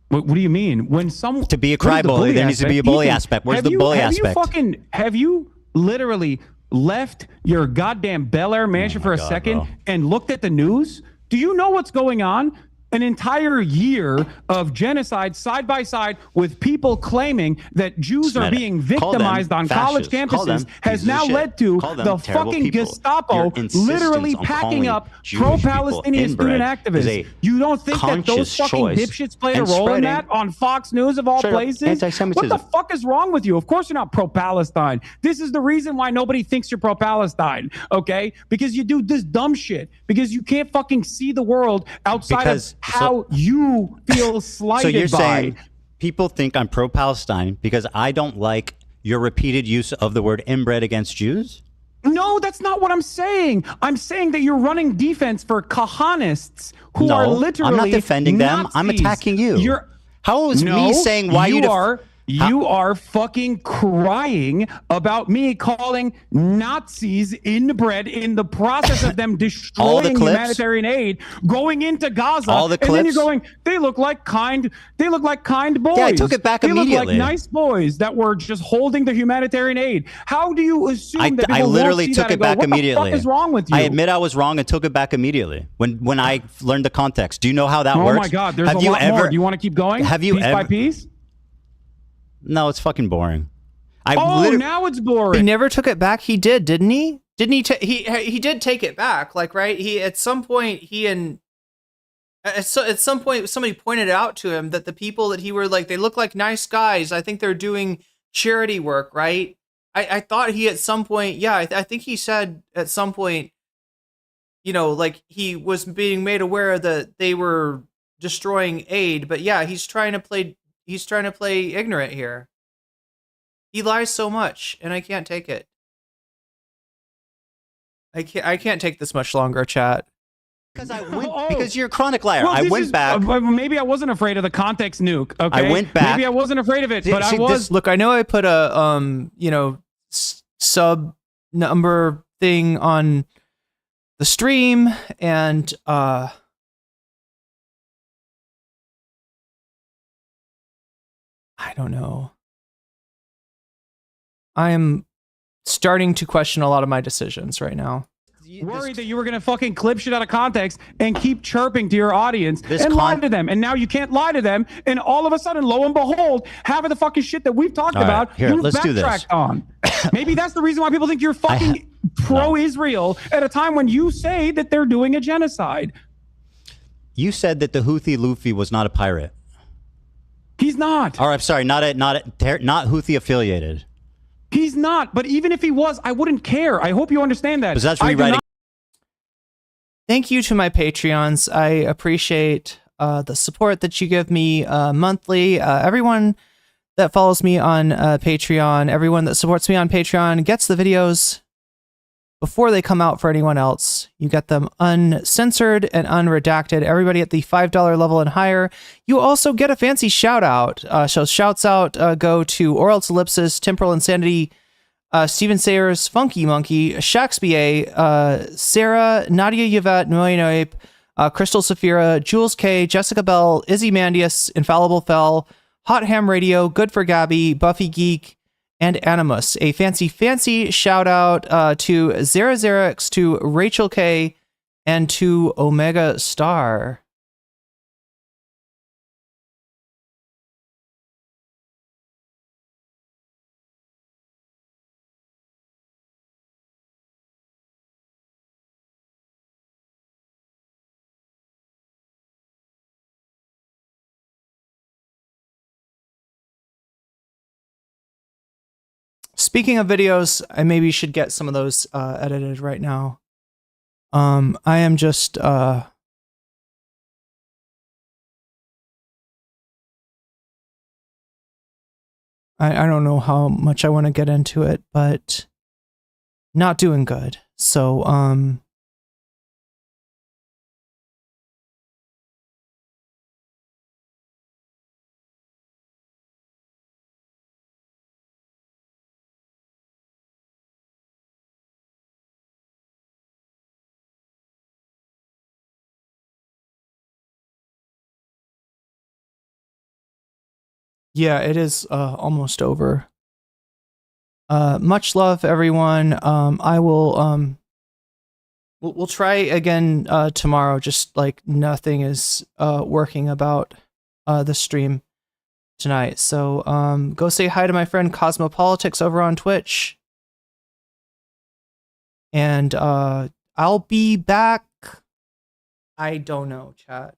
What do you mean? When some To be a what is the cry-bully, there needs to be a bully Ethan, aspect. Where's have the you- bully have aspect? Have you literally left your goddamn Bel Air mansion for a second bro. and looked at the news? Do you know what's going on? An entire year of genocide side by side with people claiming that Jews are being Call them victimized on college fascists. Call them campuses has pieces of now shit. led to Call them the terrible fucking people. Gestapo Your insistence literally on packing calling up Jewish people pro-Palestinian student inbred is activists. a You don't think that those conscious fucking choice dipshits played a and role in spreading that on Fox News of all straight up places? What anti-Semitism. the fuck is wrong with you? Of course you're not pro-Palestine. This is the reason why nobody thinks you're pro-Palestine, okay? Because you do this dumb shit. Because you can't fucking see the world outside Because- of how you feel slighted So you're by. saying people think I'm pro-Palestine because I don't like your repeated use of the word inbred against Jews? No, that's not what I'm saying. I'm saying that you're running defense for Kahanists who No, are literally I'm not defending them. I'm Nazis. attacking you. How is No, me saying why you you are fucking crying about me calling Nazis inbred in the process of them destroying clips? humanitarian aid, going into Gaza. All the And then you're clips? going, they look like kind boys. Yeah, I took it back they immediately. look like nice boys that were just holding the humanitarian aid. How do you assume that people I literally won't see took that it and go, back what immediately. the fuck is wrong with you? I admit I was wrong and took it back immediately when I learned the context. Do you know how that Oh works? my God, there's Have a you lot ever, more. Do you want to keep going? Have you piece ever? by piece? No, it's fucking boring. Now it's boring. He never took it back. He did, didn't he? Didn't he? He did take it back. Like, right? He at some point at some point somebody pointed out to him that the people that he were like, they look like nice guys. I think they're doing charity work, right? I thought he at some point, yeah, I think he said at some point, you know, like he was being made aware that they were destroying aid, but yeah, he's trying to play ignorant here. He lies so much, and I can't take it. I can't take this much longer, chat. Because you're a chronic liar. Well, I went back. Maybe I wasn't afraid of the context nuke. Okay, I went back. Maybe I wasn't afraid of it, but I was. Look, I know I put a you know, sub number thing on the stream, and I don't know. I am starting to question a lot of my decisions right now. Worried that you were gonna fucking clip shit out of context and keep chirping to your audience and lie to them, and now you can't lie to them, and all of a sudden, lo and behold, half of the fucking shit that we've talked about, here, you let's do this. backtracked on. Maybe that's the reason why people think you're fucking pro-Israel at a time when you say that they're doing a genocide. You said that the Houthi Luffy was not a pirate. He's not. Or I'm sorry, not Houthi affiliated. He's not. But even if he was, I wouldn't care. I hope you understand that. Because that's rewriting. Thank you to my Patreons. I appreciate the support that you give me monthly. Everyone that follows me on Patreon, everyone that supports me on Patreon gets the videos before they come out for anyone else. You get them uncensored and unredacted. Everybody at the $5 level and higher. You also get a fancy shout out. So shouts out go to Oral Ellipsis, Temporal Insanity, Steven Sayers, Funky Monkey, Shakespeare, Sarah, Nadia Yvette, Noynoip, Crystal Saphira, Jules K, Jessica Bell, Izzy Mandius, Infallible Fell, Hot Ham Radio, Good for Gabby, Buffy Geek, and Animus. A fancy shout out to Zerazerix, to Rachel K, and to Omega Star. Speaking of videos, I maybe should get some of those edited right now. I am just I don't know how much I want to get into it, but not doing good. So yeah, it is almost over. Much love, everyone. I will we'll try again tomorrow. Just like nothing is working about the stream tonight. So go say hi to my friend Cosmopolitics over on Twitch. And I'll be back. I don't know, chat.